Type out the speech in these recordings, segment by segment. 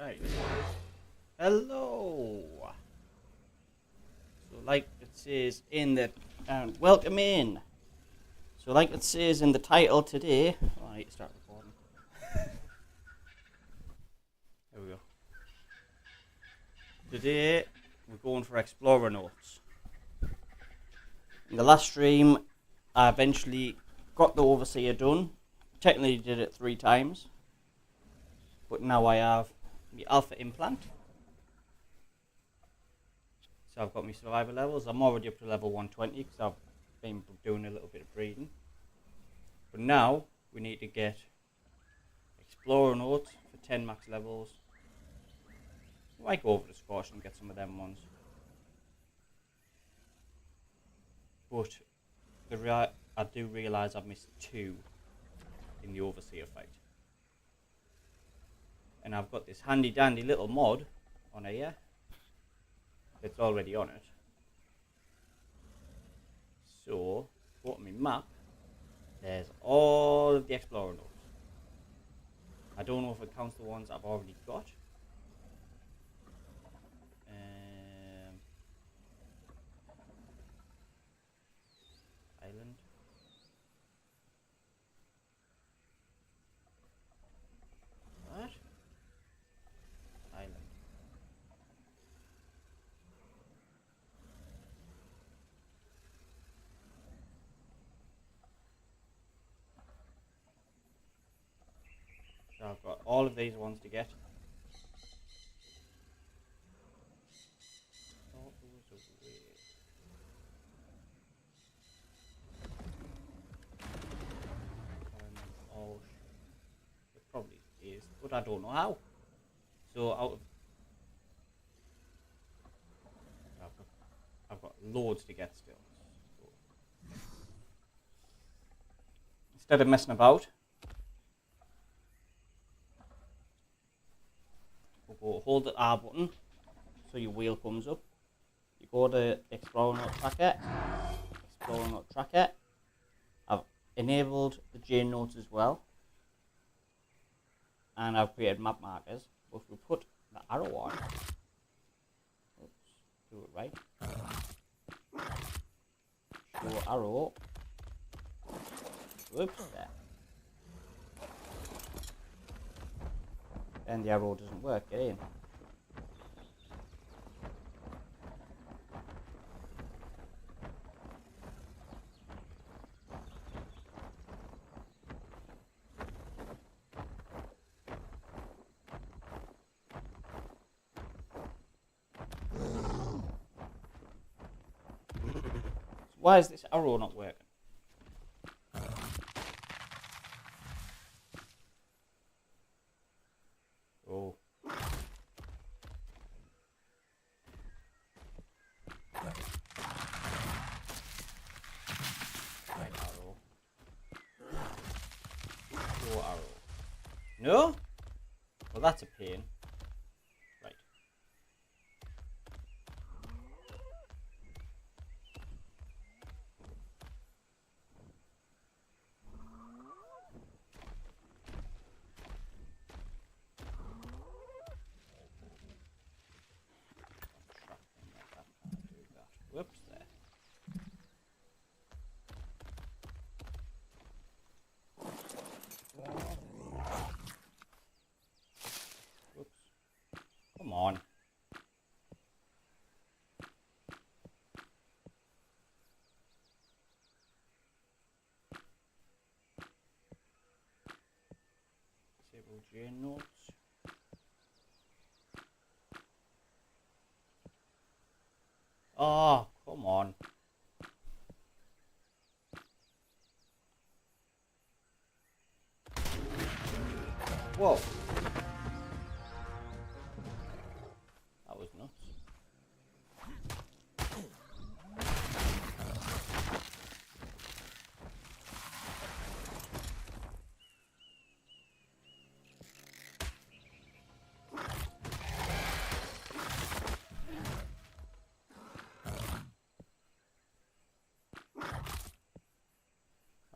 Right. Hello. So like it says in the welcome in. So like it says in the title today, I need to start recording. There we go. Today we're going for Explorer notes. In the last stream I eventually got the Overseer done. Technically did it 3 times. But now I have the Alpha implant. So I've got my survivor levels. I'm already up to level 120 because I've been doing a little bit of breeding. But now we need to get Explorer notes for 10 max levels. I might go over to Scotch and get some of them ones. But I do realise I've missed 2 in the Overseer fight. And I've got this handy dandy little mod on here that's already on it. So, go to my map, there's all of the Explorer nodes. I don't know if it counts the ones I've already got. Island. What? Island. So I've got all of these ones to get. Oh, it probably is, but I don't know how. So I've got loads to get still. So instead of messing about, we'll go hold the R button so your wheel comes up. You go to Explorer Note Tracker. Explorer Note Tracker. I've enabled the J notes as well. And I've created map markers. But if we put the arrow on, oops, do it right. Show arrow. Whoops, there. And the arrow doesn't work, get in. Why is this arrow not working? Oh. Right arrow. Show arrow. No? Well, that's a pain. Right. Whoops there. Whoops. Come on. Disable J notes. Oh, come on. Whoa. That was nuts.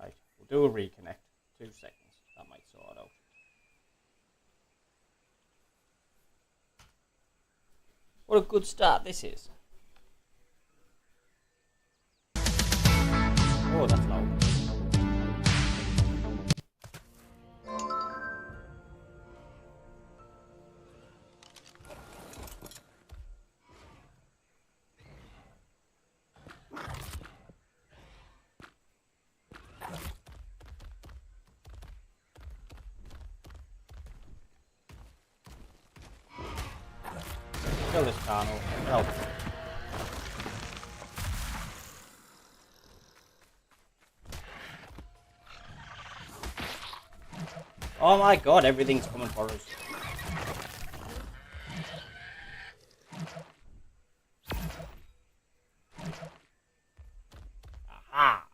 Right, we'll do a reconnect. 2 seconds. That might sort it out. What a good start this is. Oh, that's loud. Kill this Carno. Help. Oh my god, everything's coming for us. Aha!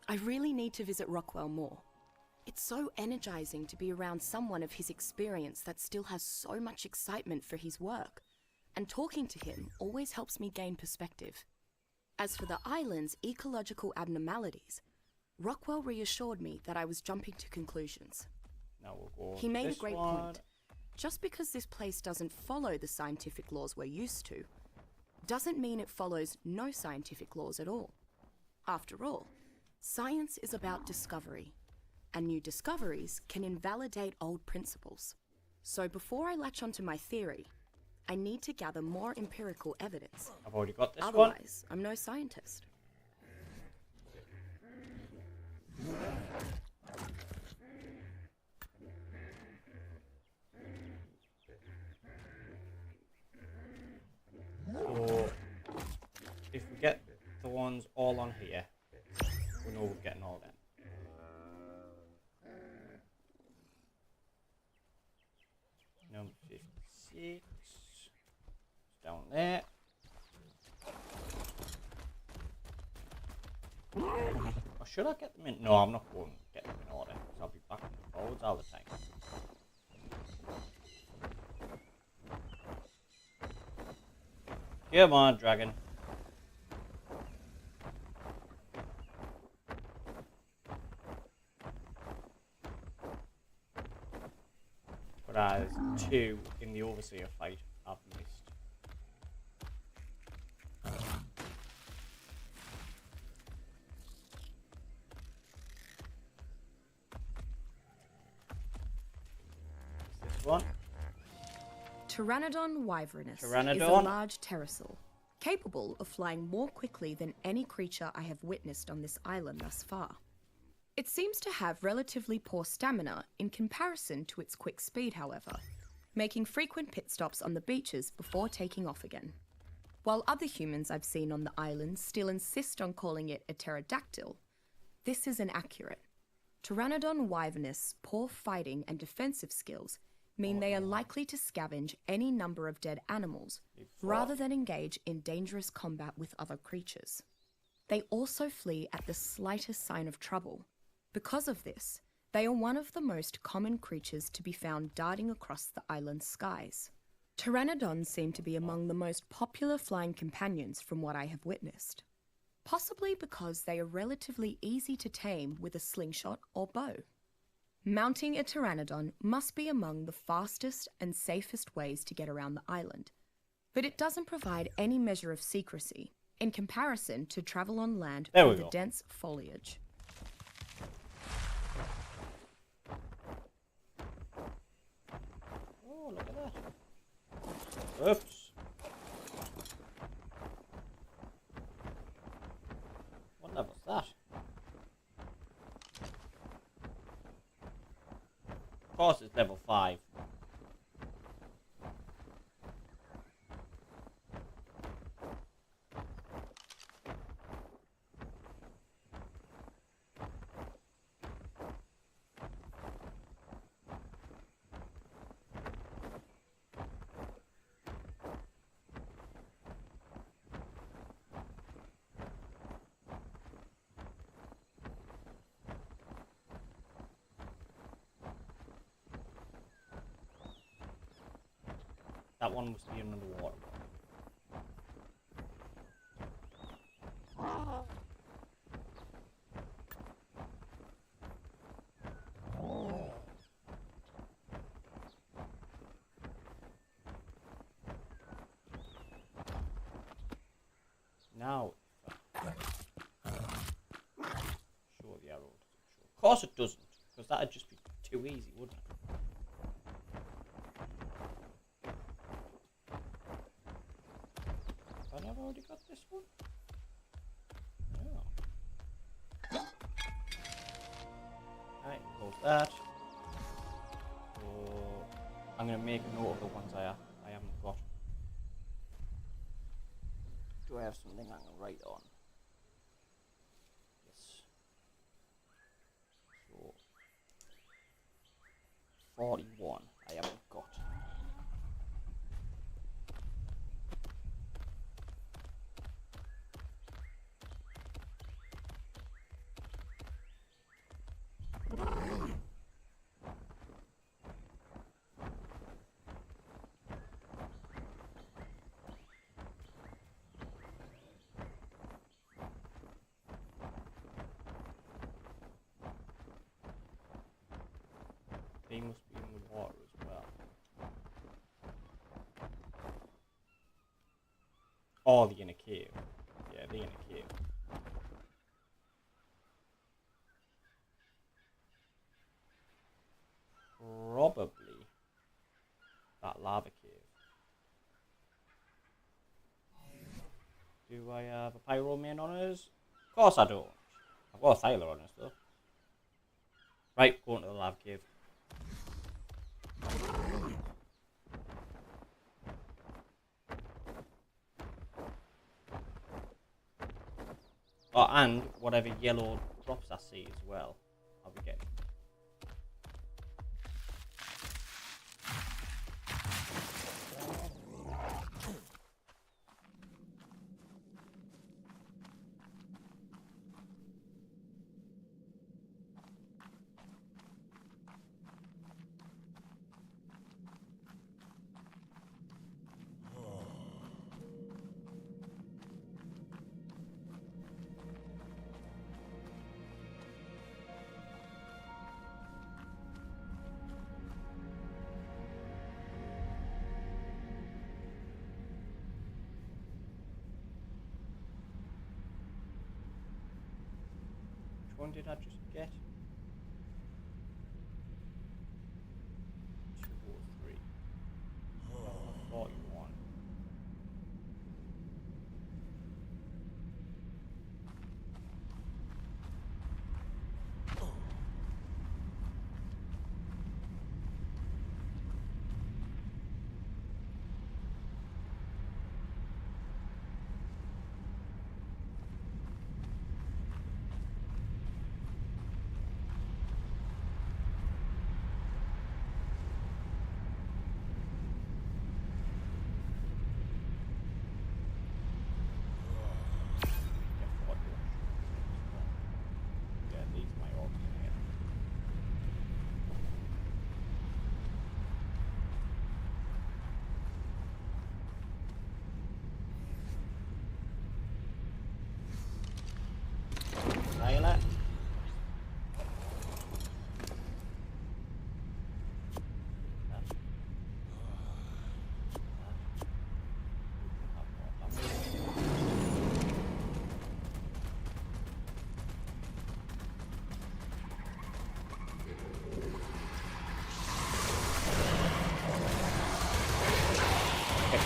I really need to visit Rockwell more. It's so energizing to be around someone of his experience that still has so much excitement for his work, and talking to him always helps me gain perspective. As for the island's ecological abnormalities, Rockwell reassured me that I was jumping to conclusions. Now we'll go He made a this great one. point. Just because this place doesn't follow the scientific laws we're used to, doesn't mean it follows no scientific laws at all. After all, science is about discovery, and new discoveries can invalidate old principles. So before I latch onto my theory, I need to gather more empirical evidence. I've already got this one. Otherwise, I'm no scientist. So, if we get the ones all on here, we know we're getting all them. Number 56. It's down there. Or should I get them in? No, I'm not going to get them in order, because I'll be back and forwards all the time. Come on, dragon. But there's two in the Overseer fight I've missed. This one. Pteranodon wyvernus is a Pteranodon. large pterosaur, capable of flying more quickly than any creature I have witnessed on this island thus far. It seems to have relatively poor stamina in comparison to its quick speed, however, making frequent pit stops on the beaches before taking off again. While other humans I've seen on the island still insist on calling it a pterodactyl, this is inaccurate. Pteranodon wyvernus' poor fighting and defensive skills mean they are likely to scavenge any number of dead animals rather than engage in dangerous combat with other creatures. They also flee at the slightest sign of trouble. Because of this, they are one of the most common creatures to be found darting across the island's skies. Pteranodons seem to be among the most popular flying companions from what I have witnessed, possibly because they are relatively easy to tame with a slingshot or bow. Mounting a pteranodon must be among the fastest and safest ways to get around the island, but it doesn't provide any measure of secrecy in comparison to travel on land through the dense foliage. Oh, look at that. Oops. What level's that? Of course it's level 5. That one must be under the water. Now, show the arrow. Of course it doesn't, because that'd just be too easy, wouldn't it? Have I never already got this one? Oh. Right, close that. So I'm going to make a note of the ones I haven't got. Do I have something I can write on? Yes. So 41 I haven't got. They must be in the water as well. Or the inner cave. Yeah, the inner cave. Probably that lava cave. Do I have a pyro main on us? Of course I don't. I've got a Thyler on us though. Right, going to the lava cave. Oh, and whatever yellow drops I see as well, I'll be getting. Which one did I just get? 203. 41.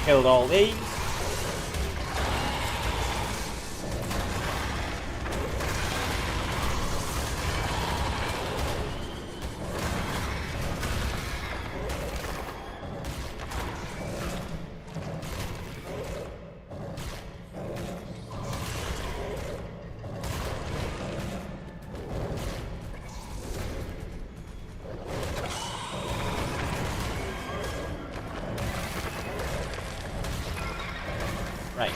Killed all these. Right.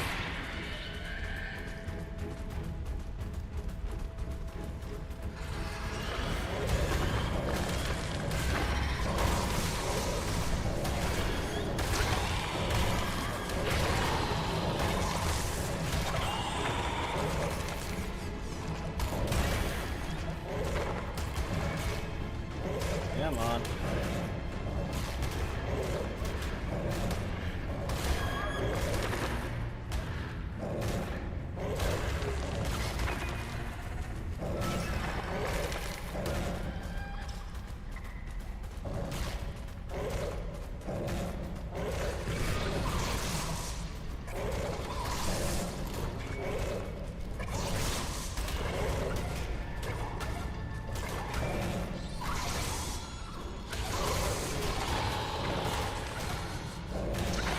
Come on.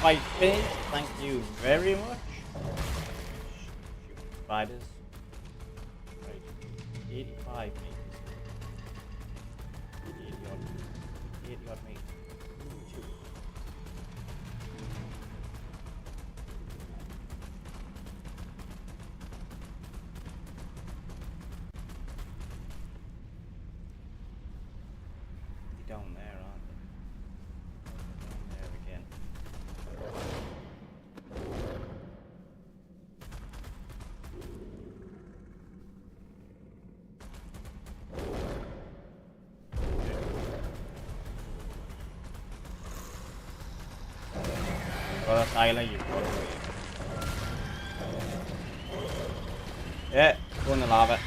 fight finished. Thank you very much. Shoot spiders. Right. 85 meters. 80 odd. 80 odd meters. Two. They're down there, aren't they? Down there again. Got a island, you've got to wait. Yeah, go in the lava.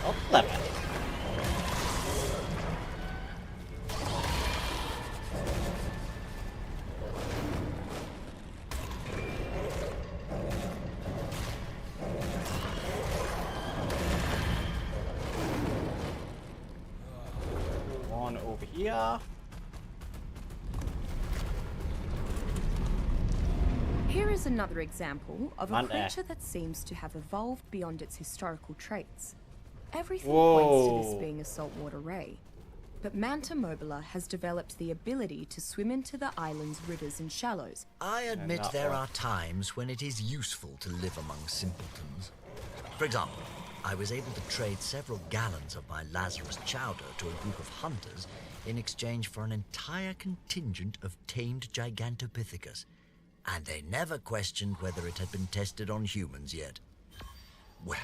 Oh, clever. One over here. Here is another example of a Manta. creature that seems to have evolved beyond its historical traits. Everything Whoa. points to this being a saltwater ray, but Manta mobila has developed the ability to swim into the island's rivers and shallows. I admit that there one. are times when it is useful to live among simpletons. For example, I was able to trade several gallons of my Lazarus chowder to a group of hunters in exchange for an entire contingent of tamed Gigantopithecus, and they never questioned whether it had been tested on humans yet. Well,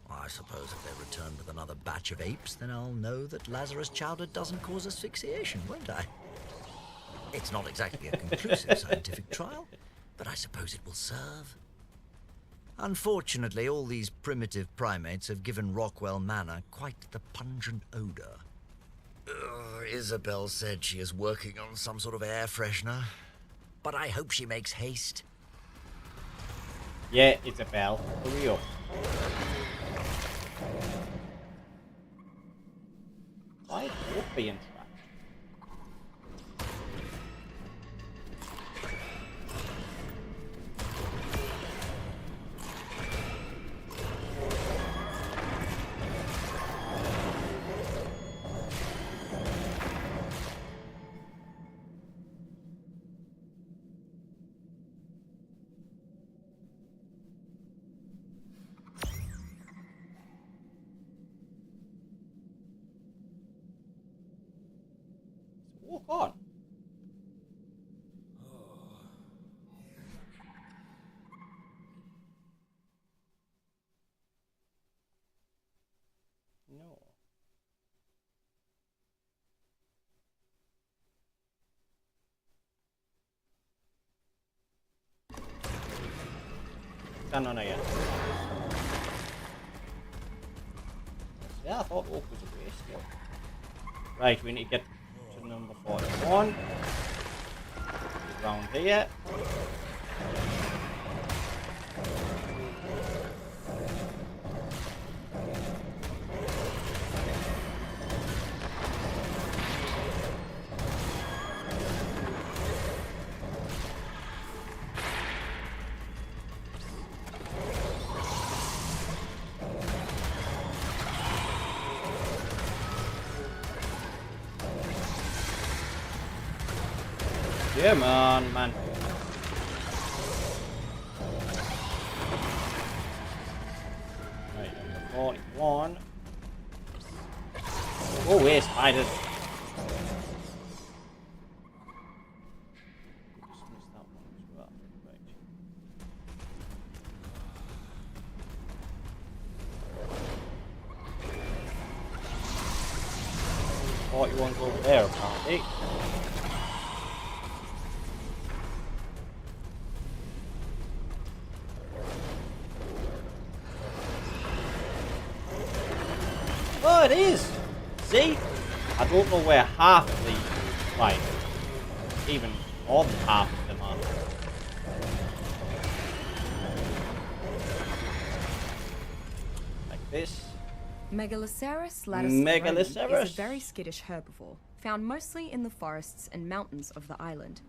I suppose if they return with another batch of apes, then I'll know that Lazarus chowder doesn't cause asphyxiation, won't I? It's not exactly a conclusive scientific trial, but I suppose it will serve. Unfortunately, all these primitive primates have given Rockwell Manor quite the pungent odor. Isabel said she is working on some sort of air freshener, but I hope she makes haste. Yeah, Isabel. Hurry up. Why is it being trapped? Walk on. No. Stand on again. Yeah, I thought Oak was a waste. Right, we need to get to number 41. Around here. Yeah, man. Right, number 41. Oh, wait, spiders. Just missed that one as well. Right. 41's over there, apparently. Oh, it is! See? I don't know where half of the, like, even more than half of them are. Like this. Megaloceros latticeronis is Megaloceros. a very skittish herbivore, found mostly in the forests and mountains of the island.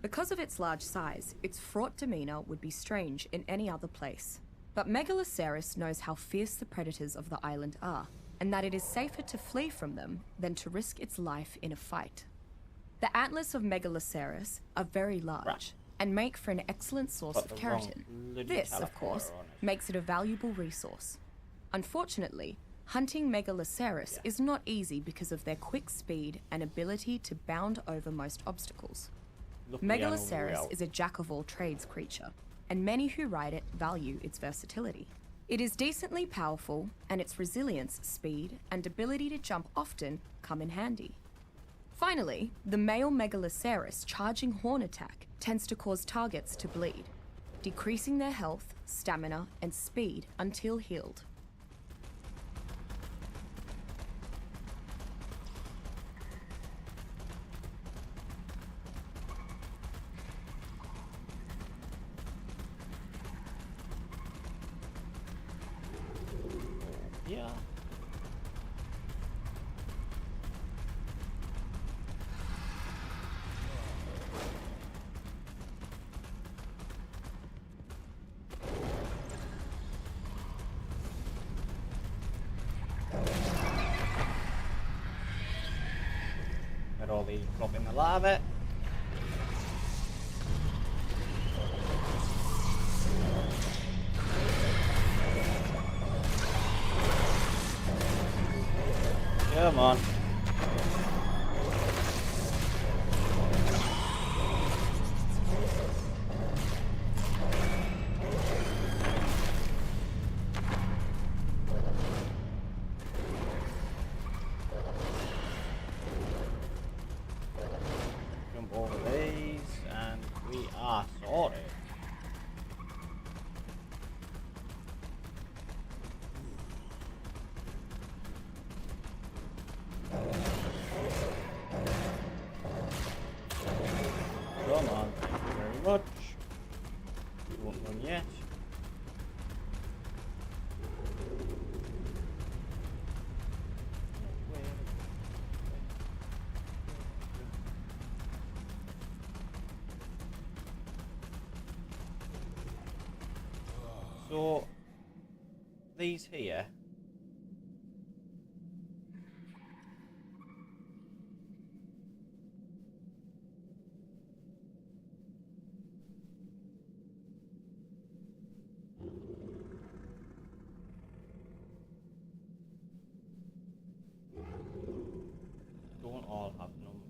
Because of its large size, its fraught demeanor would be strange in any other place. But Megaloceros knows how fierce the predators of the island are, and that it is safer to flee from them than to risk its life in a fight. The antlers of Megaloceros are very large and make for an excellent source of keratin. This, of course, makes it a valuable resource. Unfortunately, hunting Megaloceros is not easy because of their quick speed and ability to bound over most obstacles. Megaloceros is a jack-of-all-trades creature, and many who ride it value its versatility. It is decently powerful, and its resilience, speed, and ability to jump often come in handy. Finally, the male Megaloceros charging horn attack tends to cause targets to bleed, decreasing their health, stamina, and speed until healed. Yeah. Got all these drop in the lava. Come on. Jump over these and we are sorted. Come on, thank you very much. We won't run yet. So, these here. Don't all have numbers.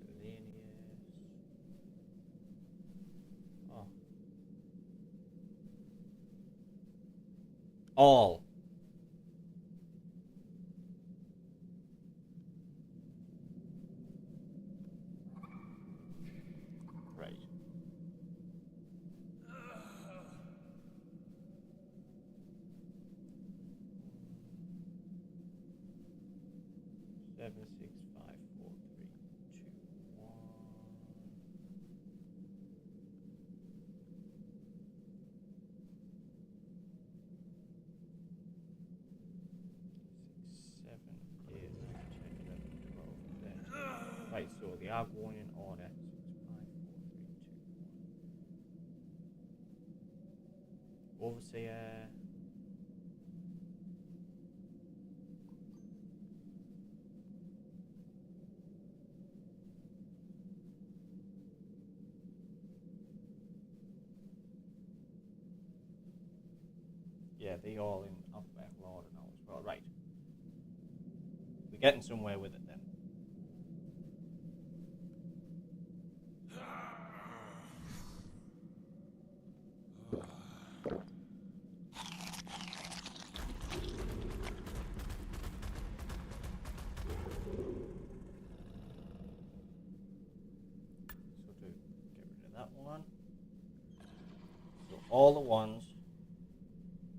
Miscellaneous. Oh. All. Right. Seven, 6, 5, 4, 3, 2, 1. 6, 7, 8, 9, 10, 11, 12, 13. Right, so they are going in order. 6, 5, 4, 3, 2, 1. Overseer. Yeah, they all in alphabetical order now as well. Right. We're getting somewhere with it then. So to get rid of that one. So all the ones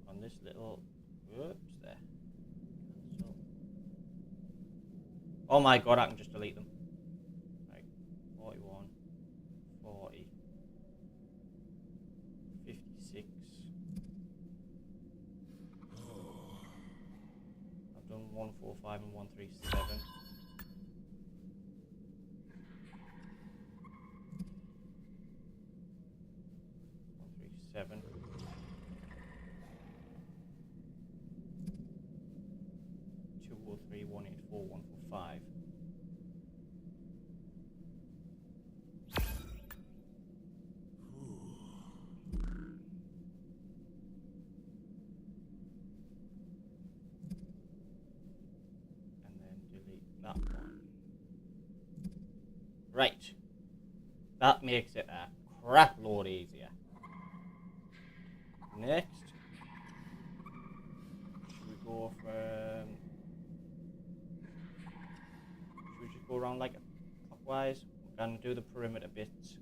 on this little whoops there. So, oh my god, I can just delete them. Right. 145 and 137. 137. Two or three, 184, 145. That one. Right. That makes it a crap load easier. Next. Should we go for... should we just go around like clockwise? We're going to do the perimeter bits.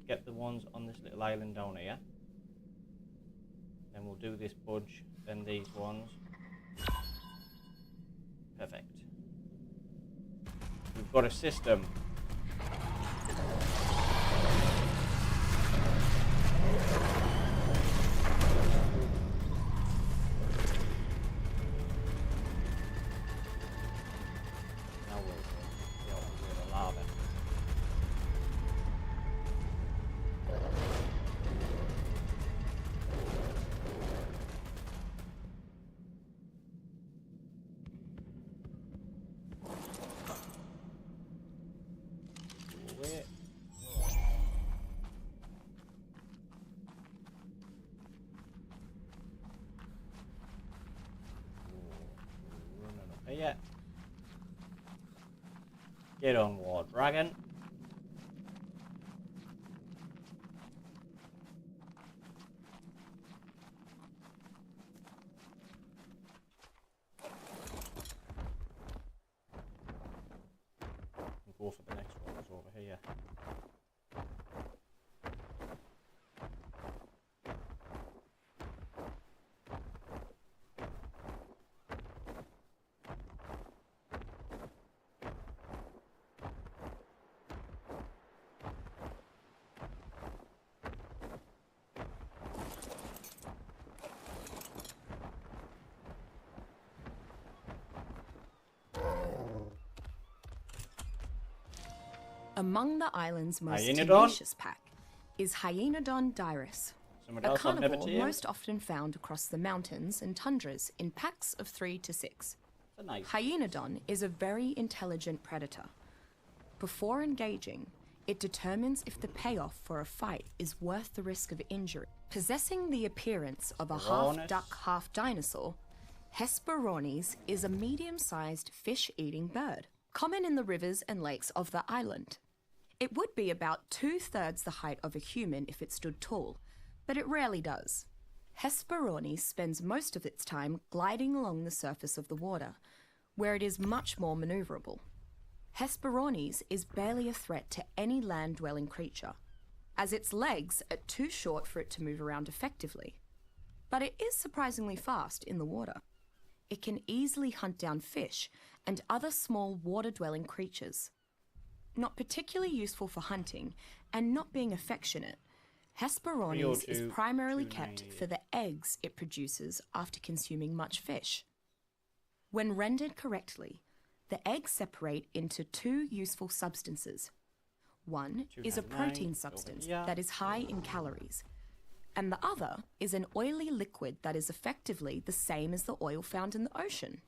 Get the ones on this little island down here. Then we'll do this budge, then these ones. Perfect. We've got a system. Now we'll the lava. Yeah. Get on, War Dragon. We'll go for the next one. It's over here. Among the island's most Hyenodon? tenacious pack is Hyenodon dirus, Someone a else I've never carnivore tamed. most often found across the mountains and tundras in packs of 3 to 6. It's a nice. Hyenodon is a very intelligent predator. Before engaging, it determines if the payoff for a fight is worth the risk of injury. Possessing the appearance of a half-duck, half-dinosaur, Hesperornis is a medium-sized fish-eating bird, common in the rivers and lakes of the island. It would be about 2/3 the height of a human if it stood tall, but it rarely does. Hesperornis spends most of its time gliding along the surface of the water, where it is much more maneuverable. Hesperornis is barely a threat to any land-dwelling creature, as its legs are too short for it to move around effectively. But it is surprisingly fast in the water. It can easily hunt down fish and other small water-dwelling creatures. Not particularly useful for hunting and not being affectionate, Hesperornis is primarily kept for the eggs it produces after consuming much fish. When rendered correctly, the eggs separate into 2 useful substances. One is a protein substance that is high in calories, and the other is an oily liquid that is effectively the same as the oil found in the ocean.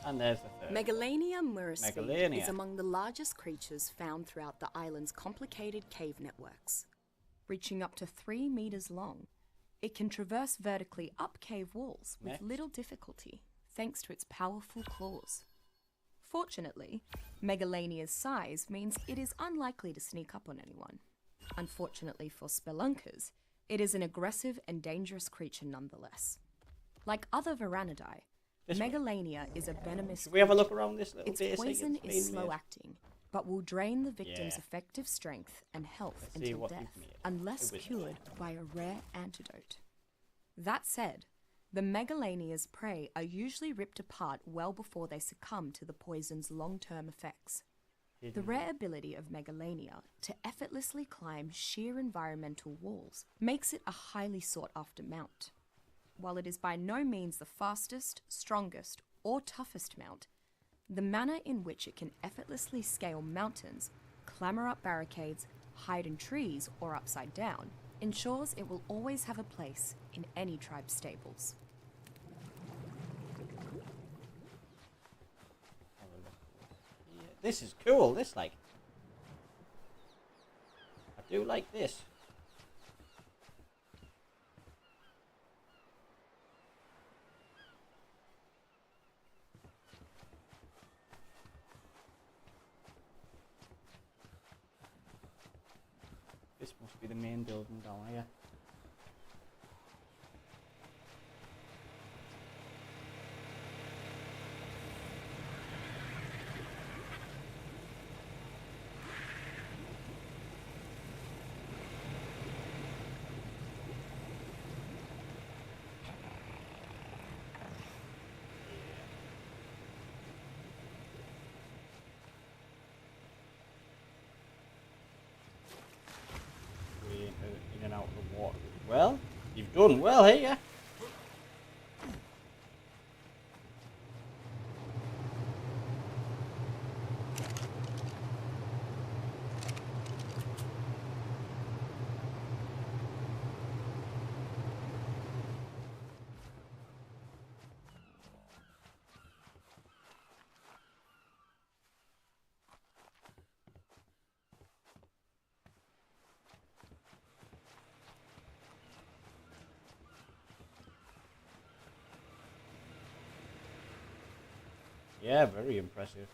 And there's the third. Megalania muraspeed Megalania. is among the largest creatures found throughout the island's complicated cave networks. Reaching up to 3 meters long, it can traverse vertically up cave walls with little difficulty, thanks to its powerful claws. Fortunately, Megalania's size means it is unlikely to sneak up on anyone. Unfortunately for spelunkers, it is an aggressive and dangerous creature nonetheless. Like other Varanidae, Megalania is a venomous Should we have a look around this little Its base? poison is slow-acting, but will drain the victim's effective strength and health until death, unless cured by a rare antidote. That said, The Megalania's prey are usually ripped apart well before they succumb to the poison's long-term effects. The rare ability of Megalania to effortlessly climb sheer environmental walls makes it a highly sought-after mount. While it is by no means the fastest, strongest, or toughest mount, the manner in which it can effortlessly scale mountains, clamber up barricades, hide in trees or upside down, ensures it will always have a place in any tribe's stables. Yeah, this is cool, this, like. I do like this. This must be the main building down here. In and out of the water. Well, you've done well here. Yeah, very impressive.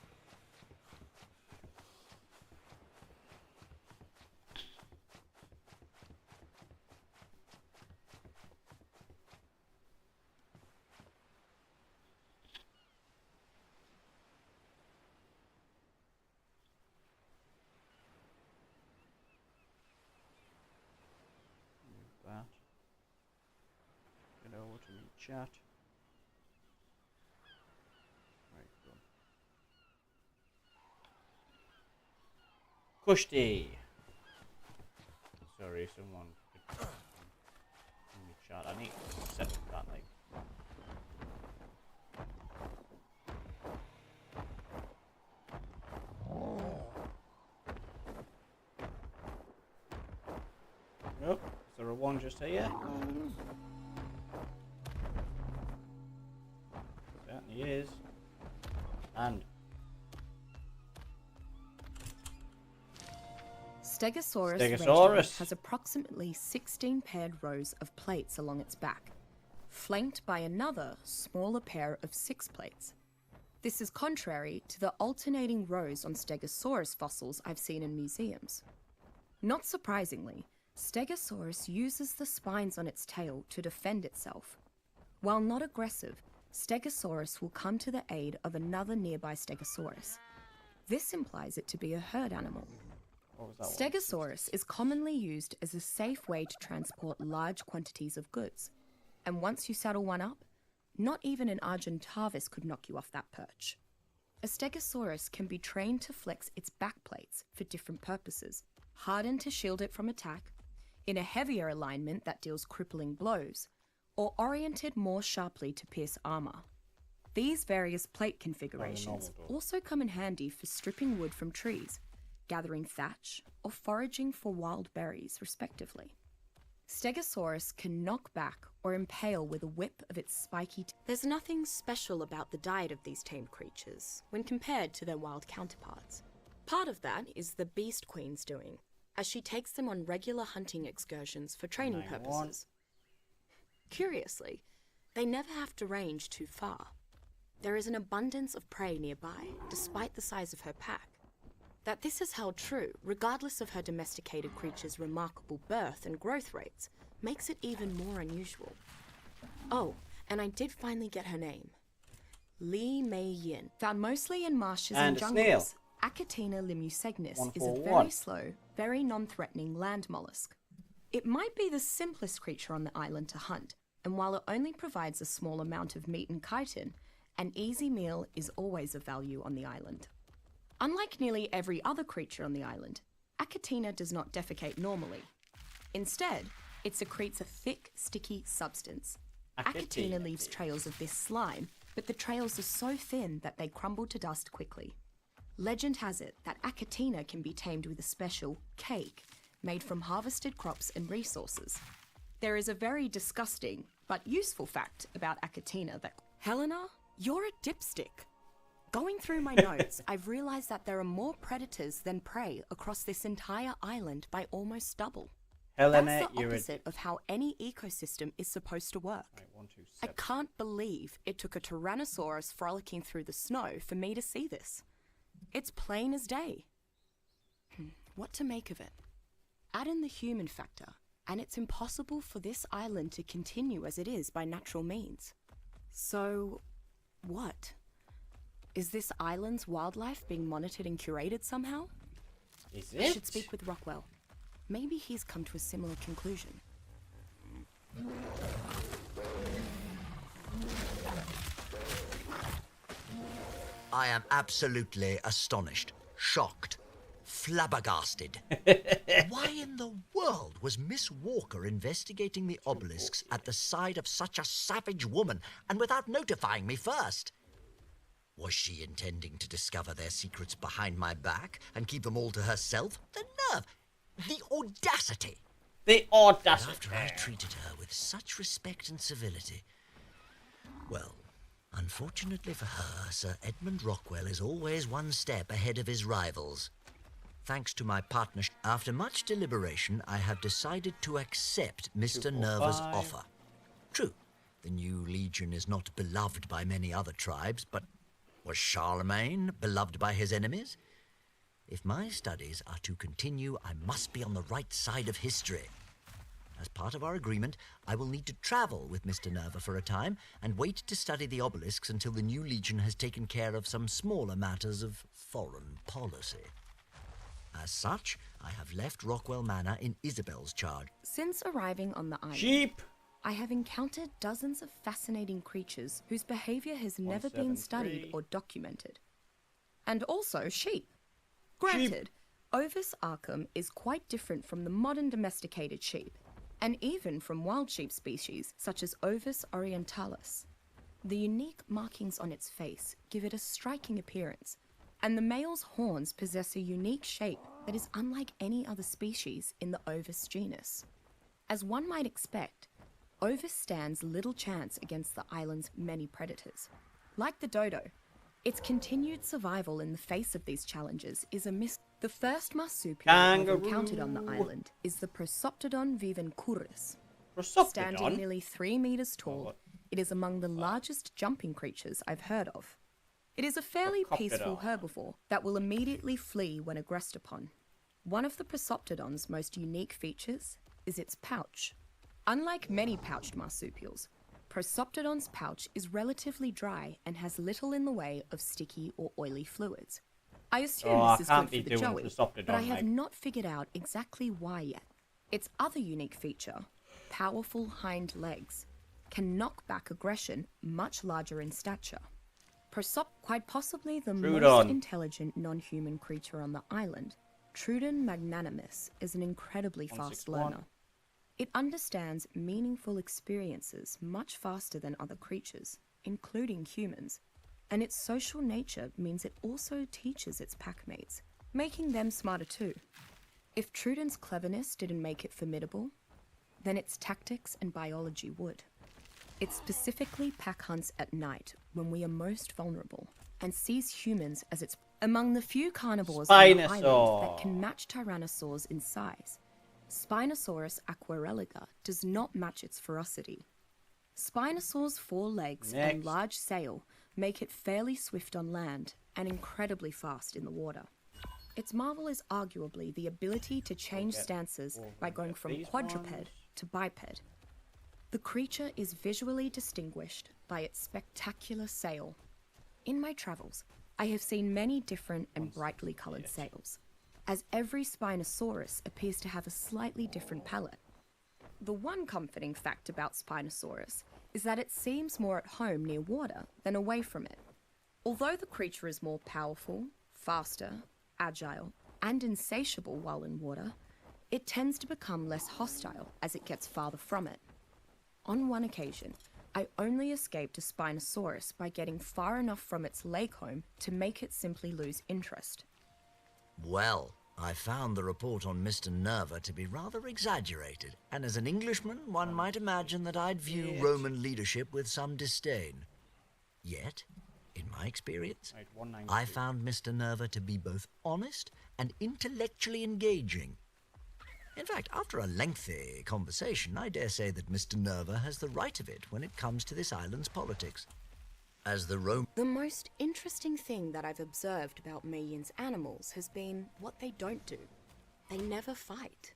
Move that. Get over to the chat. Kushti. Sorry, someone could in the chat. I need to set up that like. Nope. Is there a one just here? Certainly is. And Stegosaurus Stegosaurus has approximately 16 paired rows of plates along its back, flanked by another, smaller pair of 6 plates. This is contrary to the alternating rows on Stegosaurus fossils I've seen in museums. Not surprisingly, Stegosaurus uses the spines on its tail to defend itself. While not aggressive, Stegosaurus will come to the aid of another nearby Stegosaurus. This implies it to be a herd animal. Stegosaurus is commonly used as a safe way to transport large quantities of goods. And once you saddle one up, not even an Argentavis could knock you off that perch. A Stegosaurus can be trained to flex its back plates for different purposes, hardened to shield it from attack, in a heavier alignment that deals crippling blows, or oriented more sharply to pierce armor. These various plate configurations also come in handy for stripping wood from trees, gathering thatch, or foraging for wild berries, respectively. Stegosaurus can knock back or impale with a whip of its spiky teeth. There's nothing special about the diet of these tamed creatures when compared to their wild counterparts. Part of that is the Beast Queen's doing, as she takes them on regular hunting excursions for training purposes. Curiously, they never have to range too far. There is an abundance of prey nearby, despite the size of her pack. That this is held true, regardless of her domesticated creature's remarkable birth and growth rates, makes it even more unusual. Oh, and I did finally get her name. Li Mei Yin. Found mostly in marshes and jungles, Achatina limusegnis is a very slow, very non-threatening land mollusk. It might be the simplest creature on the island to hunt, and while it only provides a small amount of meat and chitin, an easy meal is always of value on the island. Unlike nearly every other creature on the island, Achatina does not defecate normally. Instead, it secretes a thick, sticky substance. Achatina leaves trails of this slime, but the trails are so thin that they crumble to dust quickly. Legend has it that Achatina can be tamed with a special cake made from harvested crops and resources. There is a very disgusting but useful fact about Achatina that... Helena, you're a dipstick. Going through my notes, I've realized that there are more predators than prey across this entire island by almost double. Helena, That's the opposite of how any ecosystem is supposed to work. Right, 1, 2, I 7. can't believe it took a Tyrannosaurus frolicking through the snow for me to see this. It's plain as day. What to make of it? Add in the human factor, and it's impossible for this island to continue as it is by natural means. So, what? Is this island's wildlife being monitored and curated somehow? Is I it? should speak with Rockwell. Maybe he's come to a similar conclusion. I am absolutely astonished, shocked, flabbergasted. Why in the world was Miss Walker investigating the obelisks at the side of such a savage woman and without notifying me first? Was she intending to discover their secrets behind my back and keep them all to herself? The nerve! The audacity! The audacity. After I treated her with such respect and civility. Well, unfortunately for her, Sir Edmund Rockwell is always one step ahead of his rivals. Thanks to my partnership, after much deliberation, I have decided to accept Mr. Nerva's offer. True, the new legion is not beloved by many other tribes, but was Charlemagne beloved by his enemies? If my studies are to continue, I must be on the right side of history. As part of our agreement, I will need to travel with Mr. Nerva for a time and wait to study the obelisks until the new legion has taken care of some smaller matters of foreign policy. As such, I have left Rockwell Manor in Isabel's charge. Since arriving on the island, Sheep. I have encountered dozens of fascinating creatures whose behavior has never been studied 173. or documented. And also sheep. Granted, Ovis arcum is quite different from the modern domesticated sheep, and even from wild sheep species such as Ovis orientalis. The unique markings on its face give it a striking appearance, and the male's horns possess a unique shape that is unlike any other species in the Ovis genus. As one might expect, Ovis stands little chance against the island's many predators. Like the dodo, its continued survival in the face of these challenges is a mystery. The first marsupial I've encountered on the island is the Prosoptodon vivenkurus. Standing nearly 3 meters tall, it is among the largest jumping creatures I've heard of. It is a fairly peaceful herbivore that will immediately flee when aggressed upon. One of the Prosoptodon's most unique features is its pouch. Unlike many pouched marsupials, Prosoptodon's pouch is relatively dry and has little in the way of sticky or oily fluids. I assume this is good for the joey, but I have not figured out exactly why yet. Its other unique feature, powerful hind legs, can knock back aggression much larger in stature. Quite possibly the most intelligent non-human creature on the island, Trudon magnanimus is an incredibly fast learner. It understands meaningful experiences much faster than other creatures, including humans, and its social nature means it also teaches its packmates, making them smarter too. If Trudon's cleverness didn't make it formidable, then its tactics and biology would. It specifically pack hunts at night when we are most vulnerable, and sees humans as its among the few carnivores on the island that can match tyrannosaurs in size. Spinosaurus aquareliga does not match its ferocity. Spinosaur's 4 legs and large sail make it fairly swift on land and incredibly fast in the water. Its marvel is arguably the ability to change stances by going from quadruped to biped. The creature is visually distinguished by its spectacular sail. In my travels, I have seen many different and brightly coloured sails, as every Spinosaurus appears to have a slightly different palette. The one comforting fact about Spinosaurus is that it seems more at home near water than away from it. Although the creature is more powerful, faster, agile, and insatiable while in water, it tends to become less hostile as it gets farther from it. On one occasion, I only escaped a Spinosaurus by getting far enough from its lake home to make it simply lose interest. Well, I found the report on Mr. Nerva to be rather exaggerated, and as an Englishman, one might imagine that I'd view Roman leadership with some disdain. Yet, in my experience, Right, 192. I found Mr. Nerva to be both honest and intellectually engaging. In fact, after a lengthy conversation, I dare say that Mr. Nerva has the right of it when it comes to this island's politics. As the The most interesting thing that I've observed about Mayin's animals has been what they don't do. They never fight.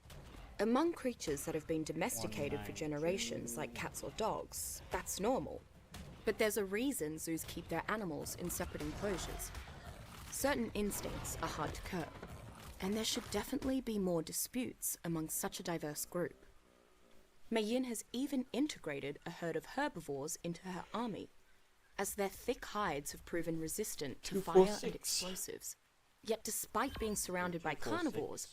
Among creatures that have been domesticated for generations, like cats or dogs, that's normal. But there's a reason zoos keep their animals in separate enclosures. Certain instincts are hard to curb, and there should definitely be more disputes among such a diverse group. Mayin has even integrated a herd of herbivores into her army, as their thick hides have proven resistant to fire and 246. explosives. Yet despite being surrounded by 246. carnivores,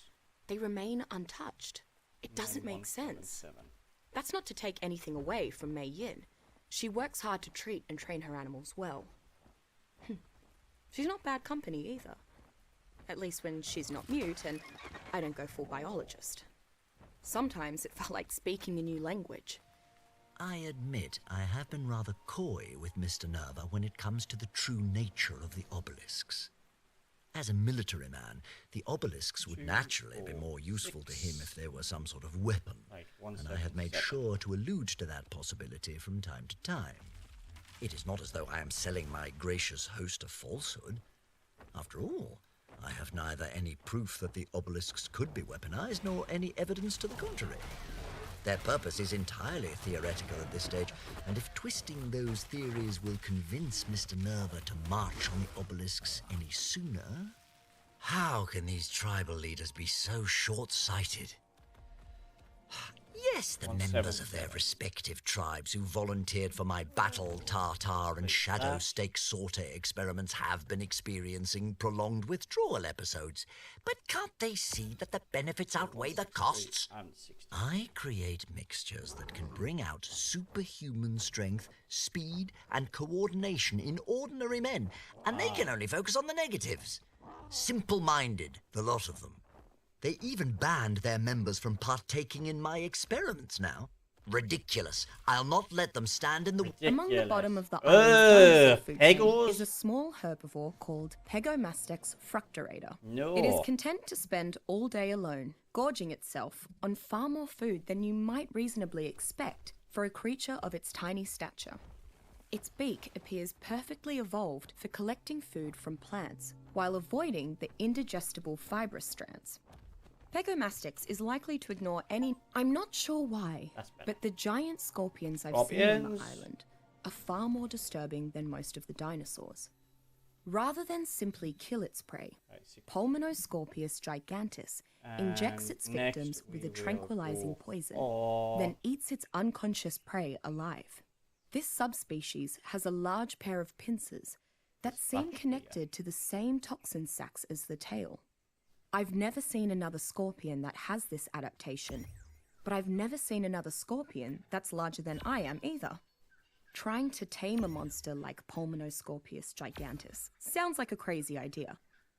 they remain untouched. It doesn't make sense. 177. That's not to take anything away from Mei Yin. She works hard to treat and train her animals well. She's not bad company either. At least when she's not mute and I don't go full biologist. Sometimes it felt like speaking a new language. I admit I have been rather coy with Mr. Nerva when it comes to the true nature of the obelisks. As a military man, the obelisks would 2, naturally be 4, more useful to 6. him if they were some sort of weapon, Right, and I have made 177. sure to allude to that possibility from time to time. It is not as though I am selling my gracious host a falsehood. After all, I have neither any proof that the obelisks could be weaponized nor any evidence to the contrary. Their purpose is entirely theoretical at this stage, and if twisting those theories will convince Mr. Nerva to march on the obelisks any sooner... How can these tribal leaders be so short-sighted? Yes, the members of their 177. respective tribes who volunteered for my battle, tartar, and shadow stake sorter experiments have been experiencing prolonged withdrawal episodes. But can't they see that the benefits outweigh the costs? And 60. I create mixtures that can bring out superhuman strength, speed, and coordination in ordinary men, and they can only focus on the negatives. Simple-minded, the lot of them. They even banned their members from partaking in my experiments now. Ridiculous. I'll not let them stand in the... Among the bottom of the Ugh, island's dinosaur food chain Pegos? is a small herbivore called Pegomastex fructurator. No. It is content to spend all day alone, gorging itself on far more food than you might reasonably expect for a creature of its tiny stature. Its beak appears perfectly evolved for collecting food from plants, while avoiding the indigestible fibrous strands. Pegomastex is likely to ignore any... I'm not sure why, That's better. but the giant scorpions I've seen on the Scorpions. island are far more disturbing than most of the dinosaurs. Rather than simply kill its prey, Right, 60. Pulmonoscorpius gigantus injects And its next victims with we a will tranquilizing go poison, for- then eats its unconscious prey alive. This subspecies has a large pair of pincers that seem Fuck, connected to the same toxin sacs as the tail. I've never seen another scorpion that has this adaptation, but I've never seen another scorpion that's larger than I am either. Trying to tame a monster like Pulmonoscorpius gigantus sounds like a crazy idea,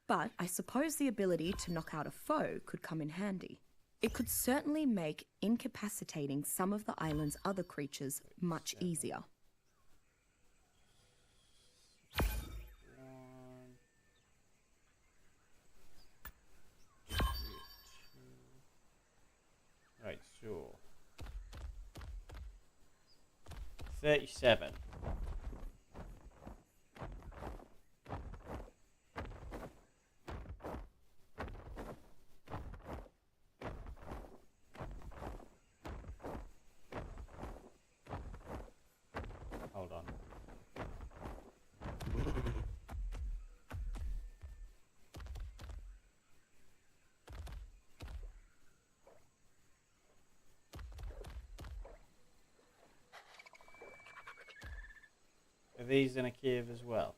but I suppose the ability to knock out a foe could come in handy. It could certainly make incapacitating some of the island's other creatures much easier. Right, so 37. Hold on. Are these in a cave as well?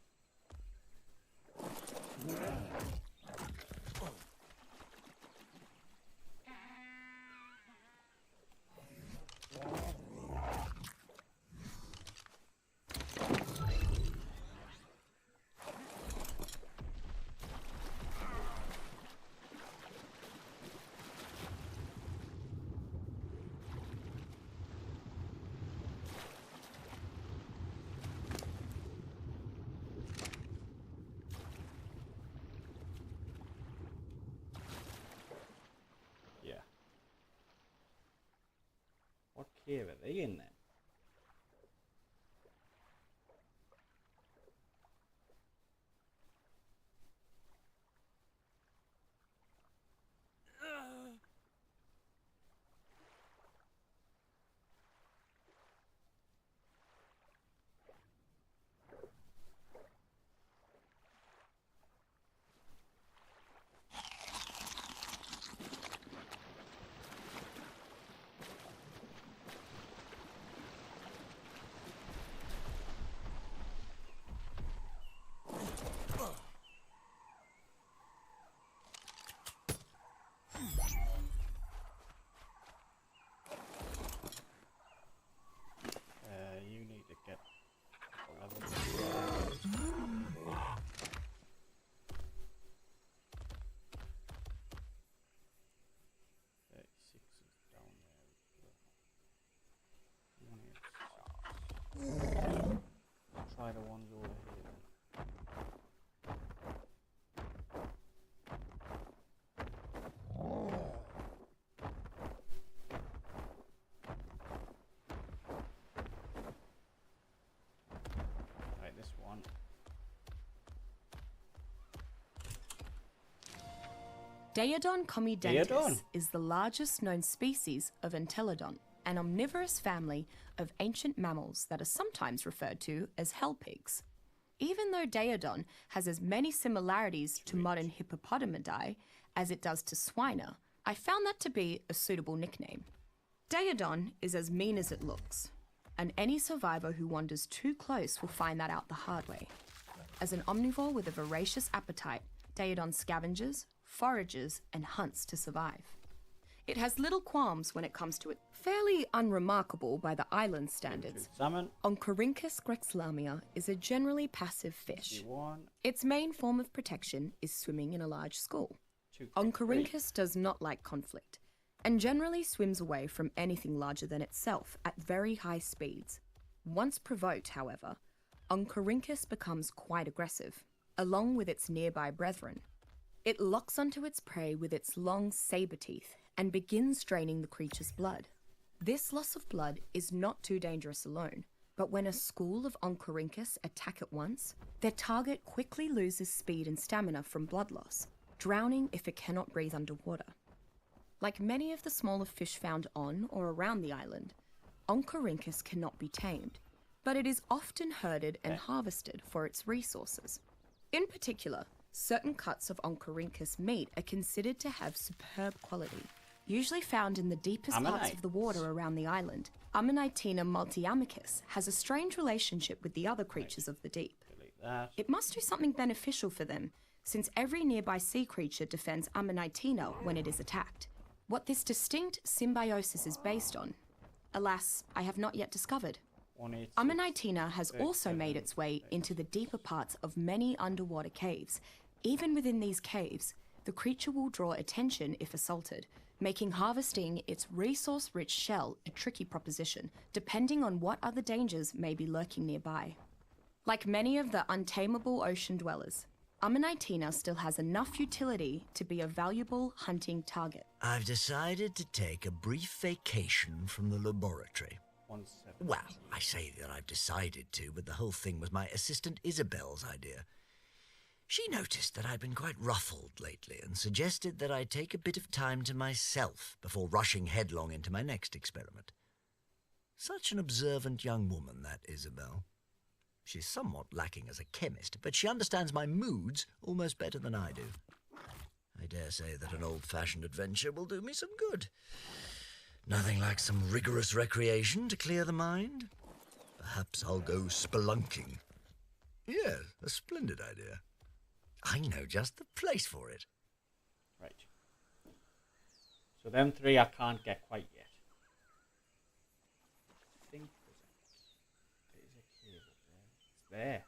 Yeah. What cave are they in then? You need to get a level. 36 is down there. Let's try the ones over here then. Right, this one. Daeodon comidentis Daeodon. is the largest known species of Entelodon, an omnivorous family of ancient mammals that are sometimes referred to as hell pigs. Even though Daeodon has as many similarities to modern hippopotamidae as it does to swiner, I found that to be a suitable nickname. Daeodon is as mean as it looks, and any survivor who wanders too close will find that out the hard way. As an omnivore with a voracious appetite, Daeodon scavenges, forages, and hunts to survive. It has little qualms when it comes to it. Fairly unremarkable by the island standards, Salmon. Oncorhynchus grexlamia is a generally passive fish. 51. Its main form of protection is swimming in a large school. 2. Oncorhynchus does not like conflict, and generally swims away from anything larger than itself at very high speeds. Once provoked, however, Oncorhynchus becomes quite aggressive, along with its nearby brethren. It locks onto its prey with its long saber teeth and begins draining the creature's blood. This loss of blood is not too dangerous alone, but when a school of Oncorhynchus attack at once, their target quickly loses speed and stamina from blood loss, drowning if it cannot breathe underwater. Like many of the smaller fish found on or around the island, Oncorhynchus cannot be tamed, but it is often herded and harvested for its resources. In particular, certain cuts of Oncorhynchus meat are considered to have superb quality. Usually found in the deepest parts of the water around the island, Ammonitina multiamicus has a strange relationship with the other creatures of the deep. Delete that. It must do something beneficial for them, since every nearby sea creature defends Ammonitina when it is attacked. What this distinct symbiosis is based on, alas, I have not yet discovered. 186. Ammonitina has also made its way into the deeper parts of many underwater caves. Even within these caves, the creature will draw attention if assaulted, making harvesting its resource-rich shell a tricky proposition, depending on what other dangers may be lurking nearby. Like many of the untamable ocean dwellers, Ammonitina still has enough utility to be a valuable hunting target. I've decided to take a brief vacation from the laboratory. 170. Well, I say that I've decided to, but the whole thing was my assistant Isabel's idea. She noticed that I'd been quite ruffled lately and suggested that I take a bit of time to myself before rushing headlong into my next experiment. Such an observant young woman, that Isabel. She's somewhat lacking as a chemist, but she understands my moods almost better than I do. I dare say that an old-fashioned adventure will do me some good. Nothing like some rigorous recreation to clear the mind. Perhaps I'll go spelunking Yes, a splendid idea. I know just the place for it. Right. So them three I can't get quite yet. I think there's a cave up there. It's there.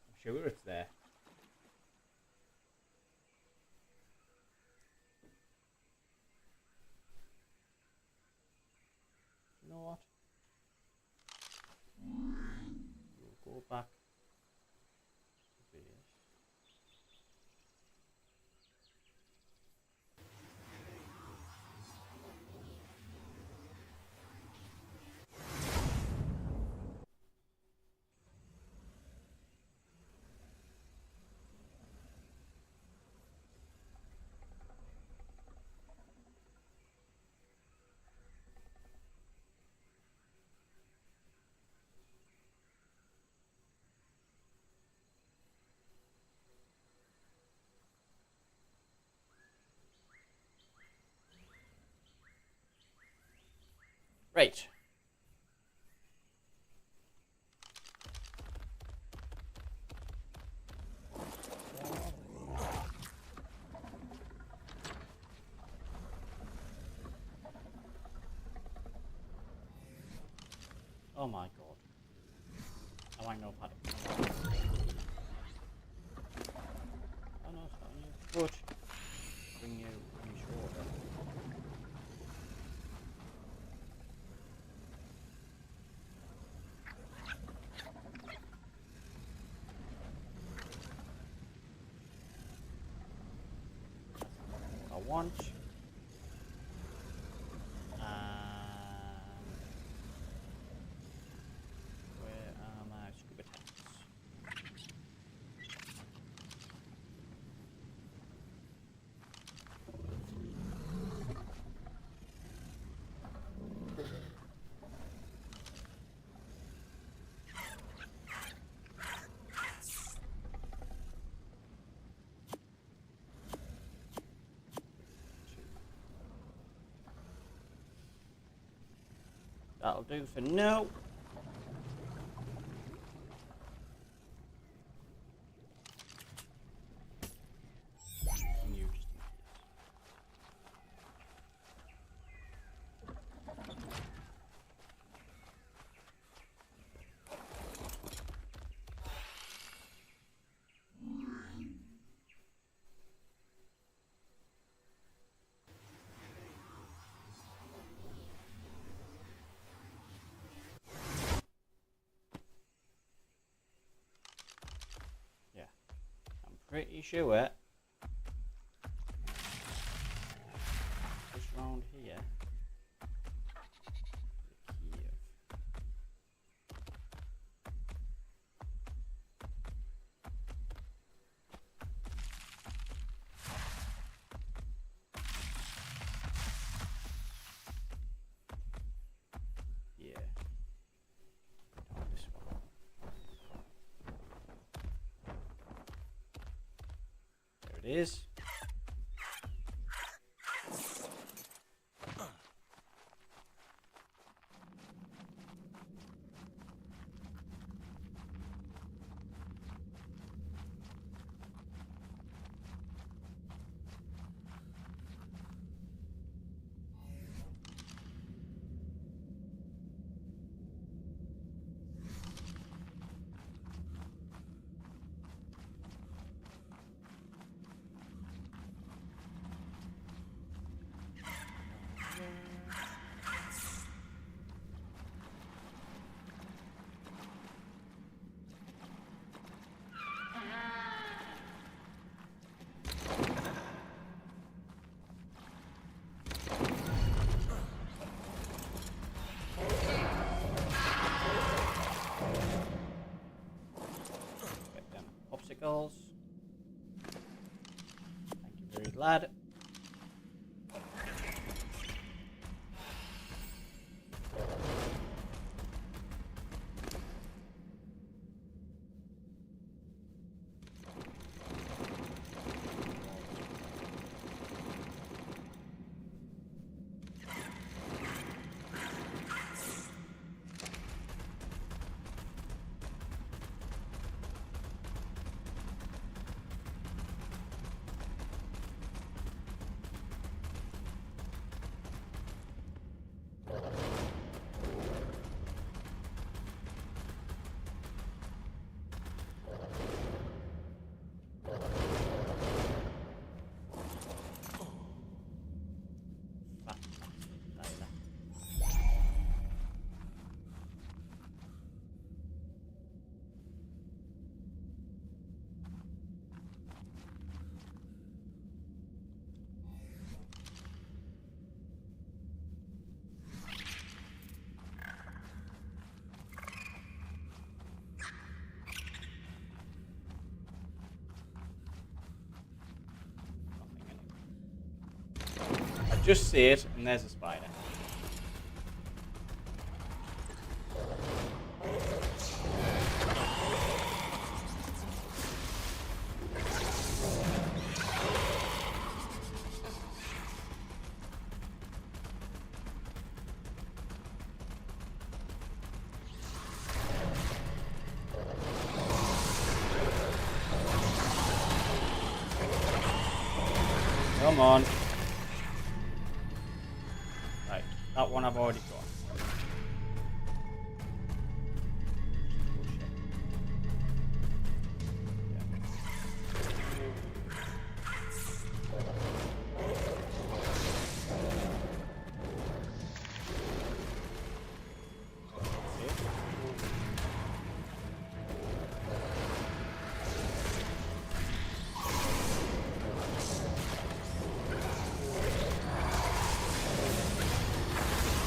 I'm sure it's there. You know what? We'll go back to base. Right. Oh my god. Now I know how to. Oh no, it's not you. But bring you shorter. I want. Where are my scuba tanks? That'll do for now. And you just in case. Yeah, I'm pretty sure just round here. Here. Yeah. Down this one. There it is. Get them popsicles. Thank you very lad. just see it, and there's a spider. Come on. Right, that one I've already got.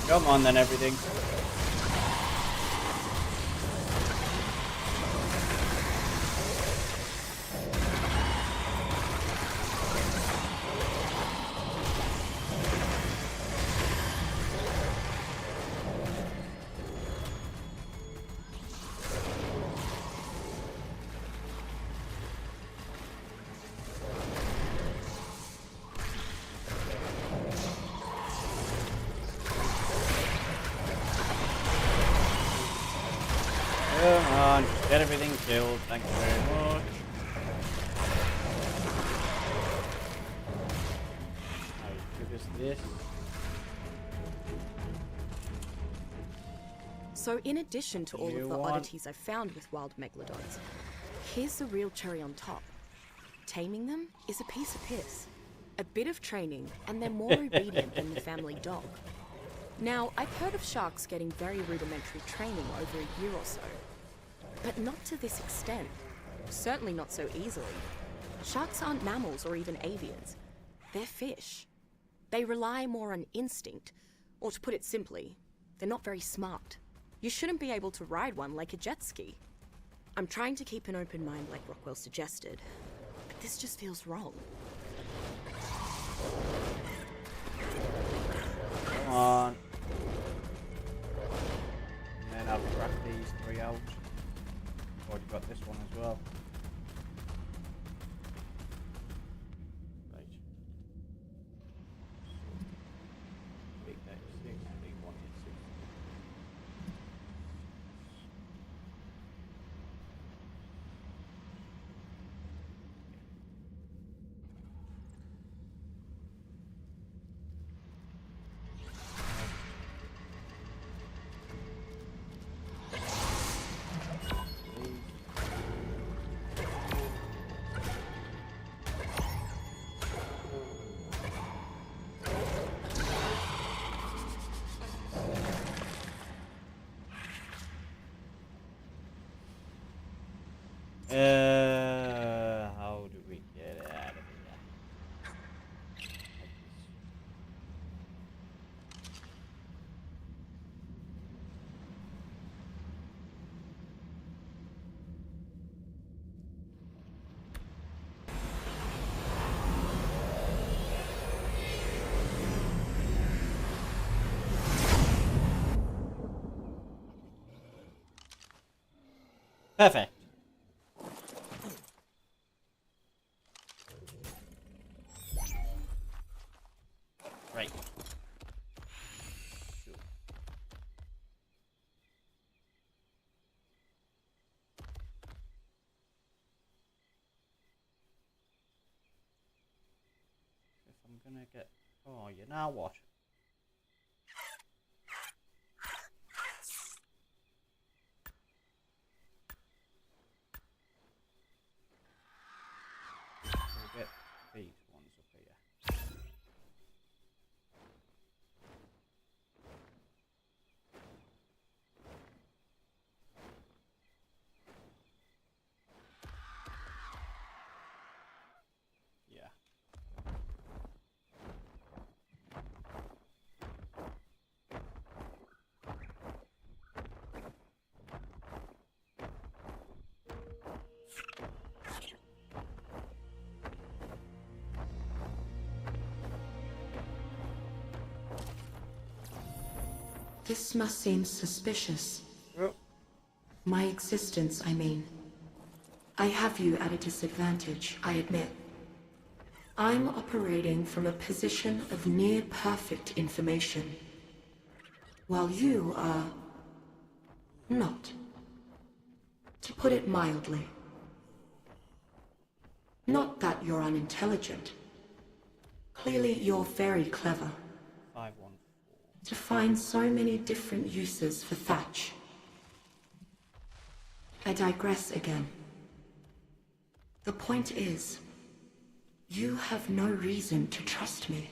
Come on then, everything. Come on, just get everything killed. Thank you very much. Now, give us this. So in addition to all of the New one. oddities I've found with wild megalodons, here's the real cherry on top. Taming them is a piece of piss. A bit of training and they're more obedient than the family dog. Now, I've heard of sharks getting very rudimentary training over a year or so, but not to this extent. Certainly not so easily. Sharks aren't mammals or even avians. They're fish. They rely more on instinct, or to put it simply, they're not very smart. You shouldn't be able to ride one like a jet ski. I'm trying to keep an open mind like Rockwell suggested, but this just feels wrong. Come on. And then I'll crack these 3 out. Already got this one as well. Right. Big 96, big 186. How do we get out of here? Perfect. Right. So. If I'm gonna get... Oh, you know what? We'll get these ones up here. Yeah. This must seem suspicious. Oh, My existence, I mean. I have you at a disadvantage, I admit. I'm operating from a position of near-perfect information, while you are not. To put it mildly. Not that you're unintelligent. Clearly you're very clever. 514. To find so many different uses for thatch. I digress again. The point is, you have no reason to trust me.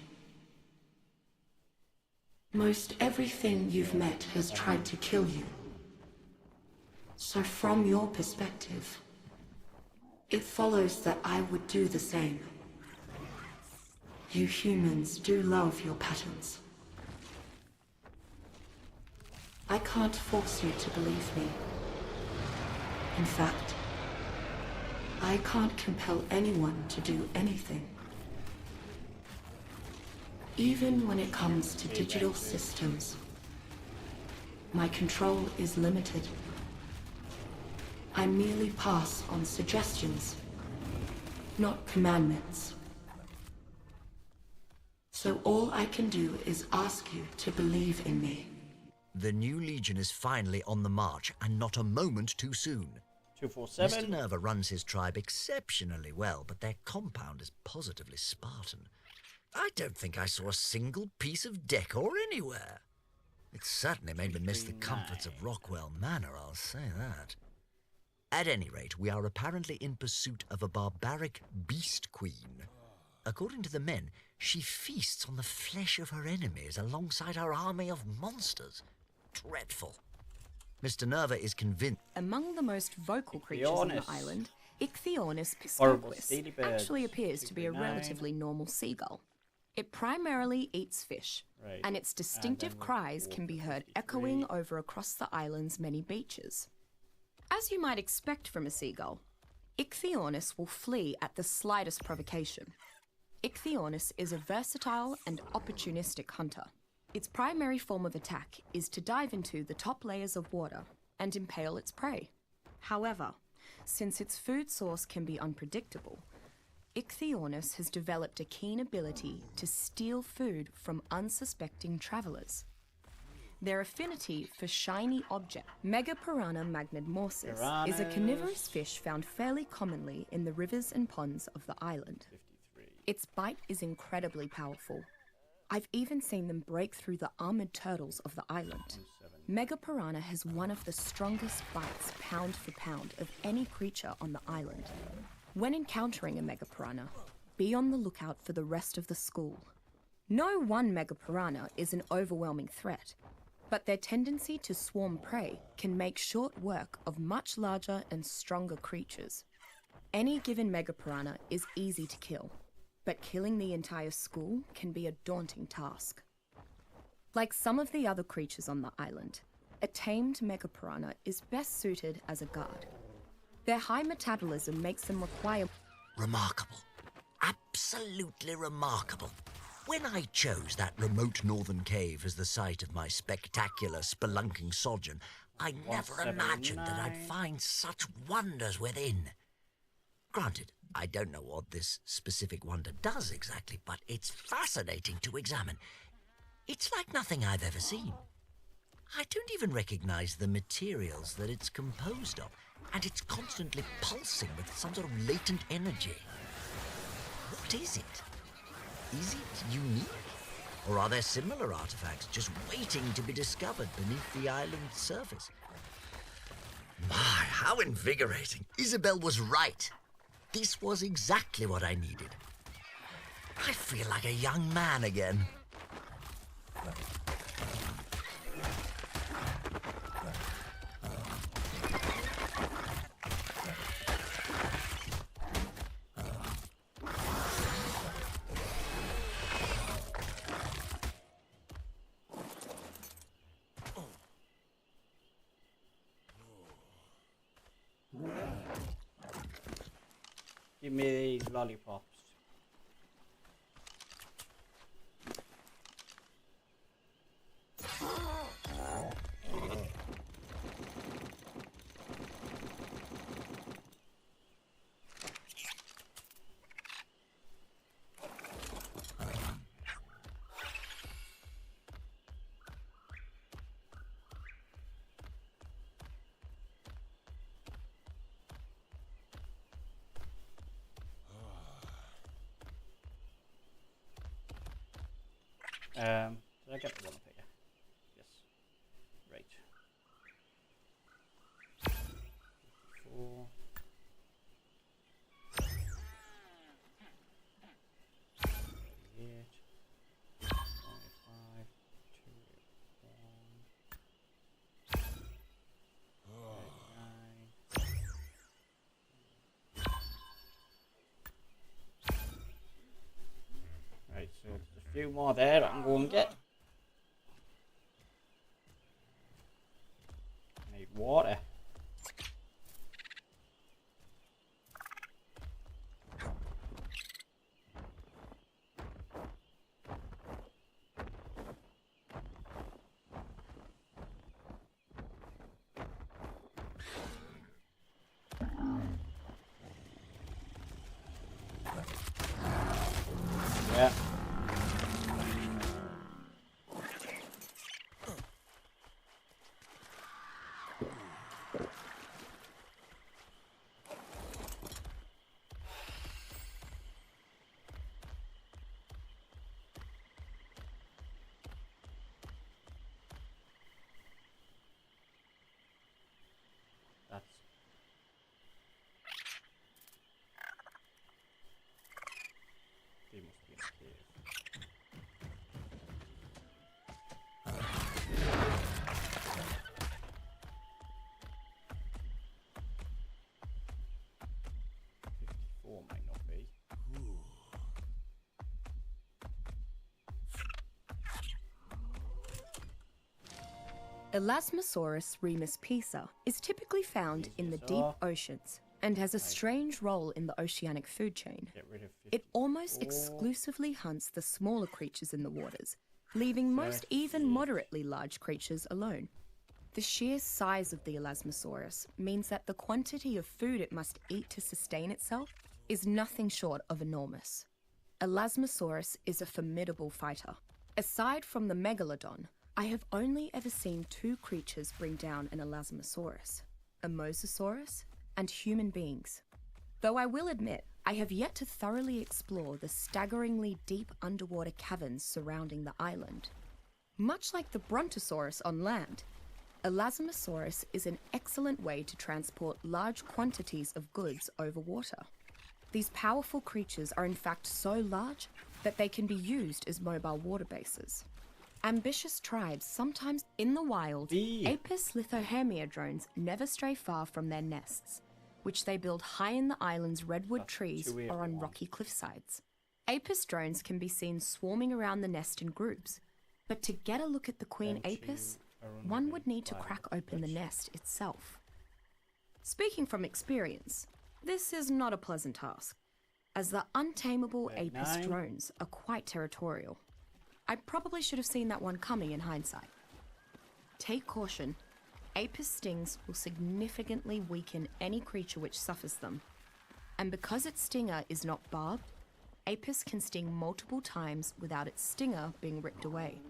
Most everything you've met has tried to kill you. So from your perspective, it follows that I would do the same. You humans do love your patterns. I can't force you to believe me. In fact, I can't compel anyone to do anything. Even when it comes to digital systems, my control is limited. I merely pass on suggestions, not commandments. So all I can do is ask you to believe in me. The new Legion is finally on the march, and not a moment too soon. 247. Mr. Nerva runs his tribe exceptionally well, but their compound is positively Spartan. I don't think I saw a single piece of decor anywhere. It certainly made me miss the comforts of Rockwell Manor, I'll say that. At any rate, we are apparently in pursuit of a barbaric beast queen. According to the men, she feasts on the flesh of her enemies alongside her army of monsters. Dreadful. Mr. Nerva is convinced. Among the most vocal creatures on the Ichthyornis. island, Ichthyornis Horrible piscoquis steely birds. actually appears to be a 239. relatively normal seagull. It primarily eats fish, Right. and its distinctive then we'll cries go can be for heard 53. echoing over across the island's many beaches. As you might expect from a seagull, Ichthyornis will flee at the slightest provocation. Ichthyornis is a versatile and opportunistic hunter. Its primary form of attack is to dive into the top layers of water and impale its prey. However, since its food source can be unpredictable, Ichthyornis has developed a keen ability to steal food from unsuspecting travelers. Their affinity for shiny objects. Megapiranha magnetmorsis is a carnivorous fish found fairly commonly in the rivers and ponds of the island. 53. Its bite is incredibly powerful. I've even seen them break through the armored turtles of the island. Megapiranha has one of the strongest bites pound for pound of any creature on the island. When encountering a megapiranha, be on the lookout for the rest of the school. No one megapiranha is an overwhelming threat, but their tendency to swarm prey can make short work of much larger and stronger creatures. Any given megapiranha is easy to kill, but killing the entire school can be a daunting task. Like some of the other creatures on the island, a tamed megapiranha is best suited as a guard. Their high metabolism makes them require... Remarkable. Absolutely remarkable. When I chose that remote northern cave as the site of my spectacular spelunking sojourn, I never imagined that I'd 179. find such wonders within. Granted, I don't know what this specific wonder does exactly, but it's fascinating to examine. It's like nothing I've ever seen. I don't even recognize the materials that it's composed of, and it's constantly pulsing with some sort of latent energy. What is it? Is it unique? Or are there similar artifacts just waiting to be discovered beneath the island's surface? My, how invigorating. Isabel was right. This was exactly what I needed. I feel like a young man again. Give me these lollipops. Did I get the one up here? Yes. Right. 54. 38. 25. 2. 1. 39. Right, so there's a few more there I can go and get. I need water. Yeah. That's they must be in a cave. Four might not be. Elasmosaurus remus pisa is typically found in the deep oceans and has a strange role in the oceanic food chain. Get rid of It almost 54. exclusively hunts the smaller creatures in the waters, leaving most even moderately large creatures alone. The sheer size of the Elasmosaurus means that the quantity of food it must eat to sustain itself is nothing short of enormous. Elasmosaurus is a formidable fighter. Aside from the megalodon, I have only ever seen two creatures bring down an Elasmosaurus, a Mosasaurus and human beings. Though I will admit, I have yet to thoroughly explore the staggeringly deep underwater caverns surrounding the island. Much like the Brontosaurus on land, Elasmosaurus is an excellent way to transport large quantities of goods over water. These powerful creatures are in fact so large that they can be used as mobile water bases. Ambitious tribes sometimes in the wild, Apis lithohermia drones never stray far from their nests, which they build high in the island's redwood trees or on rocky cliffsides. Apis drones can be seen swarming around the nest in groups, but to get a look at the queen apis, one would need to crack open the nest itself. Speaking from experience, this is not a pleasant task, as the untamable apis drones are quite territorial. I probably should have seen that one coming in hindsight. Take caution. Apis stings will significantly weaken any creature which suffers them. And because its stinger is not barbed, Apis can sting multiple times without its stinger being ripped away.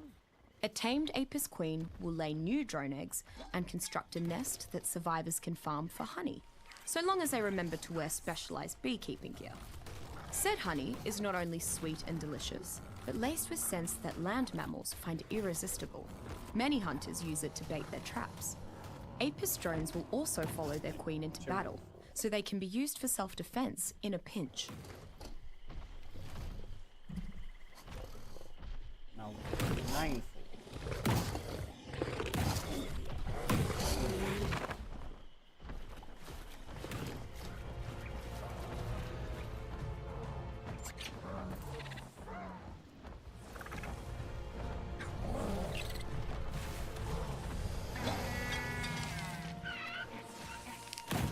A tamed Apis queen will lay new drone eggs and construct a nest that survivors can farm for honey, so long as they remember to wear specialized beekeeping gear. Said honey is not only sweet and delicious, but laced with scents that land mammals find irresistible. Many hunters use it to bait their traps. Apis drones will also follow their queen into battle, so they can be used for self-defense in a pinch. Now, 9.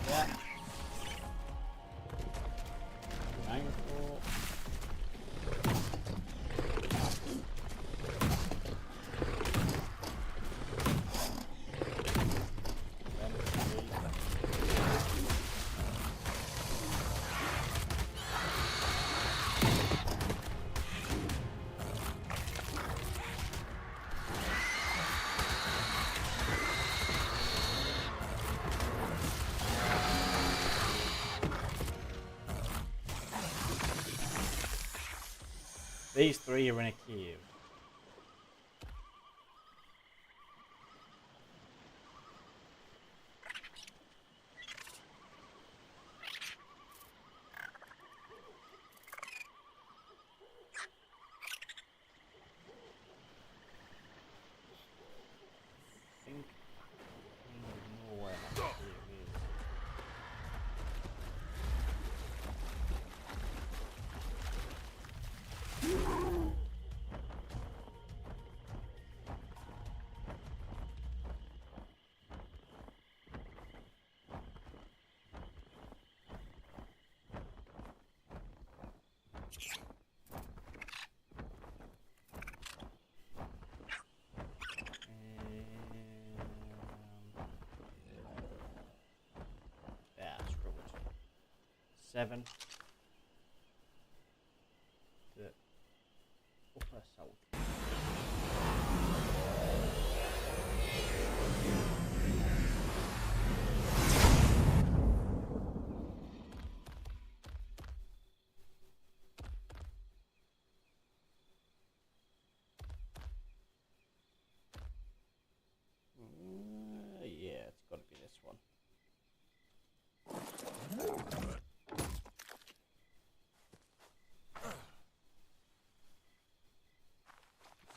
Yeah. 9. These 3 are in a cave. think I know where that cave is. Screw it. 7. The upper south. Yeah, it's got to be this one.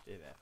Stay there.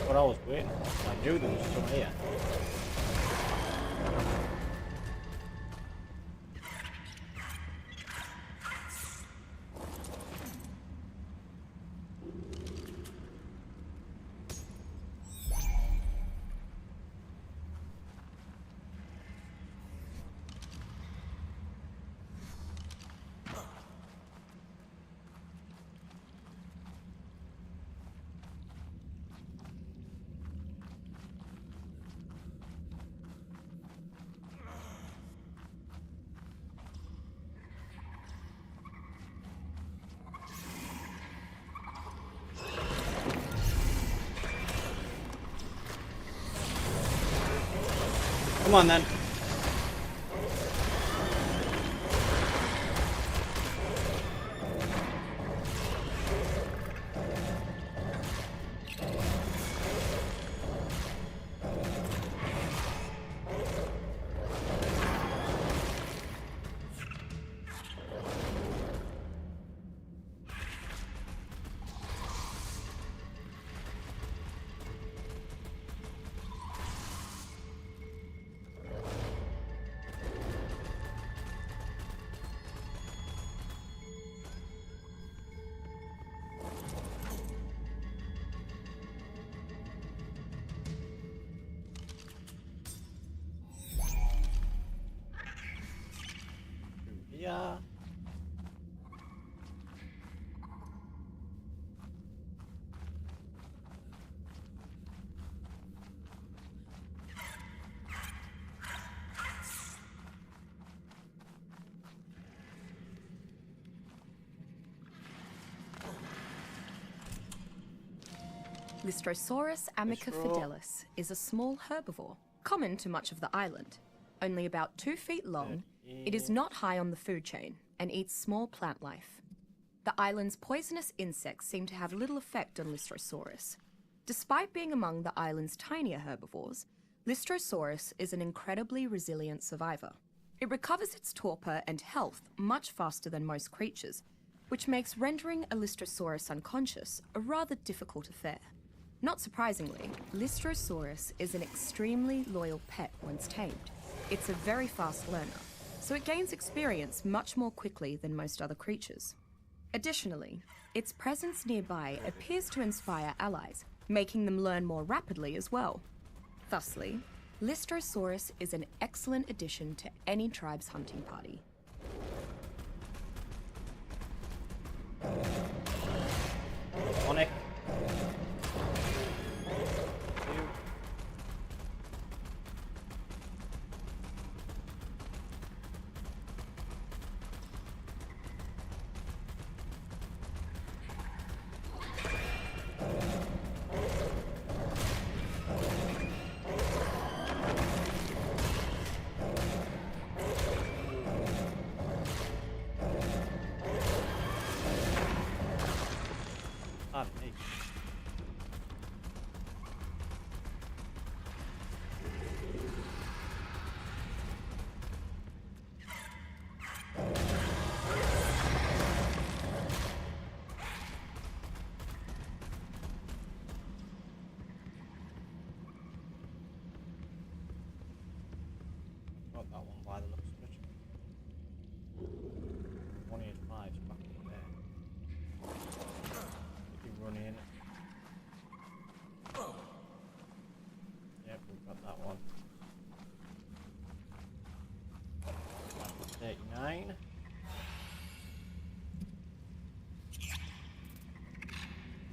What I was waiting for. I knew there was some here. Come on then. Lystrosaurus amica Lystro. fidelis is a small herbivore, common to much of the island. Only about 2 feet long, it is not high on the food chain and eats small plant life. The island's poisonous insects seem to have little effect on Lystrosaurus. Despite being among the island's tinier herbivores, Lystrosaurus is an incredibly resilient survivor. It recovers its torpor and health much faster than most creatures, which makes rendering a Lystrosaurus unconscious a rather difficult affair. Not surprisingly, Lystrosaurus is an extremely loyal pet once tamed. It's a very fast learner, so it gains experience much more quickly than most other creatures. Additionally, its presence nearby appears to inspire allies, making them learn more rapidly as well. Thusly, Lystrosaurus is an excellent addition to any tribe's hunting party. On it. Got that one by the looks of it. 185 is back in there. If you run in. Yep, we've got that one. 39.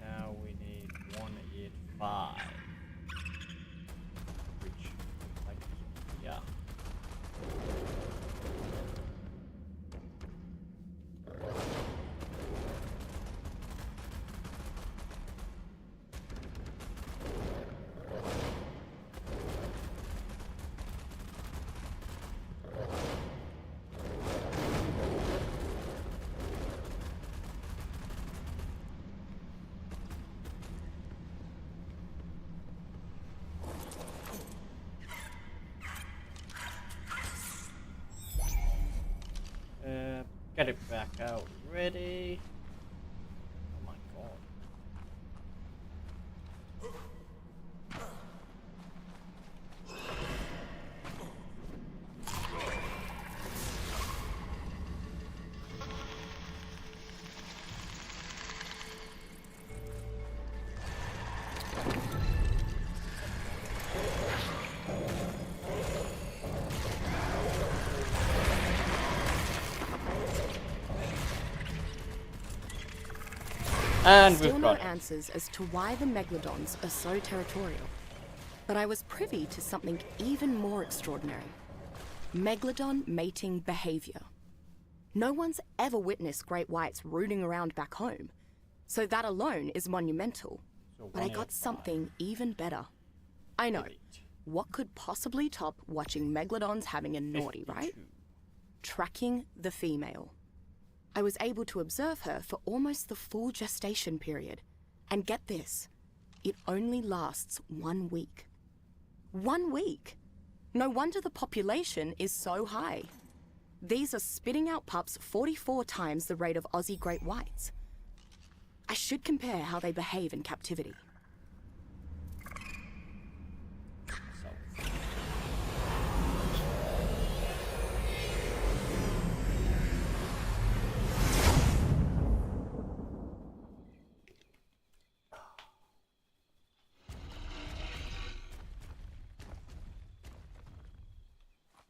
Now we need 185. Which looks like it's, yeah. Get it back out. Ready? Oh my god. And Still we've no got it. answers as to why the megalodons are so territorial. But I was privy to something even more extraordinary. Megalodon mating behavior. No one's ever witnessed great whites rooting around back home, so that alone is monumental. So But I got 185. something even better. I know. Eight. What could possibly top watching megalodons having a naughty, right? 52. Tracking the female. I was able to observe her for almost the full gestation period. And get this, it only lasts 1 week. 1 week! No wonder the population is so high. These are spitting out pups 44 times the rate of Aussie great whites. I should compare how they behave in captivity. So.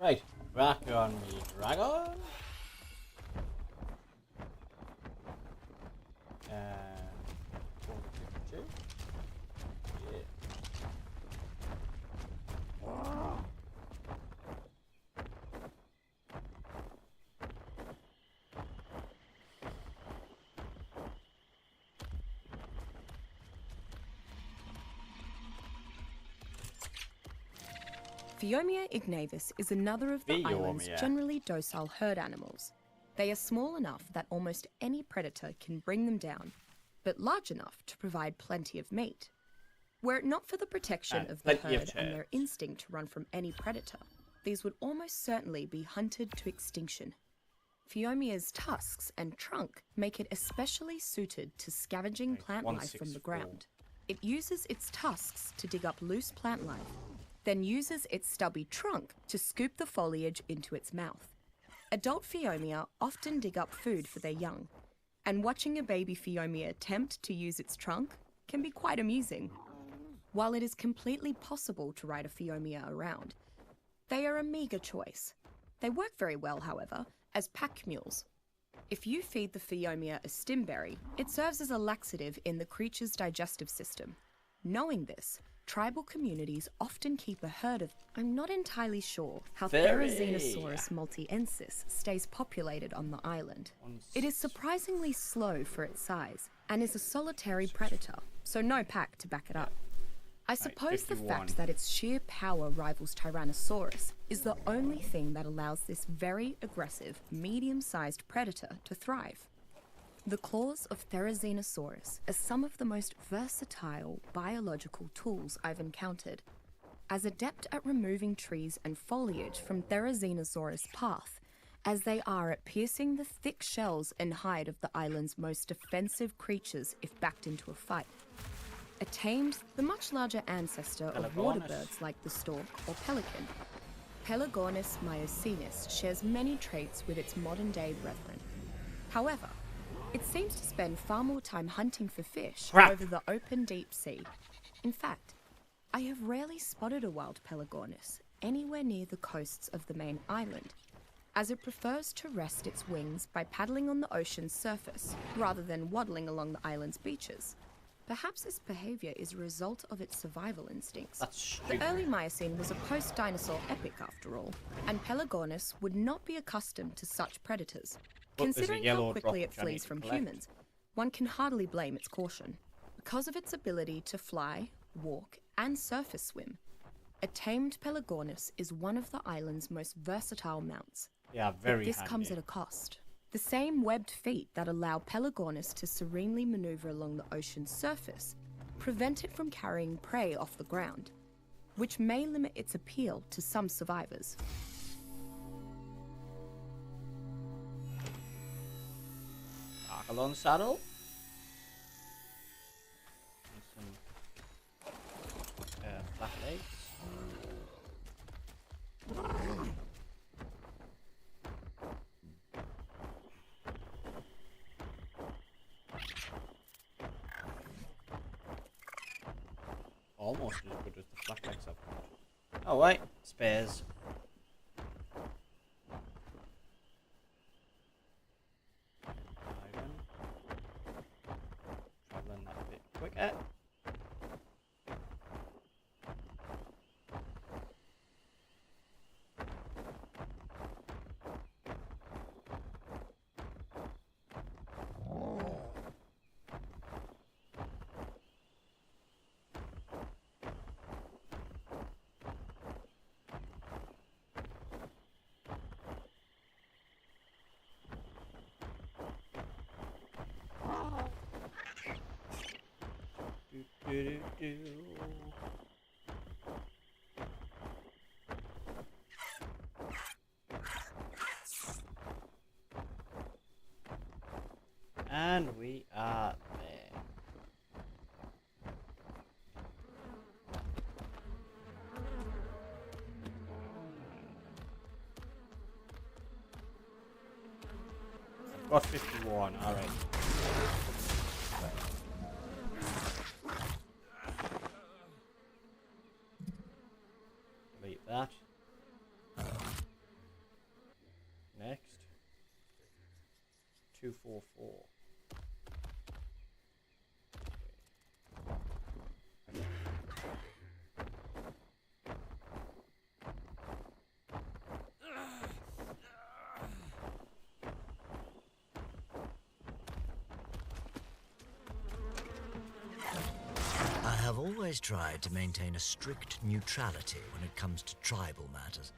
Right, back on the dragon. And 452. Yeah. Phiomia ignavis is another of the island's Phiomia. generally docile herd animals. They are small enough that almost any predator can bring them down, but large enough to provide plenty of meat. Were it not for the protection And of the plenty of herd and their turds. instinct to run from any predator, these would almost certainly be hunted to extinction. Phiomia's tusks and trunk make it especially suited to scavenging Right, plant life from the 164. ground. It uses its tusks to dig up loose plant life, then uses its stubby trunk to scoop the foliage into its mouth. Adult Phiomia often dig up food for their young, and watching a baby Phiomia attempt to use its trunk can be quite amusing. While it is completely possible to ride a Phiomia around, they are a meagre choice. They work very well, however, as pack mules. If you feed the Phiomia a stimberry, it serves as a laxative in the creature's digestive system. Knowing this, tribal communities often keep a herd of... I'm not entirely sure how Very. Therizinosaurus multiensis stays populated on the island. It is surprisingly slow for its size, and is a solitary predator, so no pack to back it up. I suppose the 51. fact that its sheer power rivals Tyrannosaurus is the only thing that allows this very aggressive, medium-sized predator to thrive. The claws of Therizinosaurus are some of the most versatile biological tools I've encountered. As adept at removing trees and foliage from Therizinosaurus' path as they are at piercing the thick shells and hide of the island's most defensive creatures if backed into a fight. A tamed, the much larger ancestor of water Pelagornis. birds like the stork or pelican, Pelagornis myocenis shares many traits with its modern-day brethren. However, it seems to spend far more time hunting for fish Crap. over the open deep sea. In fact, I have rarely spotted a wild Pelagornis anywhere near the coasts of the main island, as it prefers to rest its wings by paddling on the ocean's surface rather than waddling along the island's beaches. Perhaps this behavior is a result of its survival instincts. That's stupid. The early Miocene was a post-dinosaur epoch after all, and Pelagornis would not be accustomed to such predators. Look, there's a Considering yellow how quickly drop it which I need flees to from collect. humans, one can hardly blame its caution. Because of its ability to fly, walk, and surface swim, a tamed Pelagornis is one of the island's most versatile mounts. Yeah, But very this handy. comes at a cost. The same webbed feet that allow Pelagornis to serenely maneuver along the ocean's surface prevent it from carrying prey off the ground, which may limit its appeal to some survivors. Archelon saddle. And some flat legs. Almost as good as the flat legs I've got. Oh wait, spares. Ivan. Traveling that a bit quicker. Do, do, do, do. And we are there. I've got 51, alright. Delete that. Next. 244. I have always always tried to maintain a strict neutrality when it comes to tribal matters.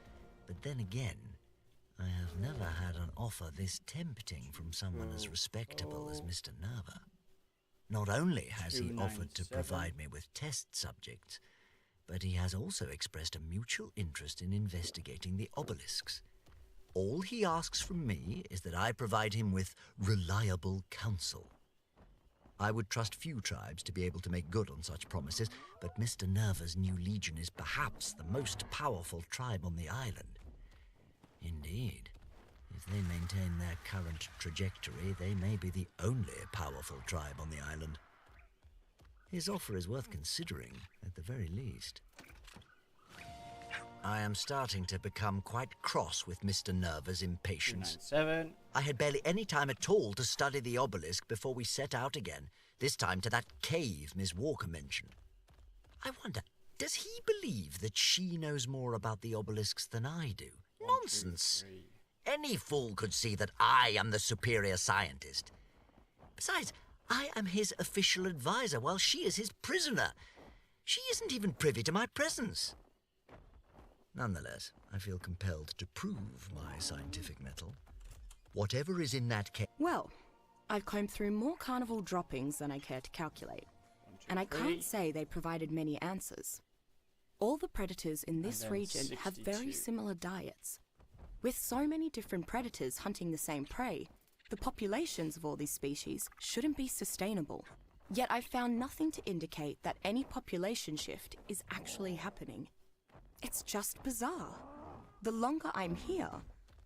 But then again, I have never had an offer this tempting from someone as respectable as Mr. Nerva. Not only has he offered to 297. provide me with test subjects, but he has also expressed a mutual interest in investigating the obelisks. All he asks from me is that I provide him with reliable counsel. I would trust few tribes to be able to make good on such promises, but Mr. Nerva's new legion is perhaps the most powerful tribe on the island. Indeed, if they maintain their current trajectory, they may be the only powerful tribe on the island. His offer is worth considering, at the very least. I am starting to become quite cross with Mr. Nerva's impatience. 297. I had barely any time at all to study the obelisk before we set out again, this time to that cave Miss Walker mentioned. I wonder, does he believe that she knows more about the obelisks than I do? Nonsense. 3. Any fool could see that I am the superior scientist. Besides, I am his official advisor while she is his prisoner. She isn't even privy to my presence. Nonetheless, I feel compelled to prove my scientific mettle. Whatever is in that cave... Well, I've combed through more carnival droppings than I care to calculate, and I can't say they provided many answers. All the predators in this then region have very 62. similar diets. With so many different predators hunting the same prey, the populations of all these species shouldn't be sustainable. Yet I've found nothing to indicate that any population shift is actually happening. It's just bizarre. The longer I'm here,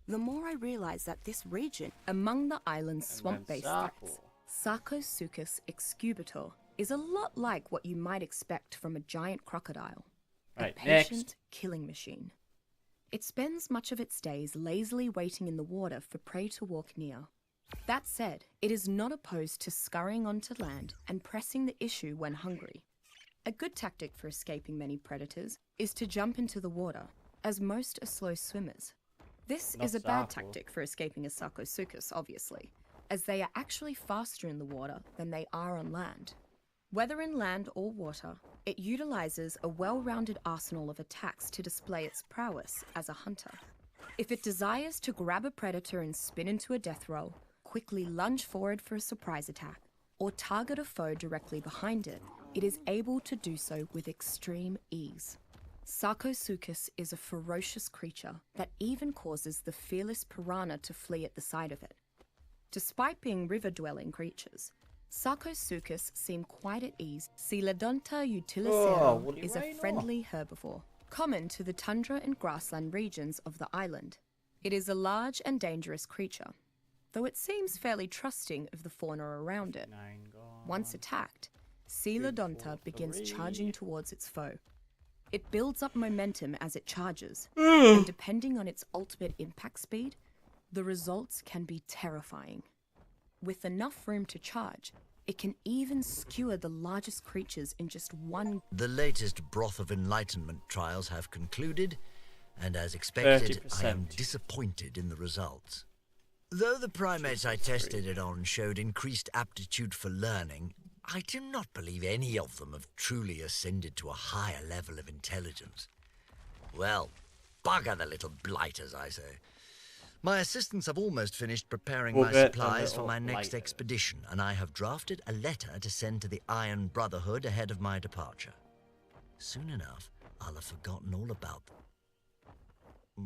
the more I realize that this region, among the island's swamp-based threats, Sarcosuchus excubitor, is a lot like what you might expect from a giant crocodile. Right, A patient next. killing machine. It spends much of its days lazily waiting in the water for prey to walk near. That said, it is not opposed to scurrying onto land and pressing the issue when hungry. A good tactic for escaping many predators is to jump into the water, as most are slow swimmers. This Not is a bad Sarco. tactic for escaping a Sarcosuchus, obviously, as they are actually faster in the water than they are on land. Whether in land or water, it utilizes a well-rounded arsenal of attacks to display its prowess as a hunter. If it desires to grab a predator and spin into a death roll, quickly lunge forward for a surprise attack, or target a foe directly behind it, it is able to do so with extreme ease. Sarcosuchus is a ferocious creature that even causes the fearless piranha to flee at the sight of it. Despite being river-dwelling creatures, Sarcosuchus seem quite at ease. Coelodonta utilicera woolly is a rhino. friendly herbivore, common to the tundra and grassland regions of the island. It is a large and dangerous creature, though it seems fairly trusting of the fauna around it. 9 gone. Once attacked, Coelodonta begins charging towards its foe. It builds up momentum as it charges, and depending on its ultimate impact speed, the results can be terrifying. With enough room to charge, it can even skewer the largest creatures in just one. The latest Broth of Enlightenment trials have concluded, and as expected, I am 30%. disappointed in the results. Though the primates I tested it on showed increased aptitude for learning, I do not believe any of them have truly ascended to a higher level of intelligence. Well, bugger the little blighters, I say. My assistants have almost finished preparing my Bugger the supplies for little my next blighters. expedition, and I have drafted a letter to send to the Iron Brotherhood ahead of my departure. Soon enough, I'll have forgotten all about them.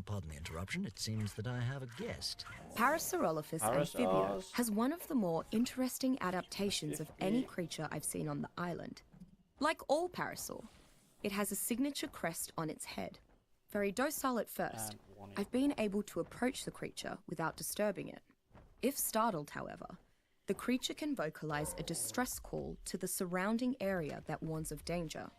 Pardon the interruption, it seems that I have a guest. Parasaurolophus amphibia Parasaurs. has one of the more interesting adaptations of any creature I've seen on the island. Like all parasaur, it has a signature crest on its head. Very docile at first, And one I've been able to approach the creature without disturbing it. If startled, however, the creature can vocalize a distress call to the surrounding area that warns of danger.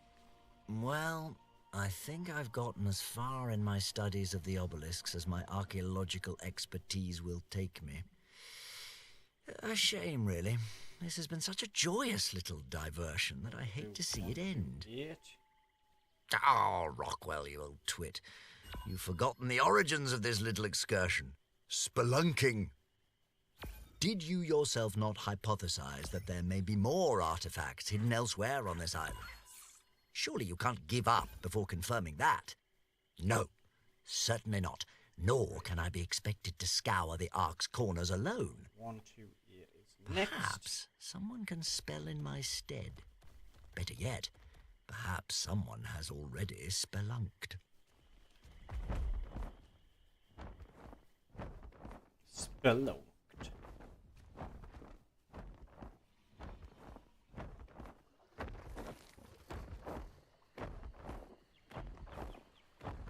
Well, I think I've gotten as far in my studies of the obelisks as my archaeological expertise will take me. A shame, really. This has been such a joyous little diversion that I hate to see it end. 8. Oh, Rockwell, you old twit. You've forgotten the origins of this little excursion. Spelunking. Did you yourself not hypothesize that there may be more artifacts hidden elsewhere on this island? Surely you can't give up before confirming that. No, certainly not. Nor can I be expected to scour the Ark's corners alone. 128 is next. Perhaps someone can spell in my stead. Better yet, perhaps someone has already spelunked. Spelunked.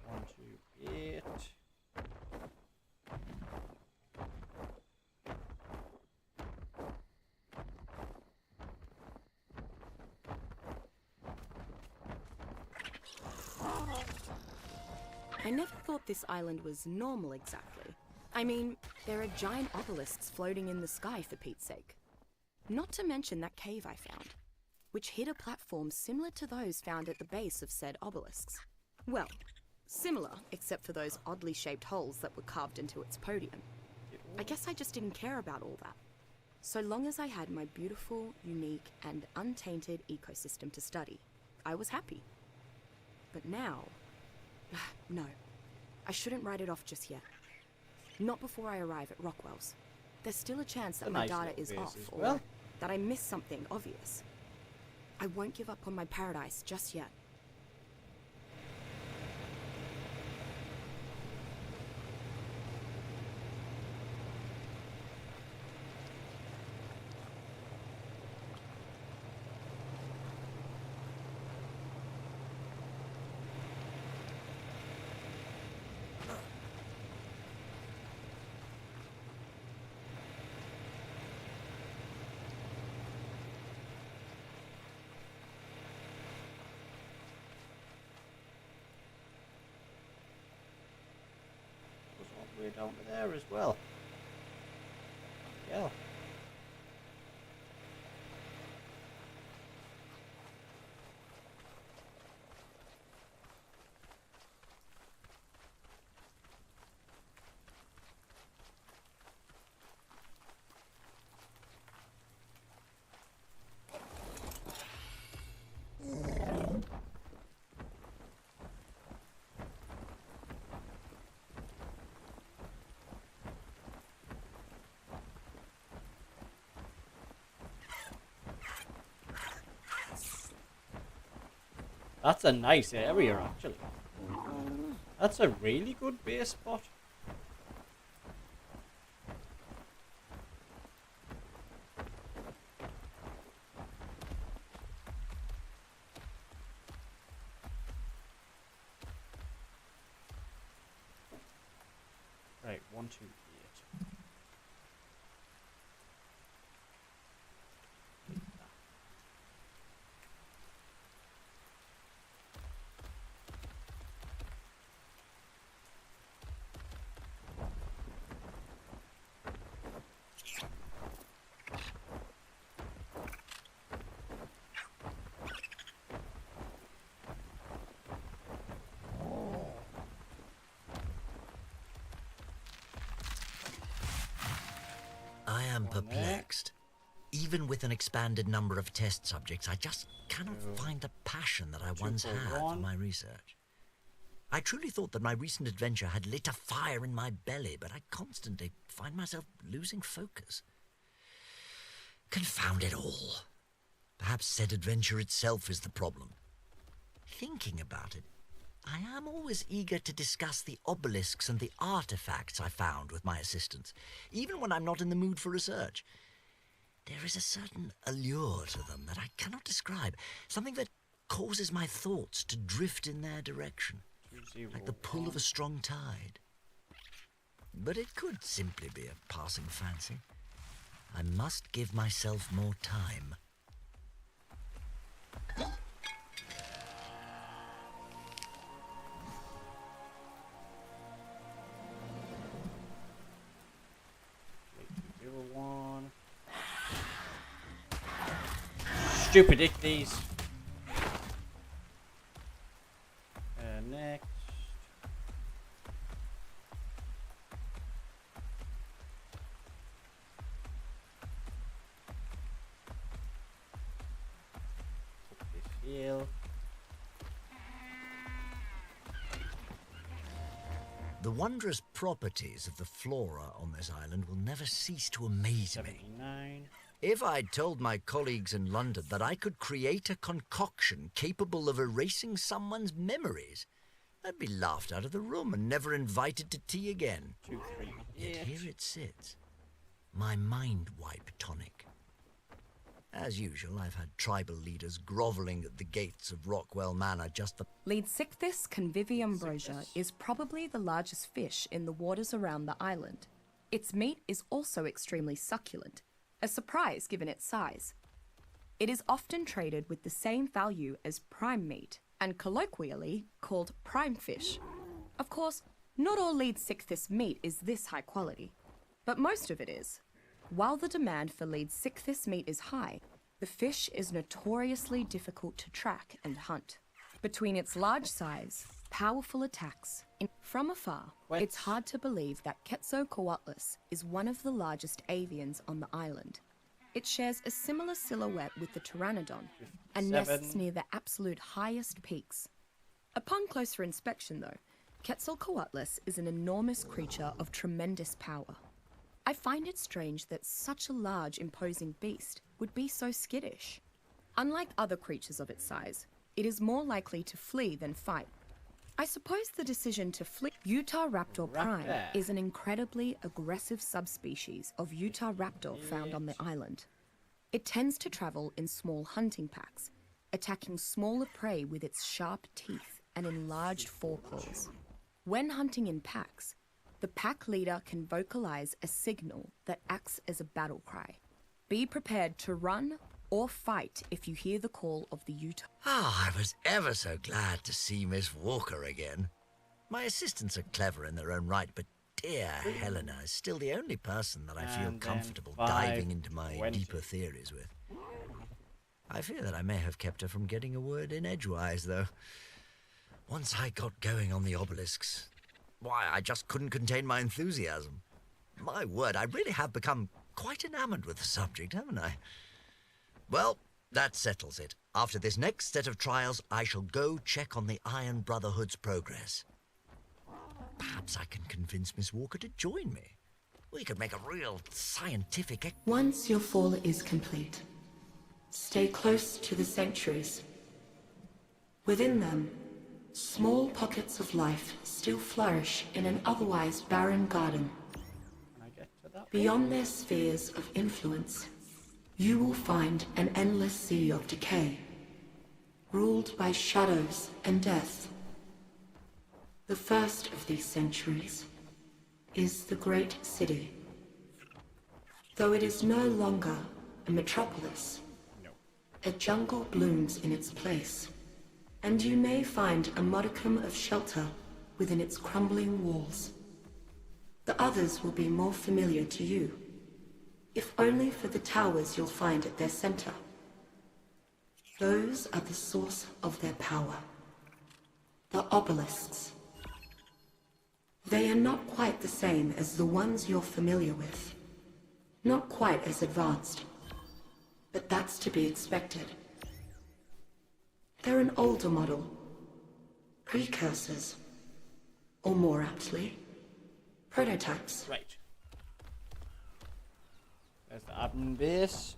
One, two, eight. I never thought this island was normal exactly. I mean, there are giant obelisks floating in the sky for Pete's sake. Not to mention that cave I found, which hid a platform similar to those found at the base of said obelisks. Well, similar, except for those oddly shaped holes that were carved into its podium. I guess I just didn't care about all that. So long as I had my beautiful, unique, and untainted ecosystem to study, I was happy. But now... no, I shouldn't write it off just yet. Not before I arrive at Rockwell's. There's still a chance that my data is off, or that I missed something obvious. I won't give up on my paradise just yet. Way down to there as well. Yeah. That's a nice area, actually. That's a really good base spot. Right, 1, 2, 8. I am perplexed. Even with an expanded number of test subjects, I just cannot find the passion that I once had for my research. I truly thought that my recent adventure had lit a fire in my belly, but I constantly find myself losing focus. Confound it all. Perhaps said adventure itself is the problem. Thinking about it, I am always eager to discuss the obelisks and the artifacts I found with my assistants, even when I'm not in the mood for research. There is a certain allure to them that I cannot describe, something that causes my thoughts to drift in their direction, like the pull of a strong tide. But it could simply be a passing fancy. I must give myself more time. Stupid ickies. Next. Put this here. The wondrous properties of the flora on this island will never cease to amaze me. 79. If I'd told my colleagues in London that I could create a concoction capable of erasing someone's memories, I'd be laughed out of the room and never invited to tea again. 2, 3, Yet 8. here it sits, my mind wipe tonic. As usual, I've had tribal leaders grovelling at the gates of Rockwell Manor just for... Leadsichthys conviviumbrosia is probably the largest fish in the waters around the island. Its meat is also extremely succulent, a surprise given its size. It is often traded with the same value as prime meat, and colloquially called prime fish. Of course, not all Leadsichthys meat is this high quality, but most of it is. While the demand for Leadsichthys meat is high, the fish is notoriously difficult to track and hunt. Between its large size, powerful attacks, from afar, it's hard to believe that Quetzalcoatlus is one of the largest avians on the island. It shares a similar silhouette with the pteranodon and nests near the absolute highest peaks. Upon closer inspection, though, Quetzalcoatlus is an enormous creature of tremendous power. I find it strange that such a large, imposing beast would be so skittish. Unlike other creatures of its size, it is more likely to flee than fight. I suppose the decision to flee... Utah raptor prime is an incredibly aggressive subspecies of Utah raptor found on the island. It tends to travel in small hunting packs, attacking smaller prey with its sharp teeth and enlarged foreclaws. When hunting in packs, the pack leader can vocalize a signal that acts as a battle cry. Be prepared to run or fight if you hear the call of the Utah. I was ever so glad to see Miss Walker again. My assistants are clever in their own right, but dear Helena is still the only person that I feel And then comfortable diving into my 520. deeper theories with. I fear that I may have kept her from getting a word in edgewise, though. Once I got going on the obelisks, why, I just couldn't contain my enthusiasm. My word, I really have become quite enamored with the subject, haven't I? Well, that settles it. After this next set of trials, I shall go check on the Iron Brotherhood's progress. Perhaps I can convince Miss Walker to join me. We could make a real scientific... Once your fall is complete, stay close to the sanctuaries. Within them, small pockets of life still flourish in an otherwise barren garden. Can I get to that? Beyond their spheres of influence, you will find an endless sea of decay, ruled by shadows and death. The first of these centuries is the Great City. Though it is no longer a metropolis, a jungle blooms in its place, and you may find a modicum of shelter within its crumbling walls. The others will be more familiar to you, if only for the towers you'll find at their center. Those are the source of their power. The obelisks. They are not quite the same as the ones you're familiar with. Not quite as advanced. But that's to be expected. They're an older model. Precursors. Or more aptly, prototypes. Right. There's the admin base.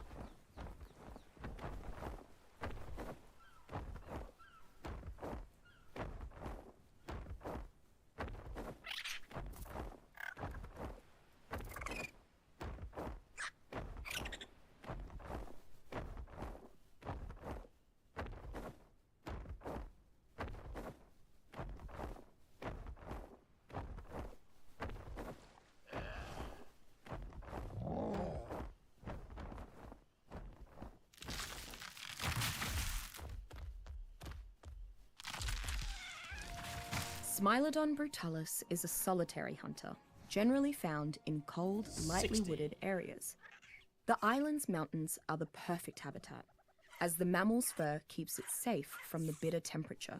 Smilodon brutalis is a solitary hunter, generally found in cold, lightly 60. wooded areas. The island's mountains are the perfect habitat, as the mammal's fur keeps it safe from the bitter temperature.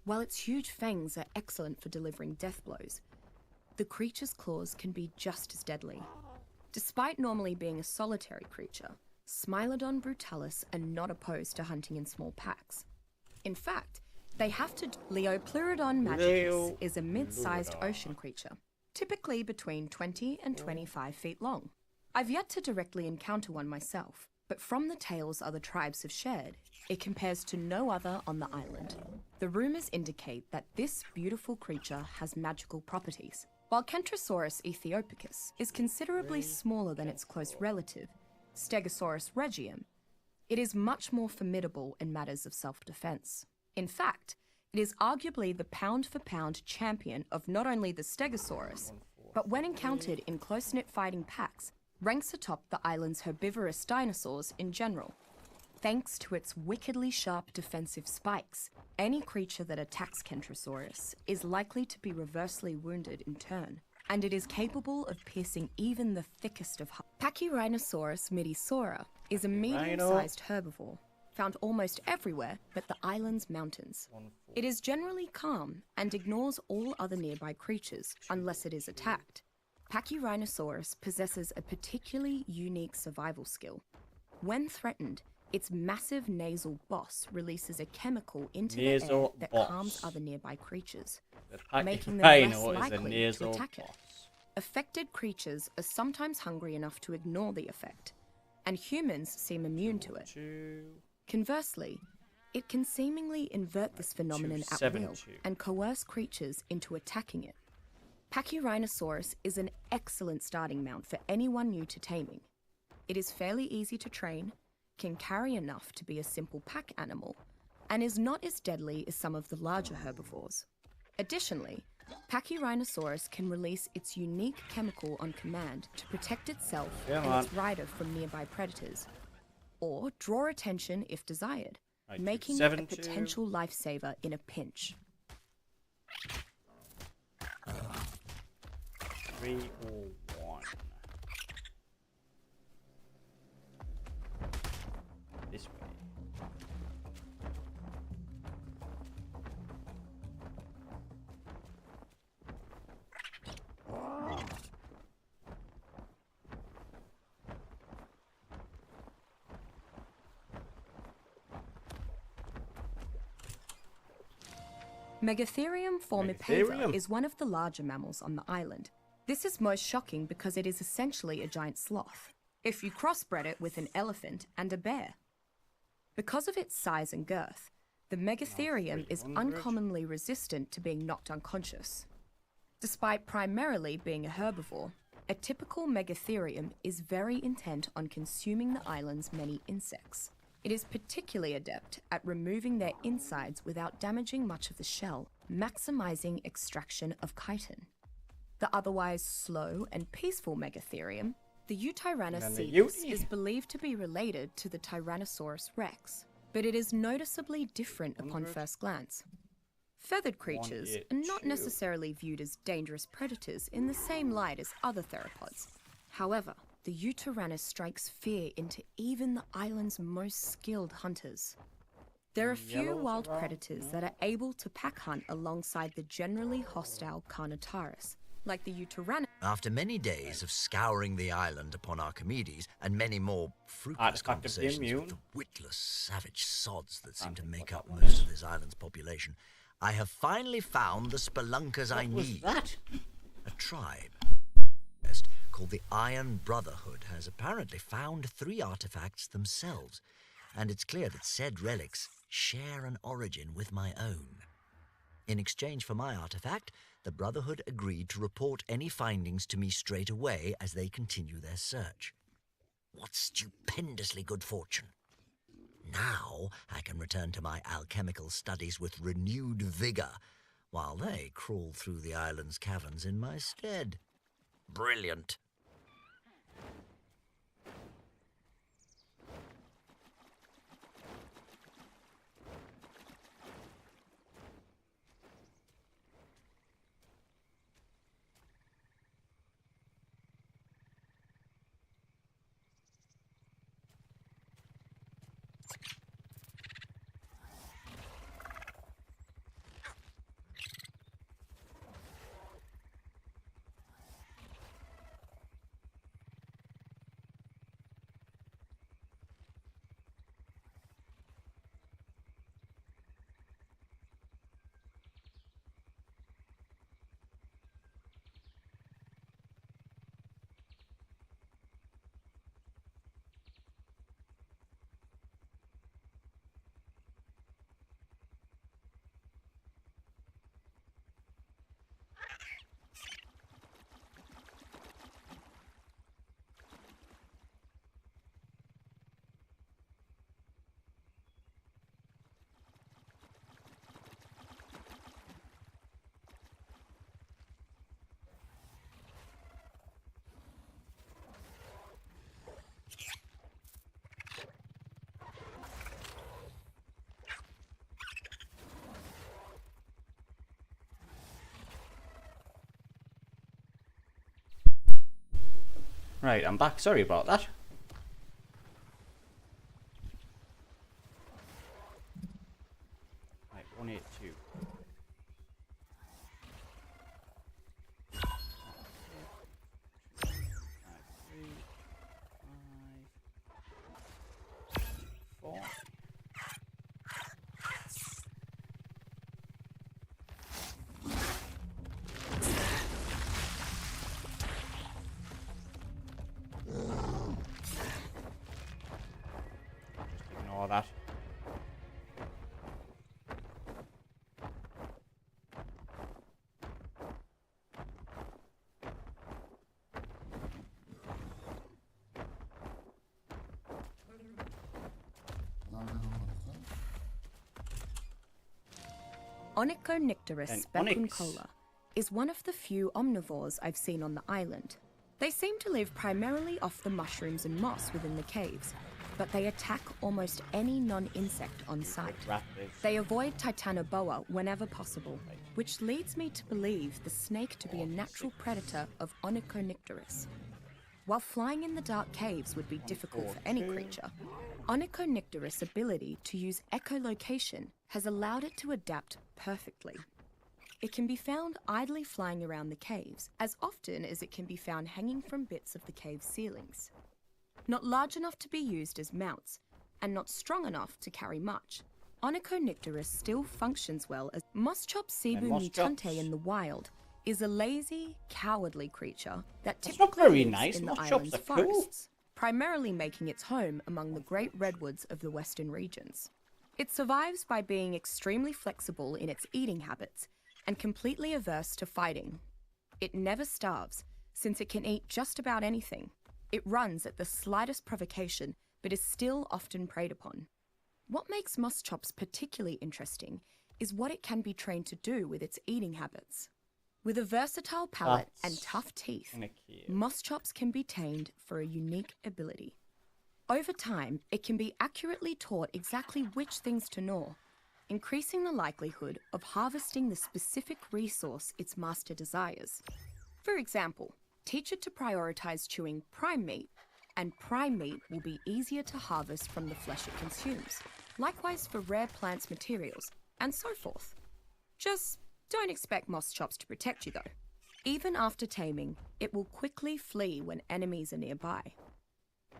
While its huge fangs are excellent for delivering death blows, the creature's claws can be just as deadly. Despite normally being a solitary creature, Smilodon brutalis are not opposed to hunting in small packs. In fact, They have to. Leopleurodon magicus is a mid-sized ocean creature, typically between 20 and 25 feet long. I've yet to directly encounter one myself, but from the tales other tribes have shared, it compares to no other on the island. The rumours indicate that this beautiful creature has magical properties. While Kentrosaurus ethiopicus is considerably smaller than its close relative, Stegosaurus regium, it is much more formidable in matters of self-defense. In fact, it is arguably the pound-for-pound champion of not only the Stegosaurus, but when encountered in close-knit fighting packs, ranks atop the island's herbivorous dinosaurs in general. Thanks to its wickedly sharp defensive spikes, any creature that attacks Kentrosaurus is likely to be reversely wounded in turn, and it is capable of piercing even the thickest of Pachyrhinosaurus midisora is a medium-sized herbivore, found almost everywhere but the island's mountains. It is generally calm and ignores all other nearby creatures unless it is attacked. Pachyrhinosaurus possesses a particularly unique survival skill. When threatened, its massive nasal boss releases a chemical into the air that calms other nearby creatures, making them less likely to attack it. Affected creatures are sometimes hungry enough to ignore the effect, and humans seem immune to it. Conversely, it can seemingly invert this phenomenon at will and coerce creatures into attacking it. Pachyrhinosaurus is an excellent starting mount for anyone new to taming. It is fairly easy to train, can carry enough to be a simple pack animal, and is not as deadly as some of the larger herbivores. Additionally, Pachyrhinosaurus can release its unique chemical on command to protect itself and its rider from nearby predators, or draw attention if desired, making it a potential lifesaver in a pinch. 3 or 1. This way. Megatherium formipava is one of the larger mammals on the island. This is most shocking because it is essentially a giant sloth, if you crossbred it with an elephant and a bear. Because of its size and girth, the Megatherium is uncommonly resistant to being knocked unconscious. Despite primarily being a herbivore, a typical Megatherium is very intent on consuming the island's many insects. It is particularly adept at removing their insides without damaging much of the shell, maximizing extraction of chitin. The otherwise slow and peaceful Megatherium, the Eutyrannus is believed to be related to the Tyrannosaurus rex, but it is noticeably different upon first glance. Feathered creatures are not necessarily viewed as dangerous predators in the same light as other theropods. However, the Eutyrannus strikes fear into even the island's most skilled hunters. There are few wild predators that are able to pack hunt alongside the generally hostile Carnotaurus, like the Eutyrannus. After many days of scouring the island upon Archimedes and many more fruitless conversations with the witless, savage sods that seem to make up most of this island's population, I have finally found the spelunkers I need. A tribe called the Iron Brotherhood has apparently found 3 artifacts themselves, and it's clear that said relics share an origin with my own. In exchange for my artifact, the Brotherhood agreed to report any findings to me straight away as they continue their search. What stupendously good fortune! Now I can return to my alchemical studies with renewed vigor, while they crawl through the island's caverns in my stead. Brilliant. Right, I'm back. Sorry about that. Right, 182. Ignore that. Onychonicterus An onyx. specuncola is one of the few omnivores I've seen on the island. They seem to live primarily off the mushrooms and moss within the caves, but they attack almost any non-insect on sight. Raptors. They avoid Titanoboa whenever possible, which leads me to believe the snake to be a natural predator of Onychonicterus. While flying in the dark caves would be difficult for any creature, Onychonicterus' ability to use echolocation has allowed it to adapt perfectly. It can be found idly flying around the caves, as often as it can be found hanging from bits of the cave ceilings. Not large enough to be used as mounts, and not strong enough to carry much, Onychonicterus still functions well as Moschop's Cebu mutante in the wild is a lazy, cowardly creature that That's not typically very lives nice. in the Moschops island's are cool. forests, primarily making its home among the great redwoods of the western regions. It survives by being extremely flexible in its eating habits and completely averse to fighting. It never starves, since it can eat just about anything. It runs at the slightest provocation, but is still often preyed upon. What makes Moschops particularly interesting is what it can be trained to do with its eating habits. With a versatile palate and That's tough teeth, kinda cute. Moschops can be tamed for a unique ability. Over time, it can be accurately taught exactly which things to gnaw, increasing the likelihood of harvesting the specific resource its master desires. For example, teach it to prioritize chewing prime meat, and prime meat will be easier to harvest from the flesh it consumes. Likewise for rare plants materials, and so forth. Just don't expect Moschops to protect you though. Even after taming, it will quickly flee when enemies are nearby.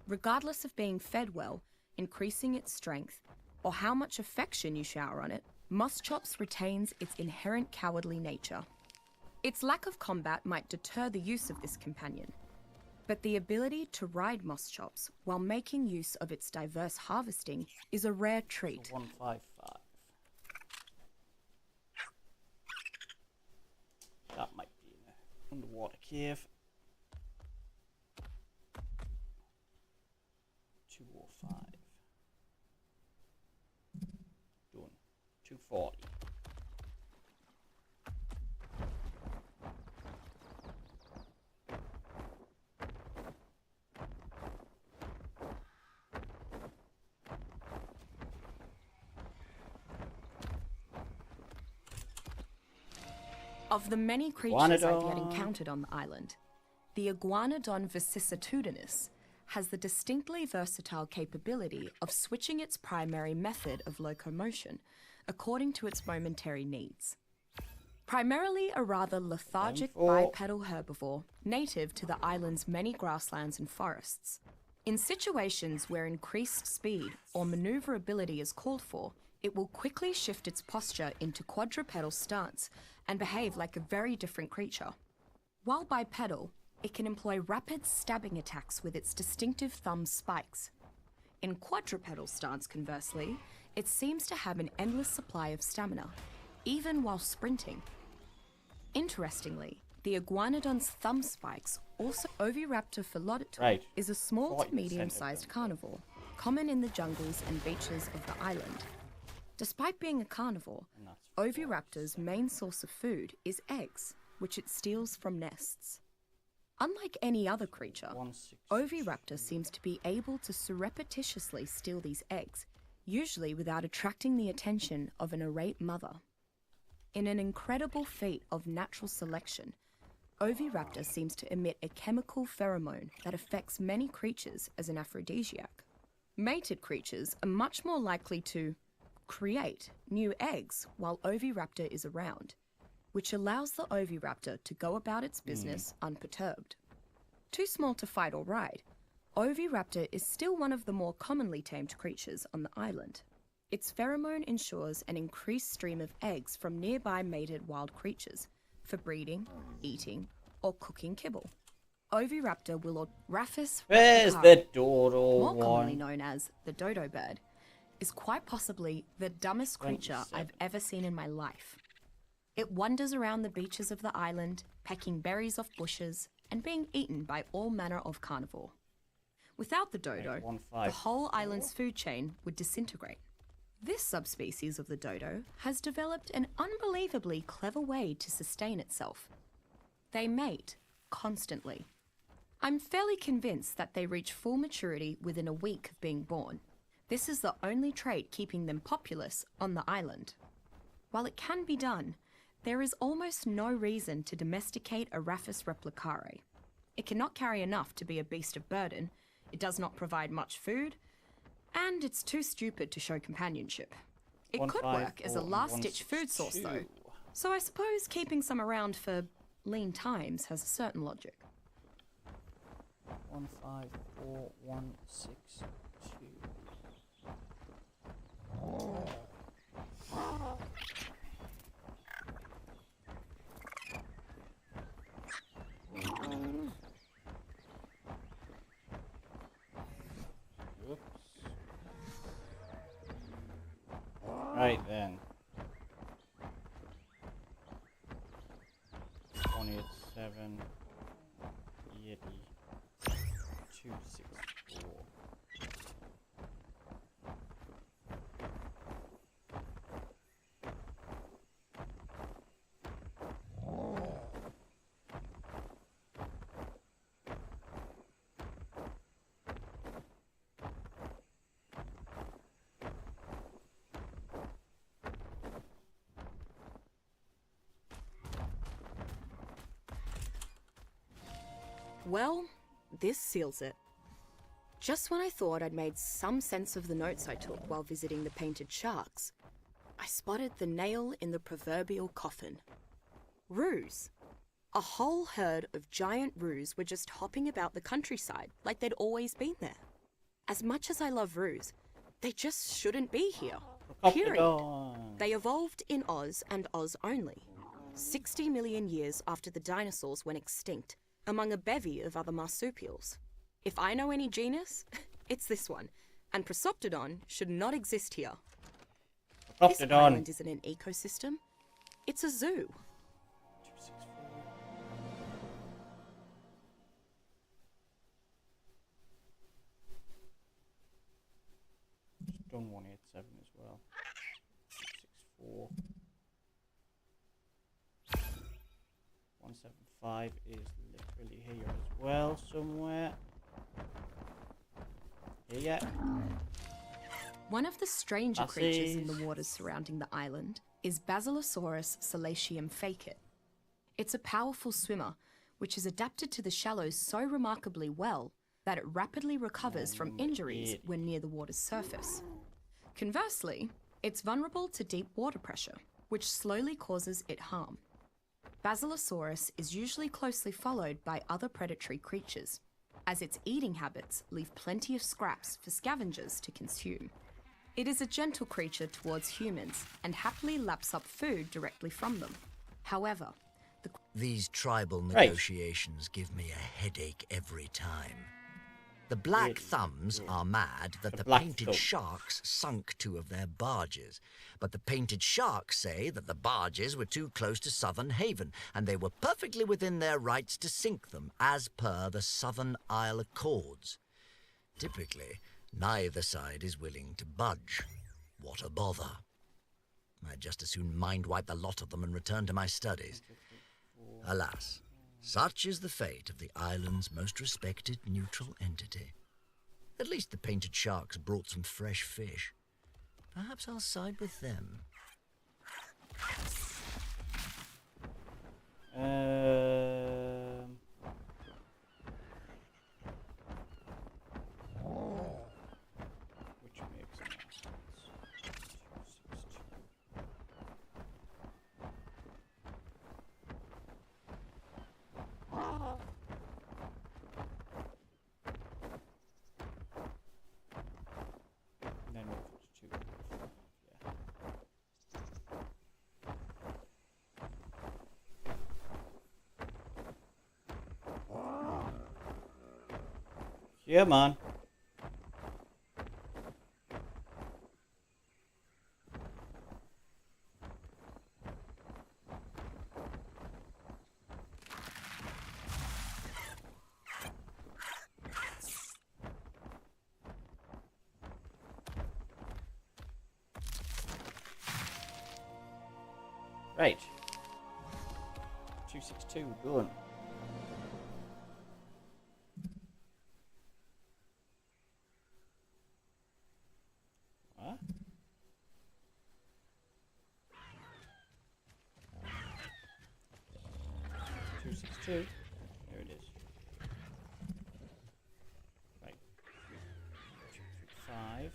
Regardless of being fed well, increasing its strength, or how much affection you shower on it, Moschops retains its inherent cowardly nature. Its lack of combat might deter the use of this companion, but the ability to ride Moschops while making use of its diverse harvesting is a rare treat. 155. That might be in an underwater cave. 205. Done. 240. Of the many creatures I've yet Iguanodon. encountered on the island, the Iguanodon vicissitudinus has the distinctly versatile capability of switching its primary method of locomotion according to its momentary needs. Primarily a rather lethargic bipedal herbivore native to the island's many grasslands and forests. In situations where increased speed or maneuverability is called for, it will quickly shift its posture into quadrupedal stance and behave like a very different creature. While bipedal, it can employ rapid stabbing attacks with its distinctive thumb spikes. In quadrupedal stance, conversely, it seems to have an endless supply of stamina, even while sprinting. Interestingly, the Iguanodon's thumb spikes, also Oviraptor philodictyl, is a small to 40% medium-sized carnivore, common in the jungles and beaches of the island. Despite being a carnivore, Oviraptor's main source of food is eggs, which it steals from nests. Unlike any other creature, Oviraptor seems to be able to surreptitiously steal these eggs, usually without attracting the attention of an irate mother. In an incredible feat of natural selection, Oviraptor seems to emit a chemical pheromone that affects many creatures as an aphrodisiac. Mated creatures are much more likely to create new eggs while Oviraptor is around, which allows the Oviraptor to go about its business unperturbed. Too small to fight or ride, Oviraptor is still one of the more commonly tamed creatures on the island. Its pheromone ensures an increased stream of eggs from nearby mated wild creatures for breeding, eating, or cooking kibble. Oviraptor will Raphis Where's replicae, the dodo more commonly one? known as the dodo bird, is quite possibly the dumbest creature 27. I've ever seen in my life. It wanders around the beaches of the island, pecking berries off bushes and being eaten by all manner of carnivore. Without the dodo, the whole island's food chain would disintegrate. This subspecies of the dodo has developed an unbelievably clever way to sustain itself. They mate constantly. I'm fairly convinced that they reach full maturity within a week of being born. This is the only trait keeping them populous on the island. While it can be done, there is almost no reason to domesticate a Raphis replicae. It cannot carry enough to be a beast of burden, it does not provide much food, and it's too stupid to show companionship. It could work as a last-ditch food source though, so I suppose keeping some around for lean times has a certain logic. 154162. Oops. Right then. 187 80 264. Well, this seals it. Just when I thought I'd made some sense of the notes I took while visiting the painted sharks, I spotted the nail in the proverbial coffin. Roos. A whole herd of giant roos were just hopping about the countryside like they'd always been there. As much as I love roos, they just shouldn't be here. Period. They evolved in Oz and Oz only, 60 million years after the dinosaurs went extinct, among a bevy of other marsupials. If I know any genus, it's this one, and Prosoptodon should not exist here. This island isn't an ecosystem, it's a zoo. 264. Done 187 as well. 264. 175 is literally here as well somewhere. Here. One of the stranger creatures in Bassies. the waters surrounding the island is Basilosaurus salacium facet. It's a powerful swimmer, which is adapted to the shallows so remarkably well that it rapidly recovers from injuries when near the water's surface. Conversely, it's vulnerable to deep water pressure, which slowly causes it harm. Basilosaurus is usually closely followed by other predatory creatures, as its eating habits leave plenty of scraps for scavengers to consume. It is a gentle creature towards humans and happily laps up food directly from them. However, These tribal Right. negotiations give me a headache every time. The Black Thumbs are mad that the Black Painted Thumb. Sharks sunk 2 of their barges, but the Painted Sharks say that the barges were too close to Southern Haven, and they were perfectly within their rights to sink them, as per the Southern Isle Accords. Typically, neither side is willing to budge. What a bother. I'd just as soon mind-wipe the lot of them and return to my studies. Alas, such is the fate of the island's most respected neutral entity. At least the Painted Sharks brought some fresh fish. Perhaps I'll side with them. Yeah, man. Right. 262, done. What? 262. There it is. Right. 235.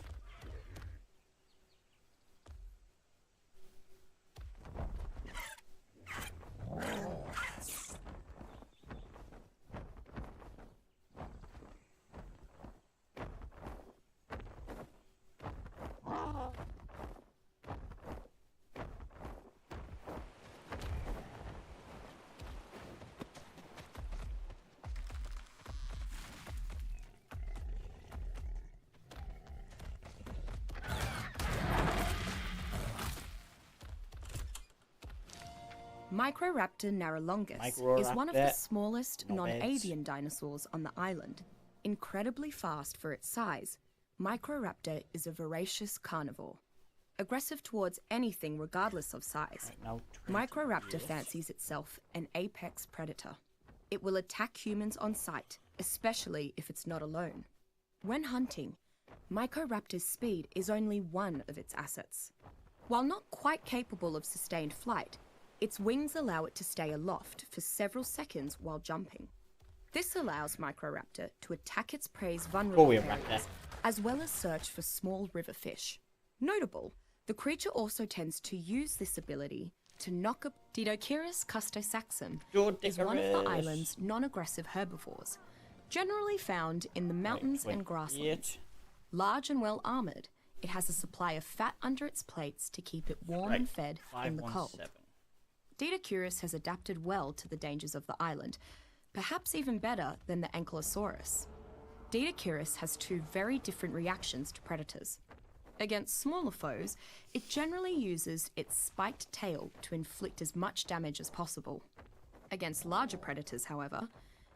Microraptor narrolongus is one of the smallest non-avian dinosaurs on the island. Incredibly fast for its size, Microraptor is a voracious carnivore. Aggressive towards anything regardless of size, Microraptor fancies itself an apex predator. It will attack humans on sight, especially if it's not alone. When hunting, Microraptor's speed is only one of its assets. While not quite capable of sustained flight, its wings allow it to stay aloft for several seconds while jumping. This allows Microraptor to attack its prey's vulnerable areas, as well as search for small river fish. Notable, the creature also tends to use this ability to knock up Didocurus custosaxum is one of the island's non-aggressive herbivores, generally found in the mountains and grasslands. Large and well armoured, it has a supply of fat under its plates to keep it warm and fed in the cold. Didocurus has adapted well to the dangers of the island, perhaps even better than the Ankylosaurus. Didocurus has two very different reactions to predators. Against smaller foes, it generally uses its spiked tail to inflict as much damage as possible. Against larger predators, however,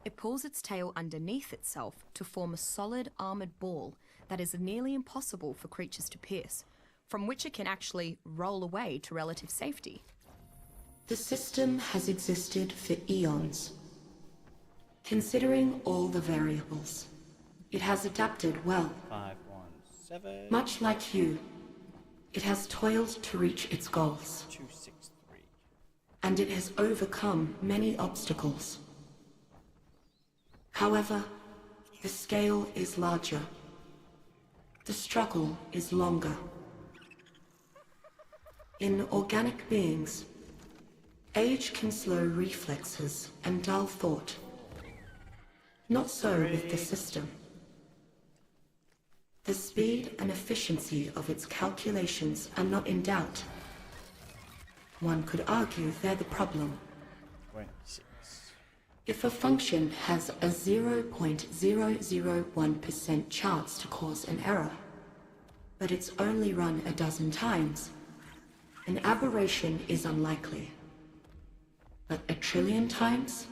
it pulls its tail underneath itself to form a solid armoured ball that is nearly impossible for creatures to pierce, from which it can actually roll away to relative safety. The system has existed for eons. Considering all the variables, it has adapted well. 517. Much like you, it has toiled to reach its goals. 263. And it has overcome many obstacles. However, the scale is larger. The struggle is longer. In organic beings, age can slow reflexes and dull thought. Not so with the system. The speed and efficiency of its calculations are not in doubt. One could argue they're the problem. 26. If a function has a 0.001% chance to cause an error, but it's only run a dozen times, an aberration is unlikely. But 1 trillion times?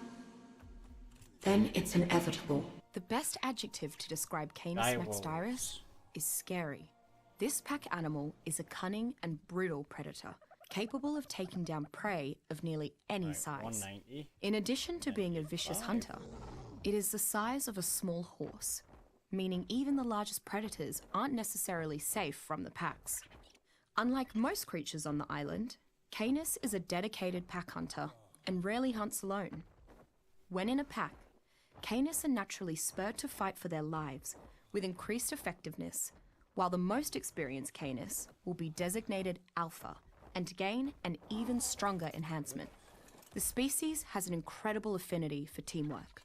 Then it's inevitable. The best adjective to describe Canis maxdyrus is scary. This pack animal is a cunning and brutal predator, capable of taking down prey of nearly any size. 190. In addition to being a vicious hunter, it is the size of a small horse, meaning even the largest predators aren't necessarily safe from the packs. Unlike most creatures on the island, Canis is a dedicated pack hunter and rarely hunts alone. When in a pack, Canis are naturally spurred to fight for their lives with increased effectiveness, while the most experienced Canis will be designated Alpha and gain an even stronger enhancement. The species has an incredible affinity for teamwork.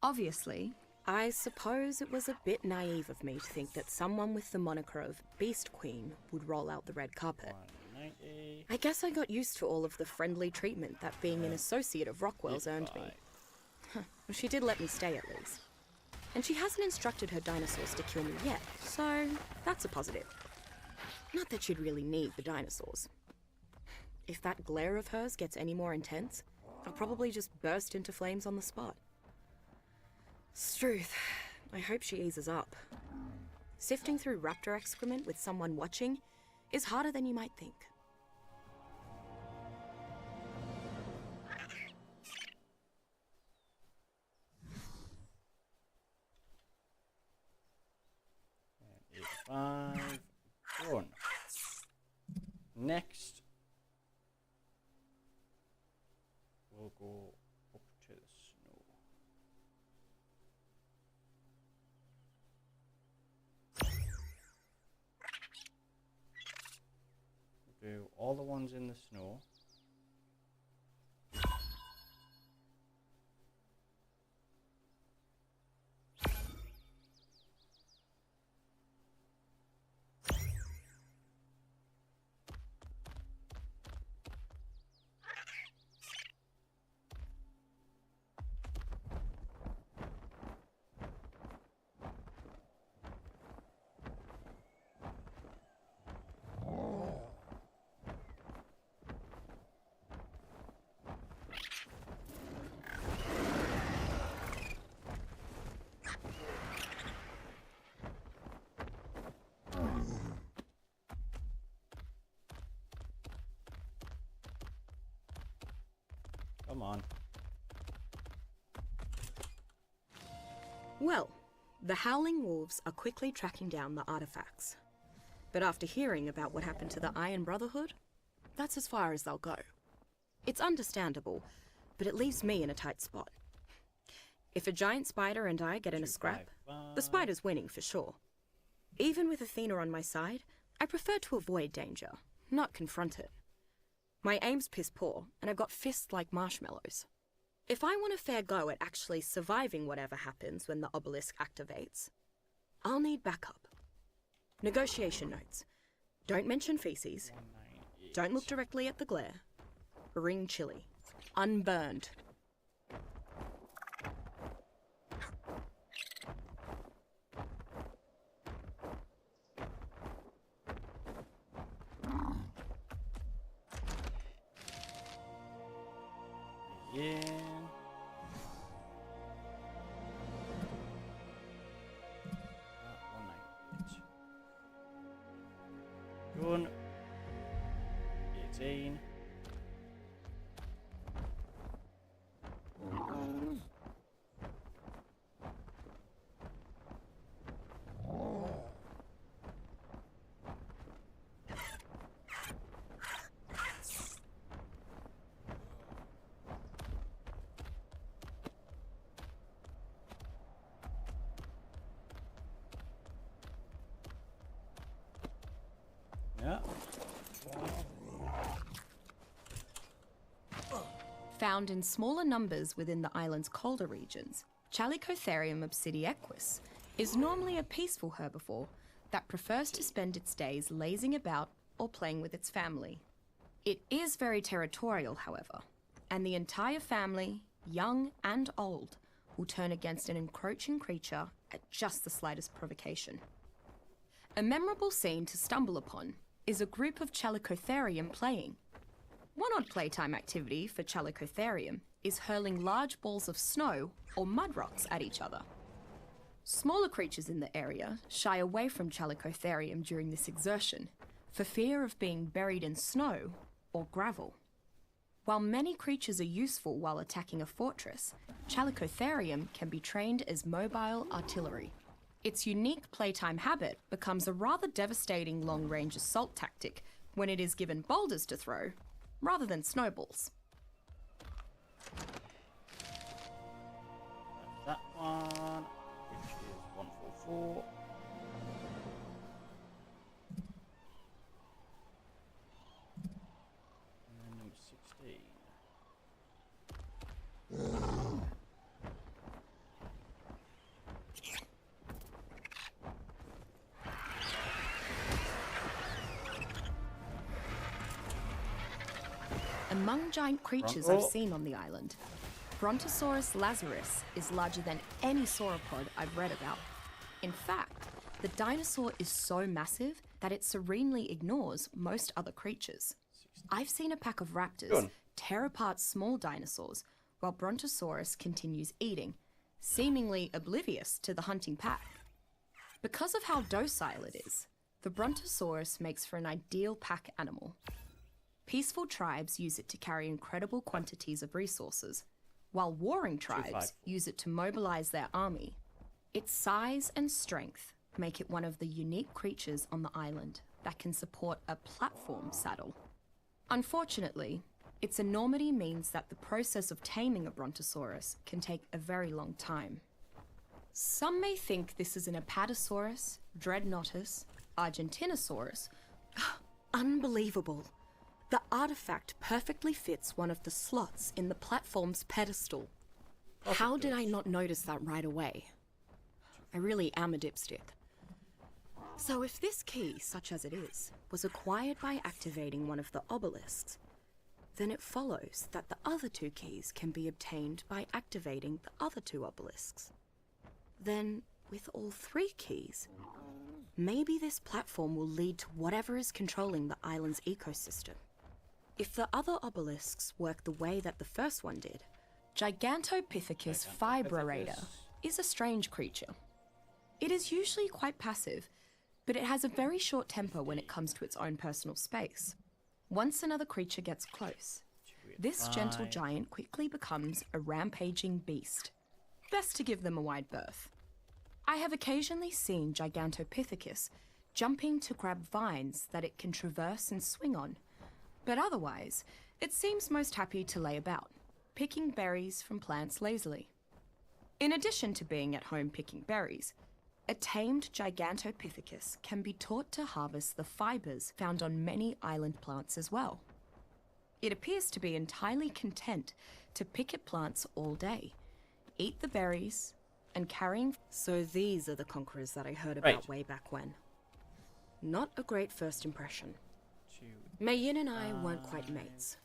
Obviously, I suppose it was a bit naive of me to think that someone with the moniker of Beast Queen would roll out the red carpet. 190. I guess I got used to all of the friendly treatment that being an associate of Rockwell's earned me. Well, she did let me stay at least. And she hasn't instructed her dinosaurs to kill me yet, so that's a positive. Not that she'd really need the dinosaurs. If that glare of hers gets any more intense, I'll probably just burst into flames on the spot. Struth, I hope she eases up. Sifting through raptor excrement with someone watching is harder than you might think. And 5, done. Next, we'll go up to the snow. We'll do all the ones in the snow. Come on. Well, the Howling Wolves are quickly tracking down the artifacts. But after hearing about what happened to the Iron Brotherhood, that's as far as they'll go. It's understandable, but it leaves me in a tight spot. If a giant spider and I get in a scrap, the spider's winning for sure. Even with Athena on my side, I prefer to avoid danger, not confront it. My aim's piss poor, and I've got fists like marshmallows. If I want a fair go at actually surviving whatever happens when the obelisk activates, I'll need backup. Negotiation notes. Don't mention feces. Don't look directly at the glare. Bring chili. Unburned. Yeah. Done. 18. Yeah. Found in smaller numbers within the island's colder regions, Chalicotherium obsidiequus is normally a peaceful herbivore that prefers to spend its days lazing about or playing with its family. It is very territorial, however, and the entire family, young and old, will turn against an encroaching creature at just the slightest provocation. A memorable scene to stumble upon is a group of Chalicotherium playing. One odd playtime activity for Chalicotherium is hurling large balls of snow or mud rocks at each other. Smaller creatures in the area shy away from Chalicotherium during this exertion for fear of being buried in snow or gravel. While many creatures are useful while attacking a fortress, Chalicotherium can be trained as mobile artillery. Its unique playtime habit becomes a rather devastating long-range assault tactic when it is given boulders to throw, rather than snowballs. That's that one, which is 144. And then number 16. Among giant creatures Front I've row. seen on the island, Brontosaurus lazarus is larger than any sauropod I've read about. In fact, the dinosaur is so massive that it serenely ignores most other creatures. I've seen a pack of raptors tear apart small dinosaurs while Brontosaurus continues eating, seemingly oblivious to the hunting pack. Because of how docile it is, the Brontosaurus makes for an ideal pack animal. Peaceful tribes use it to carry incredible quantities of resources, while warring tribes use it to mobilize their army. Its size and strength make it one of the unique creatures on the island that can support a platform saddle. Unfortunately, its enormity means that the process of taming a Brontosaurus can take a very long time. Some may think this is an Apatosaurus, Dreadnoughtus, Argentinosaurus. Unbelievable. The artifact perfectly fits one of the slots in the platform's pedestal. How did I not notice that right away? I really am a dipstick. So if this key, such as it is, was acquired by activating one of the obelisks, then it follows that the other two keys can be obtained by activating the other two obelisks. Then, with all three keys, maybe this platform will lead to whatever is controlling the island's ecosystem. If the other obelisks work the way that the first one did, Gigantopithecus fibrator is a strange creature. It is usually quite passive, but it has a very short temper when it comes to its own personal space. Once another creature gets close, this gentle giant quickly becomes a rampaging beast. Best to give them a wide berth. I have occasionally seen Gigantopithecus jumping to grab vines that it can traverse and swing on, but otherwise, it seems most happy to lay about, picking berries from plants lazily. In addition to being at home picking berries, a tamed Gigantopithecus can be taught to harvest the fibers found on many island plants as well. It appears to be entirely content to pick at plants all day, eat the berries, and carrying... So these are the conquerors that I heard about way back when. Not a great first impression. Mayin and I weren't quite mates.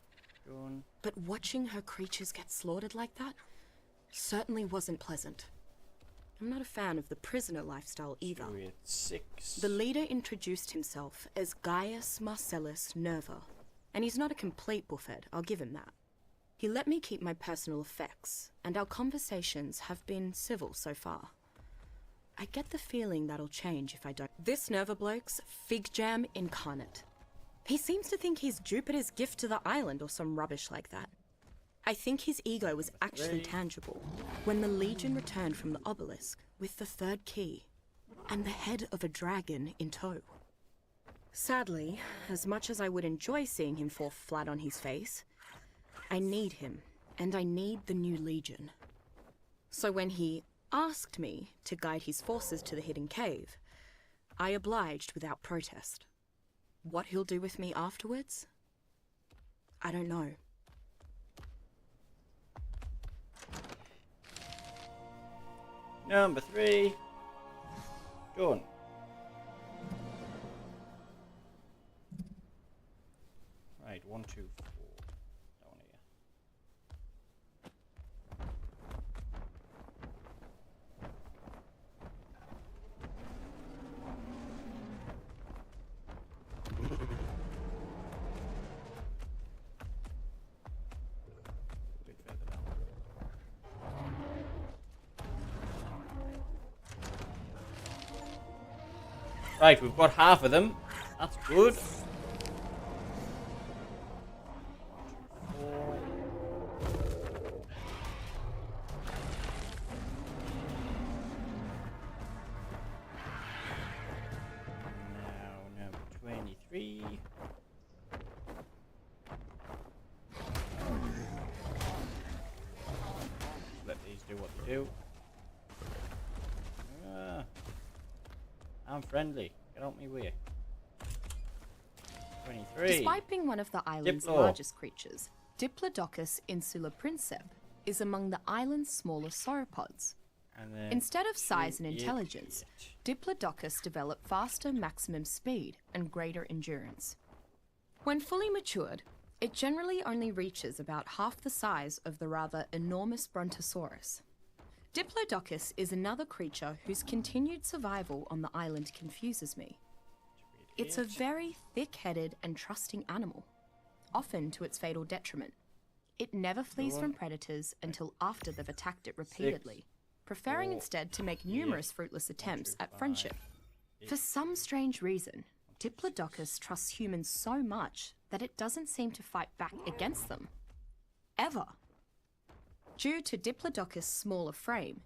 But watching her creatures get slaughtered like that certainly wasn't pleasant. I'm not a fan of the prisoner lifestyle either. The leader introduced himself as Gaius Marcellus Nerva, and he's not a complete buffet, I'll give him that. He let me keep my personal effects, and our conversations have been civil so far. I get the feeling that'll change if I don't. This Nerva bloke's fig jam incarnate. He seems to think he's Jupiter's gift to the island or some rubbish like that. I think his ego was actually tangible when the Legion returned from the obelisk with the third key and the head of a dragon in tow. Sadly, as much as I would enjoy seeing him fall flat on his face, I need him, and I need the new Legion. So when he asked me to guide his forces to the hidden cave, I obliged without protest. What he'll do with me afterwards? I don't know. Number 3. Done. Right, 1, 2, 4. Down here. A bit further down. Right, we've got half of them. That's good. 4. Now, number 23. Let these do what they do. I'm friendly. Get out me way. 23. Despite being one of the island's largest creatures, Diplodocus insula princep is among the island's smallest sauropods. Instead of size and intelligence, Diplodocus developed faster maximum speed and greater endurance. When fully matured, It generally only reaches about half the size of the rather enormous Brontosaurus. Diplodocus is another creature whose continued survival on the island confuses me. It's a very thick-headed and trusting animal, often to its fatal detriment. It never flees from predators until after they've attacked it repeatedly, preferring instead to make numerous fruitless attempts at friendship. For some strange reason, Diplodocus trusts humans so much that it doesn't seem to fight back against them. Ever. Due to Diplodocus' smaller frame,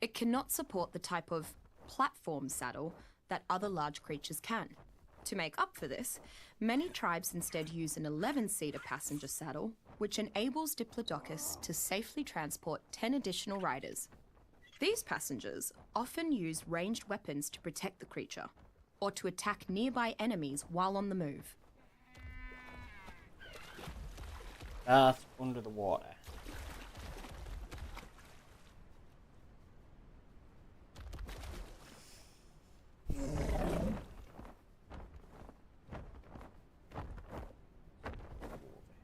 it cannot support the type of platform saddle that other large creatures can. To make up for this, many tribes instead use an 11-seater passenger saddle, which enables Diplodocus to safely transport 10 additional riders. These passengers often use ranged weapons to protect the creature, or to attack nearby enemies while on the move. That's under the water.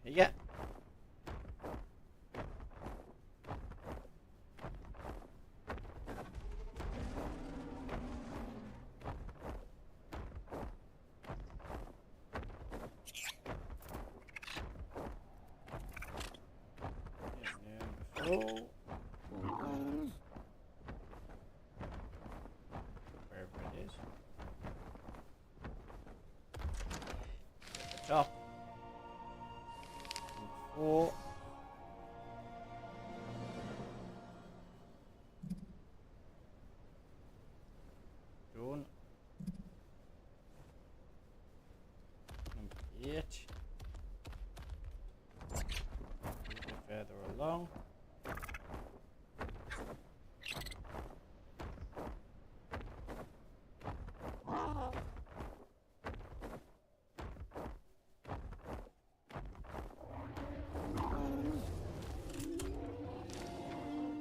Yeah. Oh. Wherever it is. Top. Four. Done. Number 8. A bit further along.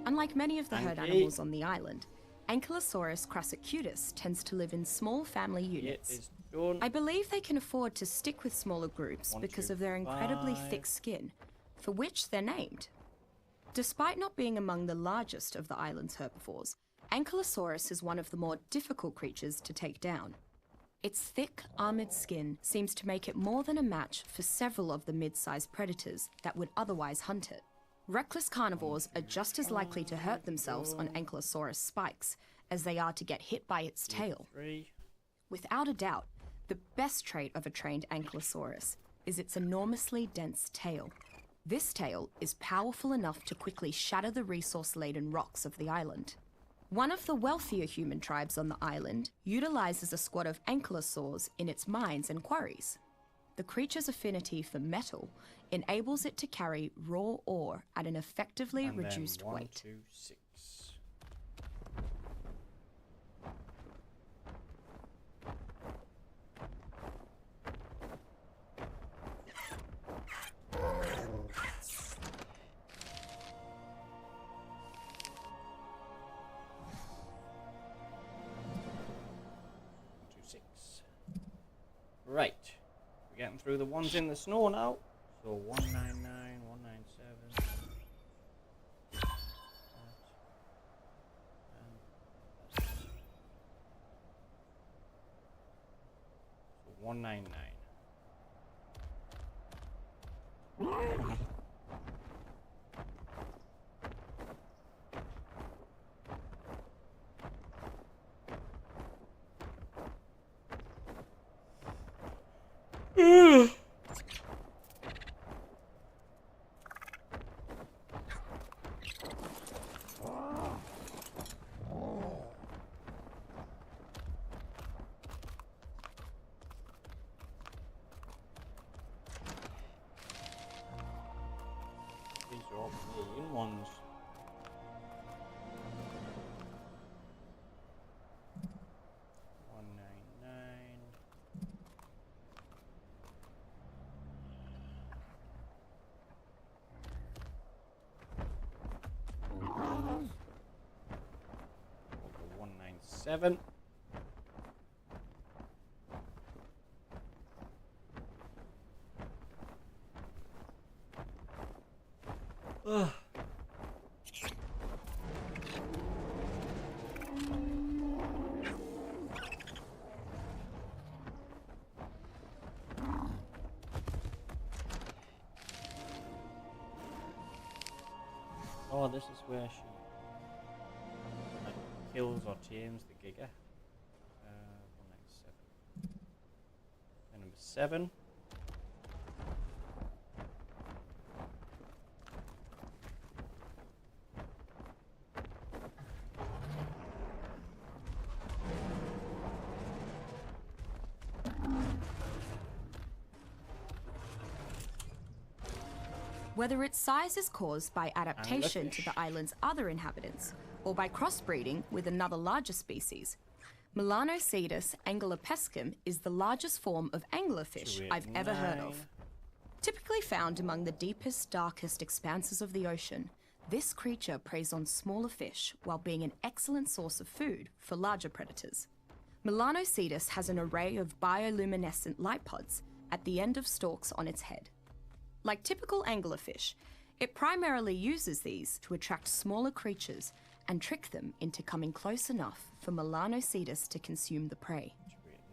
Unlike many of the herd Anky. animals on the island, Ankylosaurus crassicutus tends to live in small family units. It is done. I believe they can afford to stick with smaller groups 1, because 2, of their incredibly 5. thick skin, for which they're named. Despite not being among the largest of the island's herbivores, Ankylosaurus is one of the more difficult creatures to take down. Its thick, armored skin seems to make it more than a match for several of the mid-sized predators that would otherwise hunt it. Reckless carnivores are just as likely to hurt themselves on Ankylosaurus spikes as they are to get hit by its tail. 3. Without a doubt, the best trait of a trained Ankylosaurus is its enormously dense tail. This tail is powerful enough to quickly shatter the resource-laden rocks of the island. One of the wealthier human tribes on the island utilizes a squad of ankylosaurs in its mines and quarries. The creature's affinity for metal enables it to carry raw ore at an effectively And then reduced 1, weight. 2, 6. Right, we're getting through the ones in the snow now. So 199, 197. So 199. These are all million ones. Over 197. Ugh. Oh, this is where she like kills or tames the Giga. 197. And number 7. Whether its size is caused by adaptation to Anglerfish. the island's other inhabitants or by crossbreeding with another larger species, Melanocetus angelopescum is the largest form of anglerfish I've ever heard of. 289. Typically found among the deepest, darkest expanses of the ocean, this creature preys on smaller fish while being an excellent source of food for larger predators. Melanocetus has an array of bioluminescent light pods at the end of stalks on its head. Like typical anglerfish, it primarily uses these to attract smaller creatures and trick them into coming close enough for Melanocetus to consume the prey.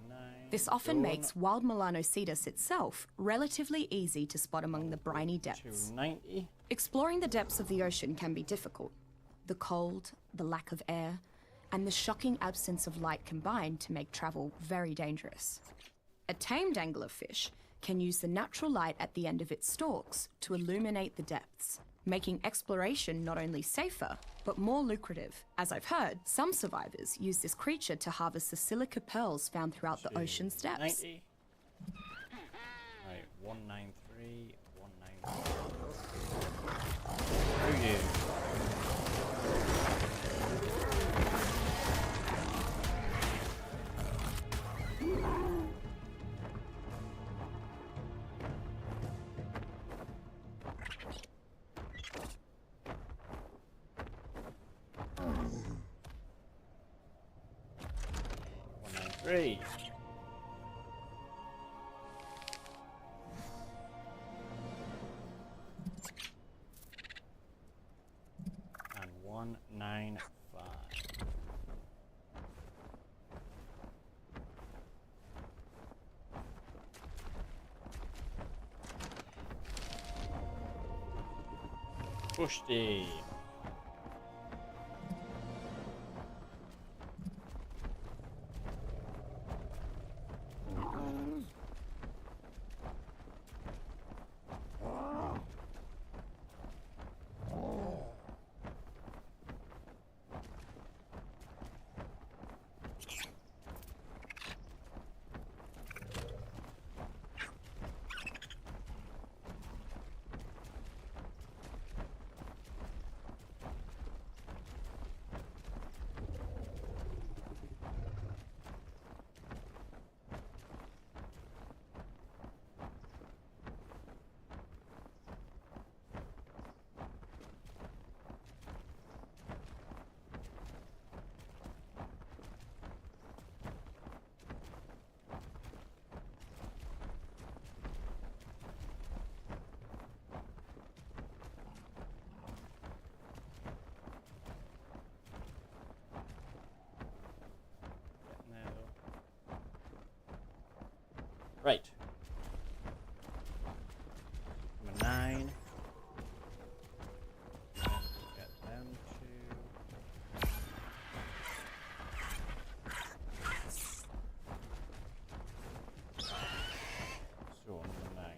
289. This often Done. makes wild Melanocetus itself relatively easy to spot among the briny depths. 290. Exploring the depths of the ocean can be difficult. The cold, the lack of air, and the shocking absence of light combine to make travel very dangerous. A tamed anglerfish can use the natural light at the end of its stalks to illuminate the depths, making exploration not only safer, but more lucrative. As I've heard, some survivors use this creature to harvest the silica pearls found throughout the ocean's depths. 90. Right, 193, 193. Oh yeah. Three. And 195. Pushty. Right. Number 9. And we'll get them to... So, number 9.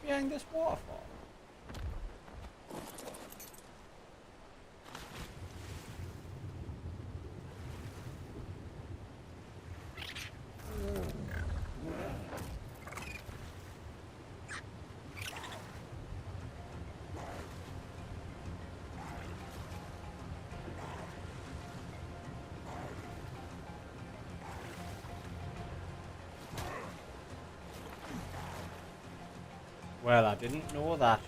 Behind this waterfall. Well, I didn't know that.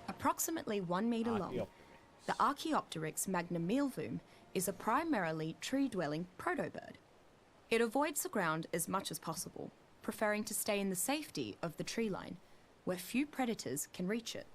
Approximately 1 meter long, Archaeopteryx. the Archaeopteryx magnamilvum is a primarily tree-dwelling protobird. It avoids the ground as much as possible, preferring to stay in the safety of the tree line, where few predators can reach it.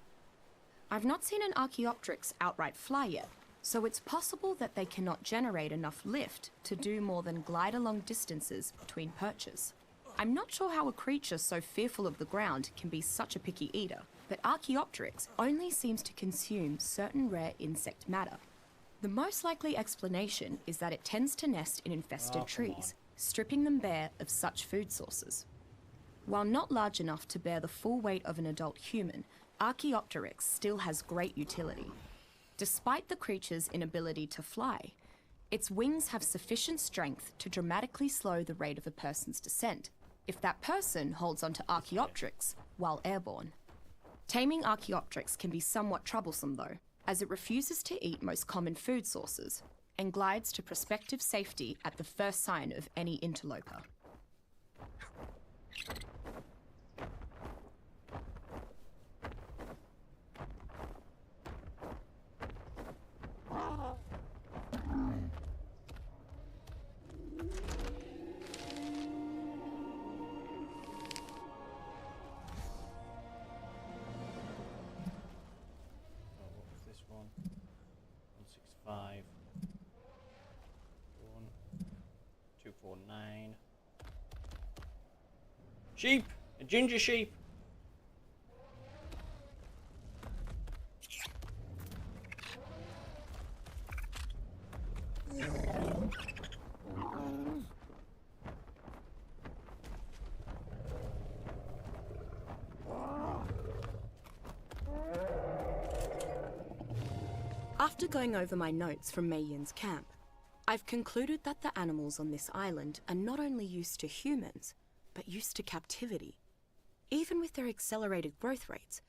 I've not seen an Archaeopteryx outright fly yet, so it's possible that they cannot generate enough lift to do more than glide along distances between perches. I'm not sure how a creature so fearful of the ground can be such a picky eater, but Archaeopteryx only seems to consume certain rare insect matter. The most likely explanation is that it tends to nest in infested trees, stripping them bare of such food sources. While not large enough to bear the full weight of an adult human, Archaeopteryx still has great utility. Despite the creature's inability to fly, its wings have sufficient strength to dramatically slow the rate of a person's descent, if that person holds onto Archaeopteryx while airborne. Taming Archaeopteryx can be somewhat troublesome though, as it refuses to eat most common food sources, and glides to prospective safety at the first sign of any interloper. What was this one? 165. 249. Sheep! A ginger sheep! After going over my notes from Mei Yin's camp, I've concluded that the animals on this island are not only used to humans, but used to captivity. Even with their accelerated growth rates,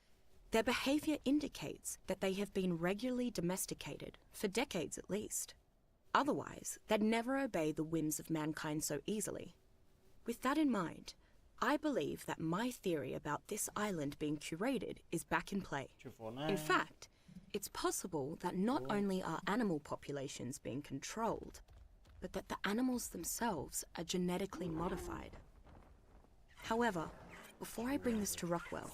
their behavior indicates that they have been regularly domesticated, for decades at least. Otherwise, they'd never obey the whims of mankind so easily. With that in mind, I believe that my theory about this island being curated is back in play. 249. In fact, it's possible that not only are animal populations being controlled, but that the animals themselves are genetically modified. However, before I bring this to Rockwell,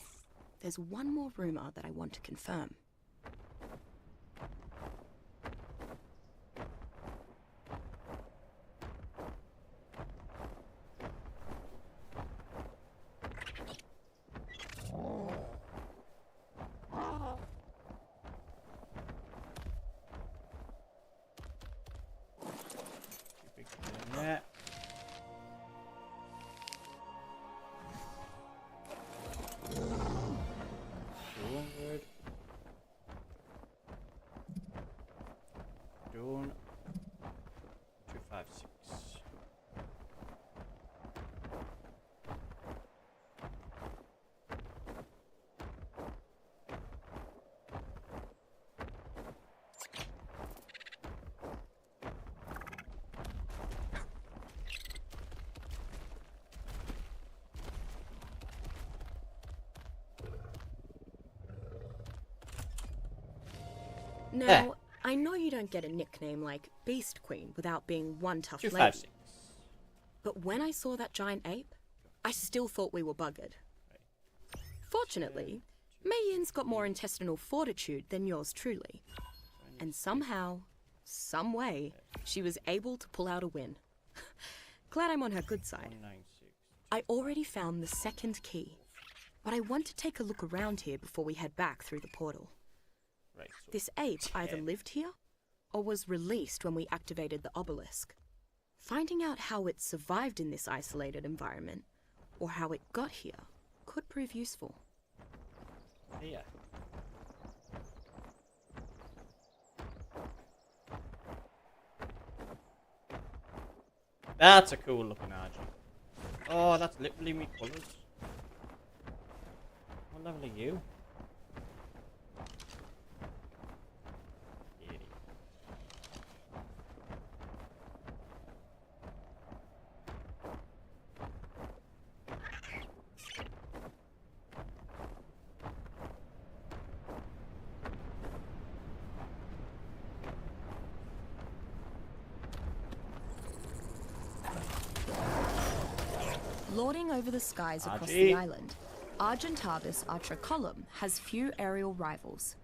there's one more rumor that I want to confirm. Big thing there. Done. 256. Now, There. I know you don't get a nickname like Beast Queen without being one tough lady, 256. but when I saw that giant ape, I still thought we were buggered. Fortunately, Mei Yin's got more intestinal fortitude than yours truly, and somehow, some way, she was able to pull out a win. Glad I'm on her good side. 196. I already found the second key, but I want to take a look around here before we head back through the portal. Right, so This ape either 10. lived here or was released when we activated the obelisk. Finding out how it survived in this isolated environment, or how it got here, could prove useful. Here. That's a cool looking RG. Oh, that's literally me colours. What level are you? 80. Lording over the skies across Archie. the island, Argentavis Artricolum has few aerial rivals.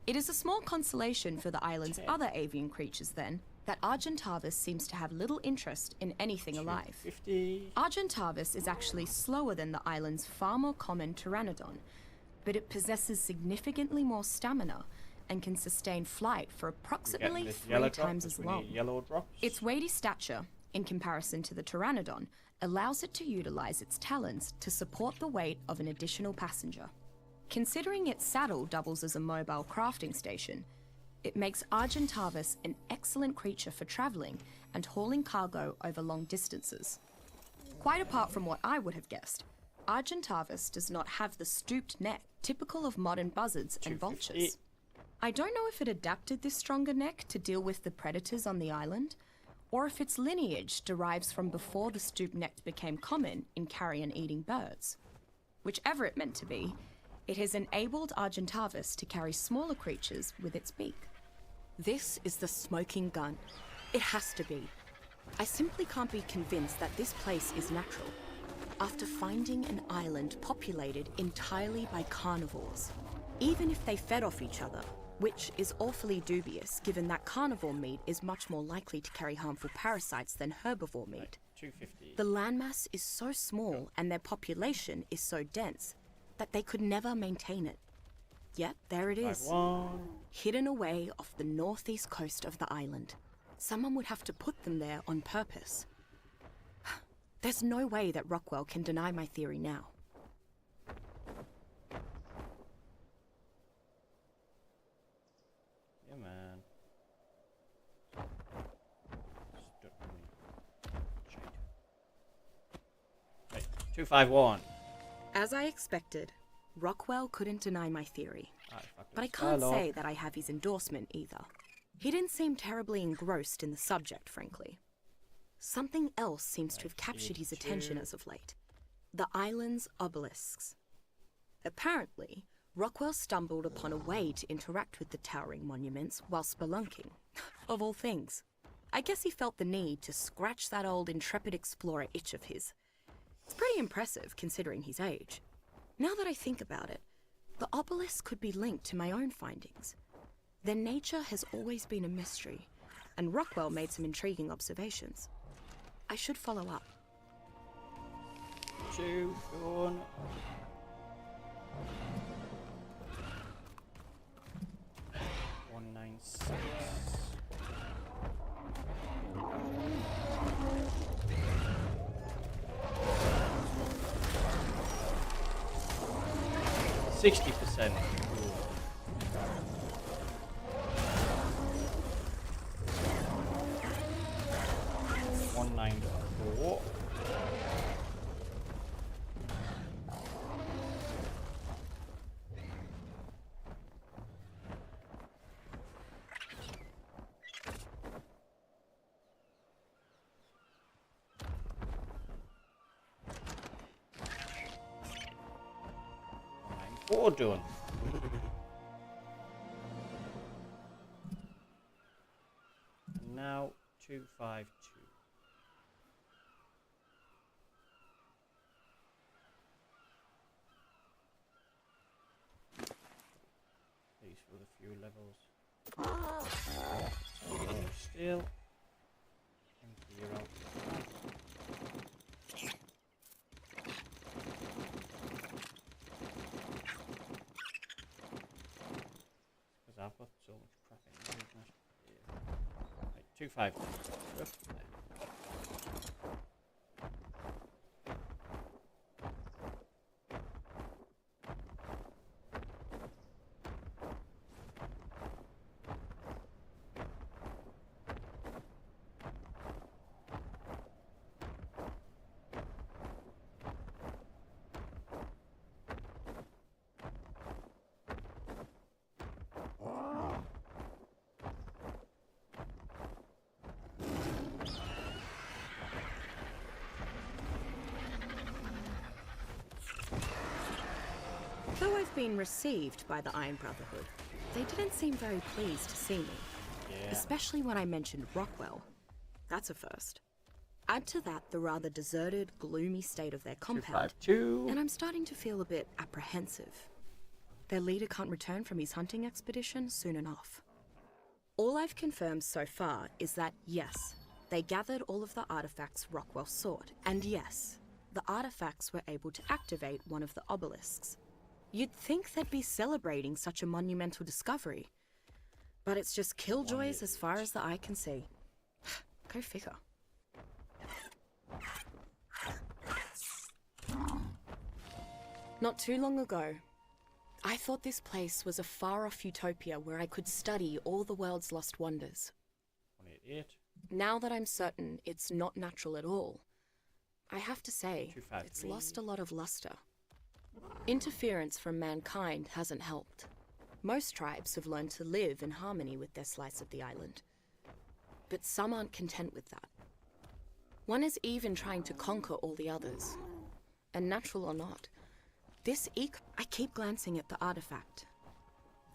It is a small consolation for the island's other avian creatures, then, that Argentavis seems to have little interest in anything alive. 50. Argentavis is actually slower than the island's far more common Pteranodon, but it possesses significantly more stamina and can sustain flight for approximately This 3 yellow drop, times as 'cause we long. need yellow drops. Its weighty stature, in comparison to the Pteranodon, allows it to utilize its talons to support the weight of an additional passenger. Considering its saddle doubles as a mobile crafting station, it makes Argentavis an excellent creature for traveling and hauling cargo over long distances. Quite apart from what I would have guessed, Argentavis does not have the stooped neck typical of modern buzzards and 250. vultures. I don't know if it adapted this stronger neck to deal with the predators on the island, or if its lineage derives from before the stooped neck became common in carrion-eating birds. Whichever it meant to be, it has enabled Argentavis to carry smaller creatures with its beak. This is the smoking gun. It has to be. I simply can't be convinced that this place is natural, after finding an island populated entirely by carnivores, even if they fed off each other, which is awfully dubious given that carnivore meat is much more likely to carry harmful parasites than herbivore meat. 250. The landmass is so small and their population is so dense that they could never maintain it. Yet there it is, 5-1. hidden away off the northeast coast of the island. Someone would have to put them there on purpose. There's no way that Rockwell can deny my theory now. Yeah, man. Right, 251. As I expected, Rockwell couldn't deny my theory. Artifact But I of can't dialogue. say that I have his endorsement either. He didn't seem terribly engrossed in the subject, frankly. Something else seems to have captured his attention as of late. The island's obelisks. Apparently, Rockwell stumbled upon a way to interact with the towering monuments while spelunking. Of all things. I guess he felt the need to scratch that old intrepid explorer itch of his. It's pretty impressive considering his age. Now that I think about it, the obelisk could be linked to my own findings. Their nature has always been a mystery, and Rockwell made some intriguing observations. I should follow up. 2, go on. One nine six. %. 194. Four done. And now 252. These for the few levels. Still. Empty her out. Because I've got so much crap in here, isn't it? Yeah. Right, 2-5. Good. There. Though I've been received by the Iron Brotherhood, they didn't seem very pleased to see me. Yeah. Especially when I mentioned Rockwell. That's a first. Add to that the rather deserted, gloomy state of their compound, 252. and I'm starting to feel a bit apprehensive. Their leader can't return from his hunting expedition soon enough. All I've confirmed so far is that, yes, they gathered all of the artifacts Rockwell sought, and yes, the artifacts were able to activate one of the obelisks. You'd think they'd be celebrating such a monumental discovery, but it's just killjoys as far as the eye can see. Go figure. Not too long ago, I thought this place was a far-off utopia where I could study all the world's lost wonders. 188. Now that I'm certain it's not natural at all, I have to say, 253. it's lost a lot of luster. Interference from mankind hasn't helped. Most tribes have learned to live in harmony with their slice of the island. But some aren't content with that. One is even trying to conquer all the others. And natural or not, I keep glancing at the artifact.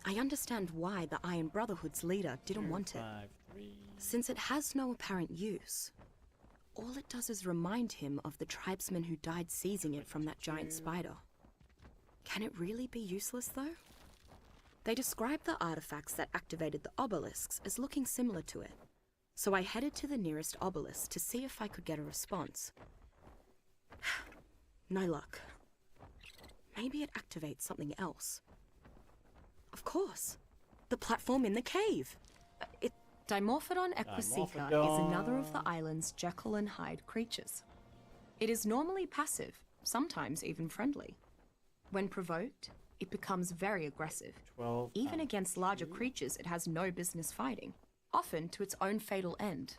I understand why the Iron Brotherhood's leader didn't want it. 253. Since it has no apparent use, all it does is remind him of the tribesmen who died seizing it from that giant spider. Can it really be useless, though? They described the artifacts that activated the obelisks as looking similar to it, so I headed to the nearest obelisk to see if I could get a response. No luck. Maybe it activates something else. Of course, the platform in the cave. Dimorphodon equiseeker is another of the island's Jekyll and Hyde creatures. It is normally passive, sometimes even friendly. When provoked, it becomes very aggressive. 12. Even against larger creatures it has no business fighting, often to its own fatal end.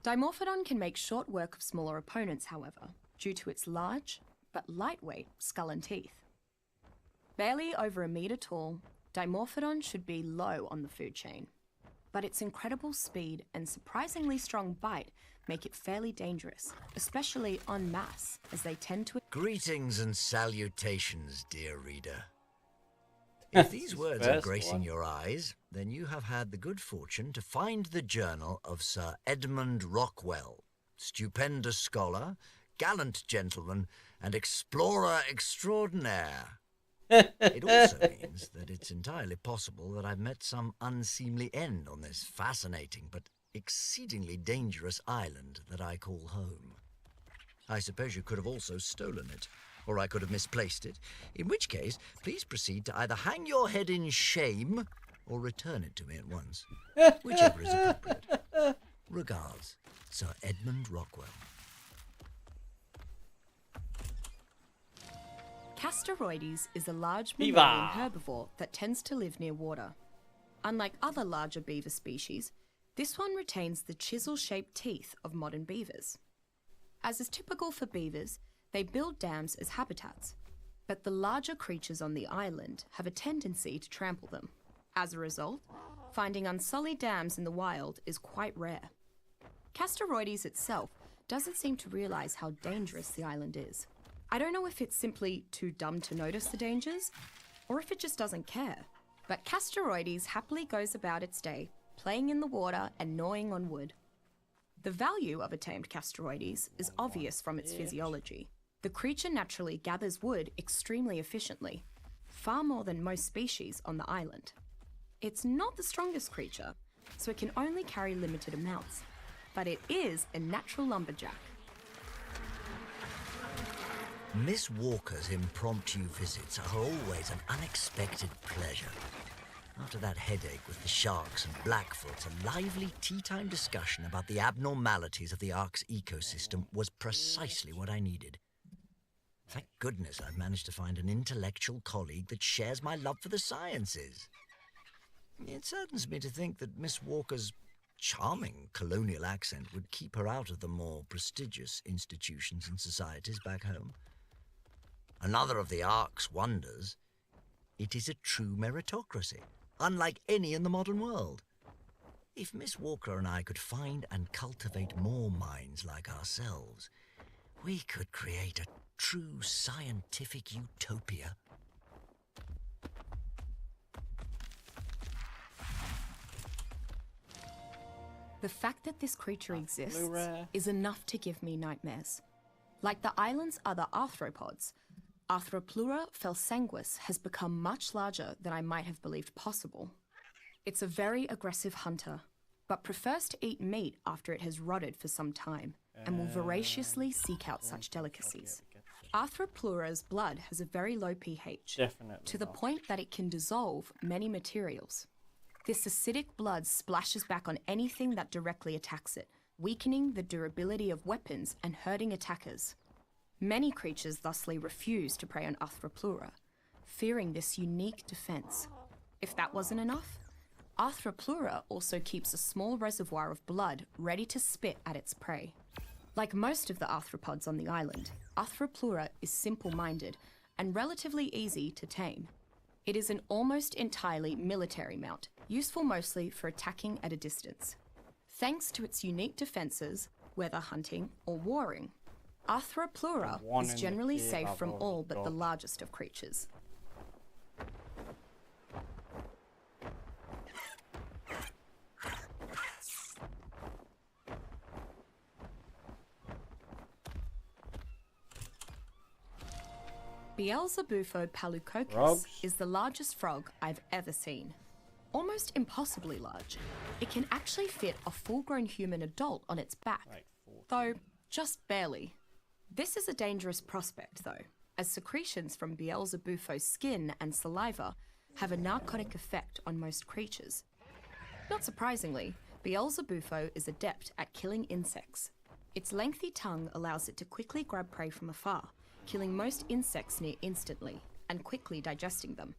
Dimorphodon can make short work of smaller opponents, however, due to its large but lightweight skull and teeth. Barely over 1 meter tall, Dimorphodon should be low on the food chain, but its incredible speed and surprisingly strong bite make it fairly dangerous, especially en masse, as they tend to... Greetings and salutations, dear reader. If these words are gracing your eyes, then you have had the good fortune to find the journal of Sir Edmund Rockwell, stupendous scholar, gallant gentleman, and explorer extraordinaire. It also means that it's entirely possible that I've met some unseemly end on this fascinating but exceedingly dangerous island that I call home. I suppose you could have also stolen it, or I could have misplaced it, in which case, please proceed to either hang your head in shame or return it to me at once, whichever is appropriate. Regards, Sir Edmund Rockwell. Casteroides is a large mammalian herbivore that tends to live near water. Unlike other larger beaver species, this one retains the chisel-shaped teeth of modern beavers. As is typical for beavers, they build dams as habitats, but the larger creatures on the island have a tendency to trample them. As a result, finding unsullied dams in the wild is quite rare. Casteroides itself doesn't seem to realize how dangerous the island is. I don't know if it's simply too dumb to notice the dangers, or if it just doesn't care, but Casteroides happily goes about its day, playing in the water and gnawing on wood. The value of a tamed Casteroides is obvious from its physiology. The creature naturally gathers wood extremely efficiently, far more than most species on the island. It's not the strongest creature, so it can only carry limited amounts, but it is a natural lumberjack. Miss Walker's impromptu visits are always an unexpected pleasure. After that headache with the sharks and Blackfoots, a lively tea-time discussion about the abnormalities of the Ark's ecosystem was precisely what I needed. Thank goodness I've managed to find an intellectual colleague that shares my love for the sciences. It saddens me to think that Miss Walker's charming colonial accent would keep her out of the more prestigious institutions and societies back home. Another of the Ark's wonders, it is a true meritocracy, unlike any in the modern world. If Miss Walker and I could find and cultivate more minds like ourselves, we could create a true scientific utopia. The fact that this creature exists Plura. is enough to give me nightmares. Like the island's other arthropods, Arthroplura felsanguis has become much larger than I might have believed possible. It's a very aggressive hunter, but prefers to eat meat after it has rotted for some time, and will voraciously seek out such delicacies. Arthroplura's blood has a very low pH, Definitely to the not. point that it can dissolve many materials. This acidic blood splashes back on anything that directly attacks it, weakening the durability of weapons and hurting attackers. Many creatures thusly refuse to prey on Arthroplura, fearing this unique defense. If that wasn't enough, Arthroplura also keeps a small reservoir of blood ready to spit at its prey. Like most of the arthropods on the island, Arthroplura is simple-minded and relatively easy to tame. It is an almost entirely military mount, useful mostly for attacking at a distance. Thanks to its unique defenses, whether hunting or warring, Arthroplura One is in the generally cave safe I've from already all but the got. largest of creatures. Beelzebufo palukocus Frogs? is the largest frog I've ever seen. Almost impossibly large. It can actually fit a full-grown human adult on its back, Right, 40. though just barely. This is a dangerous prospect, though, as secretions from Beelzebufo's skin and saliva have a narcotic effect on most creatures. Not surprisingly, Beelzebufo is adept at killing insects. Its lengthy tongue allows it to quickly grab prey from afar, killing most insects near instantly and quickly digesting them.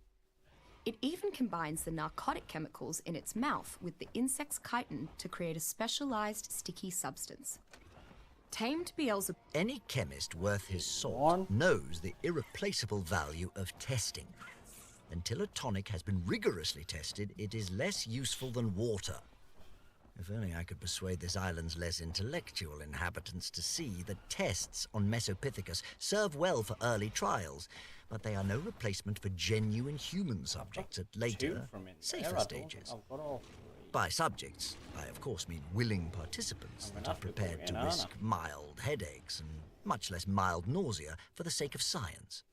It even combines the narcotic chemicals in its mouth with the insect's chitin to create a specialized sticky substance. Tamed Beelzebub Any chemist worth his salt One. knows the irreplaceable value of testing. Until a tonic has been rigorously tested, it is less useful than water. If only I could persuade this island's less intellectual inhabitants to see that tests on Mesopithecus serve well for early trials, but they are no replacement for genuine human subjects at Two later, from in there. safer I don't stages. think I've got all three. By subjects, I of course mean willing participants I'm that gonna are have to go prepared in, to aren't risk I? mild headaches and much less mild nausea for the sake of science.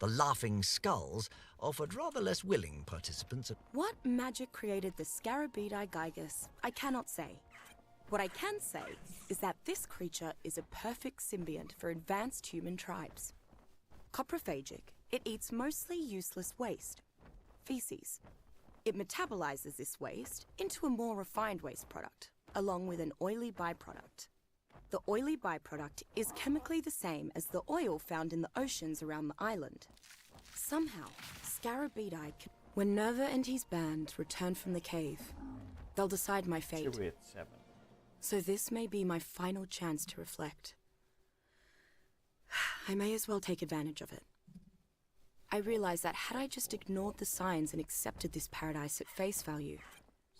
The laughing skulls offered rather less willing participants. What magic created the Scarabeidae gigas, I cannot say. What I can say is that this creature is a perfect symbiont for advanced human tribes. Coprophagic, it eats mostly useless waste, feces. It metabolizes this waste into a more refined waste product, along with an oily byproduct. The oily byproduct is chemically the same as the oil found in the oceans around the island. Somehow, Scarabeidae can... When Nerva and his band return from the cave, they'll decide my fate. 287. So this may be my final chance to reflect. I may as well take advantage of it. I realize that had I just ignored the signs and accepted this paradise at face value,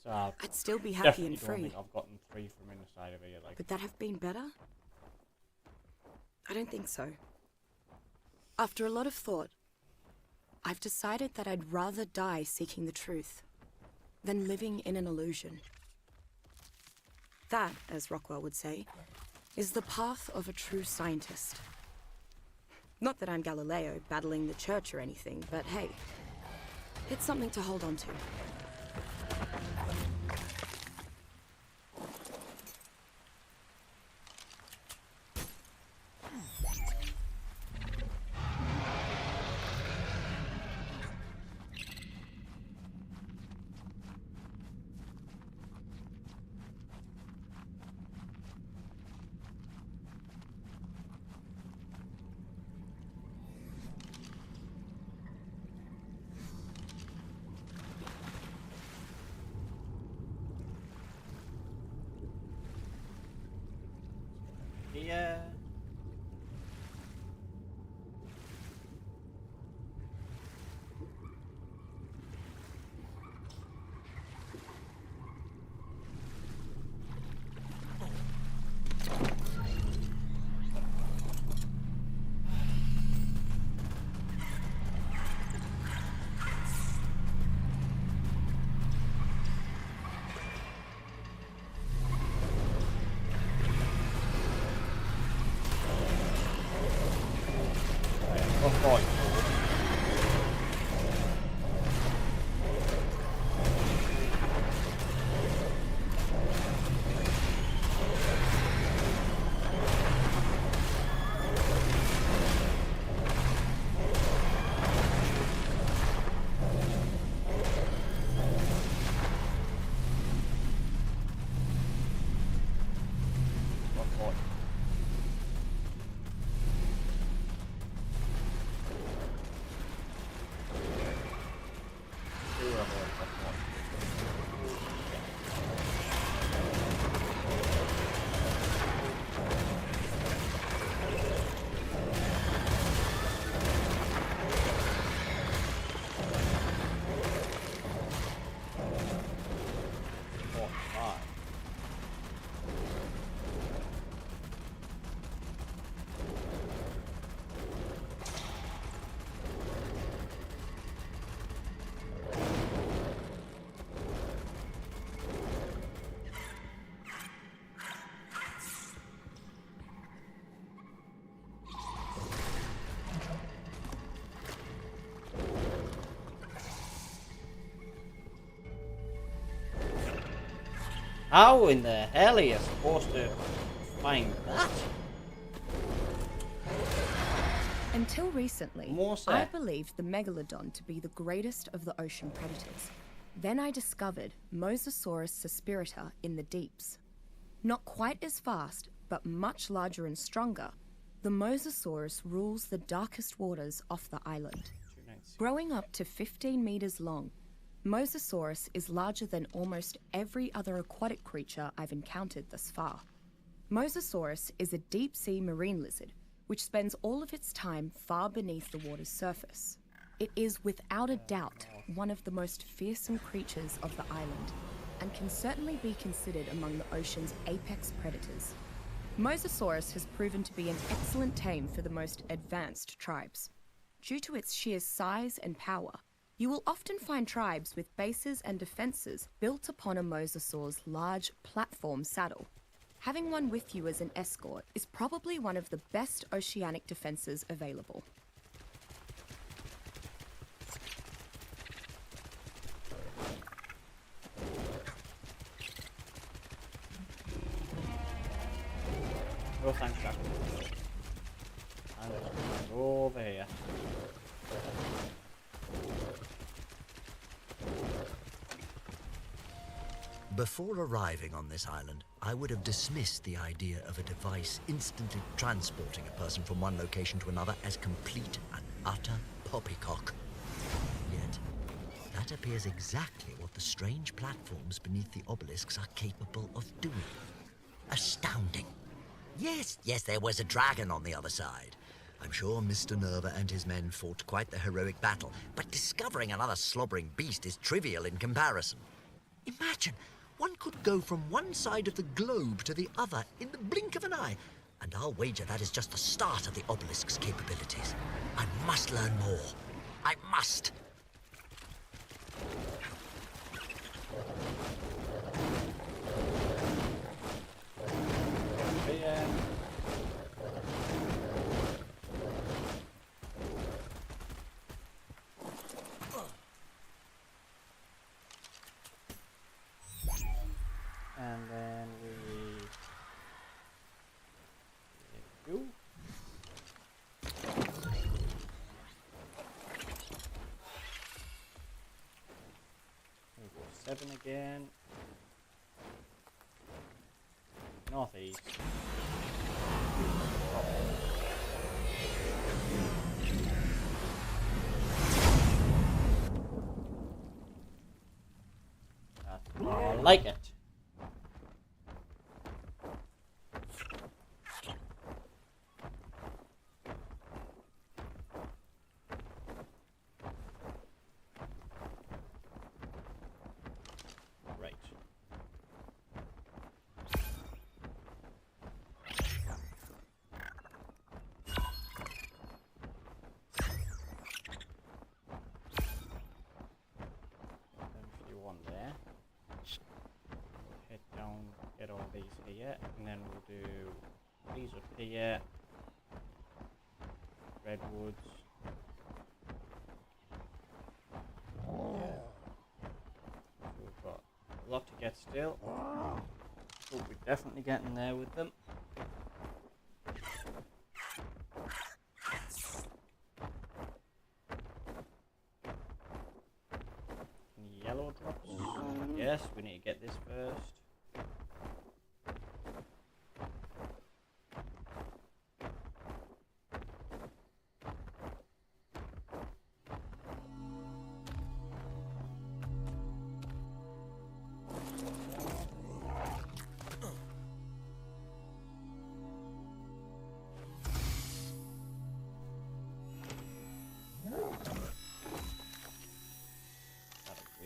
So I've I'd still be happy definitely and don't free. think I've gotten 3 from inside of here. Like, Would that have been better? I don't think so. After a lot of thought, I've decided that I'd rather die seeking the truth than living in an illusion. That, as Rockwell would say, is the path of a true scientist. Not that I'm Galileo battling the church or anything, but hey, it's something to hold on to. How in the hell are you supposed to find that? Until recently, Morse. I believed the megalodon to be the greatest of the ocean predators. Then I discovered Mosasaurus suspirita in the deeps. Not quite as fast, but much larger and stronger, the Mosasaurus rules the darkest waters off the island. Growing up to 15 meters long, Mosasaurus is larger than almost every other aquatic creature I've encountered thus far. Mosasaurus is a deep-sea marine lizard, which spends all of its time far beneath the water's surface. It is without a doubt one of the most fearsome creatures of the island, and can certainly be considered among the ocean's apex predators. Mosasaurus has proven to be an excellent tame for the most advanced tribes. Due to its sheer size and power, you will often find tribes with bases and defenses built upon a mosasaur's large platform saddle. Having one with you as an escort is probably one of the best oceanic defenses available. Oh, thanks, Jack. And let's go over here. Before arriving on this island, I would have dismissed the idea of a device instantly transporting a person from one location to another as complete and utter poppycock. Yet, that appears exactly what the strange platforms beneath the obelisks are capable of doing. Astounding. Yes, there was a dragon on the other side. I'm sure Mr. Nerva and his men fought quite the heroic battle, but discovering another slobbering beast is trivial in comparison. Imagine, one could go from one side of the globe to the other in the blink of an eye, and I'll wager that is just the start of the obelisk's capabilities. I must learn more. I must! And then we do. We'll go 7 again. Northeast. That's more like it. Right. There. Head down, get all these here, and then we'll do these up here. Redwoods. Yeah. So we've got a lot to get still. But we're definitely getting there with them. Yellow drops. Yes, we need to get this first.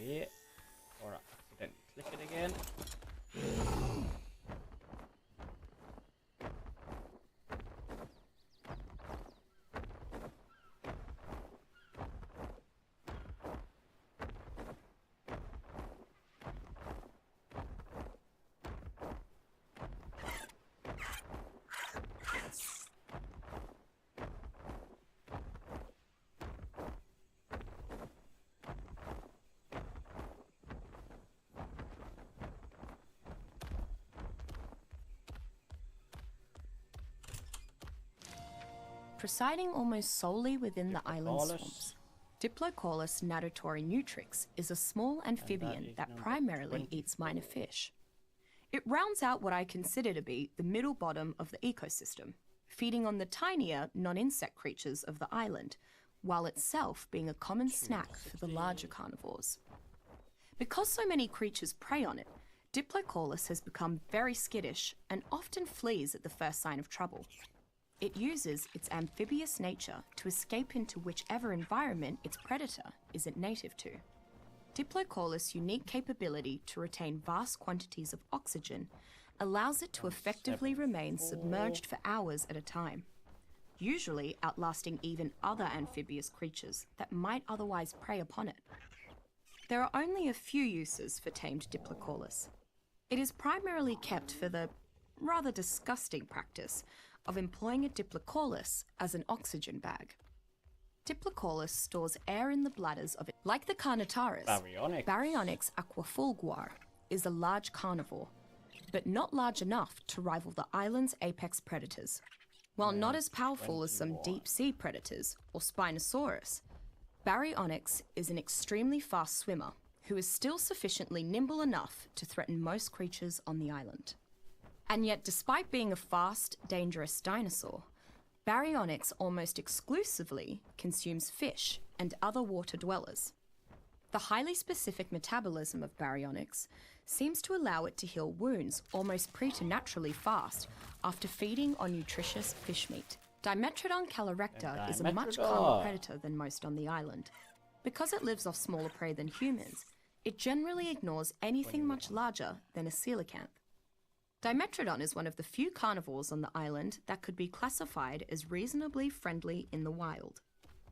Wait, or accidentally click it again. presiding almost solely within the island Diplocaulus. swamps. Diplocaulus natatori nutrix is a small amphibian is that number primarily eats 24. minor fish. It rounds out what I consider to be the middle bottom of the ecosystem, feeding on the tinier, non-insect creatures of the island, while itself being a common snack for the larger carnivores. Because so many creatures prey on it, Diplocaulus has become very skittish and often flees at the first sign of trouble. It uses its amphibious nature to escape into whichever environment its predator isn't native to. Diplocaulus' unique capability to retain vast quantities of oxygen allows it to effectively remain submerged for hours at a time, usually outlasting even other amphibious creatures that might otherwise prey upon it. There are only a few uses for tamed Diplocaulus. It is primarily kept for the rather disgusting practice of employing a Diplocaulus as an oxygen bag. Diplocaulus stores air in the bladders of it. Like the Carnotaurus, Baryonyx aquafulguar is a large carnivore, but not large enough to rival the island's apex predators. While not as powerful as some deep-sea predators or Spinosaurus, Baryonyx is an extremely fast swimmer who is still sufficiently nimble enough to threaten most creatures on the island. And yet, despite being a fast, dangerous dinosaur, Baryonyx almost exclusively consumes fish and other water dwellers. The highly specific metabolism of Baryonyx seems to allow it to heal wounds almost preternaturally fast after feeding on nutritious fish meat. Dimetrodon calorecta is a much calmer predator than most on the island. Because it lives off smaller prey than humans, it generally ignores anything much larger than a coelacanth. Dimetrodon is one of the few carnivores on the island that could be classified as reasonably friendly in the wild.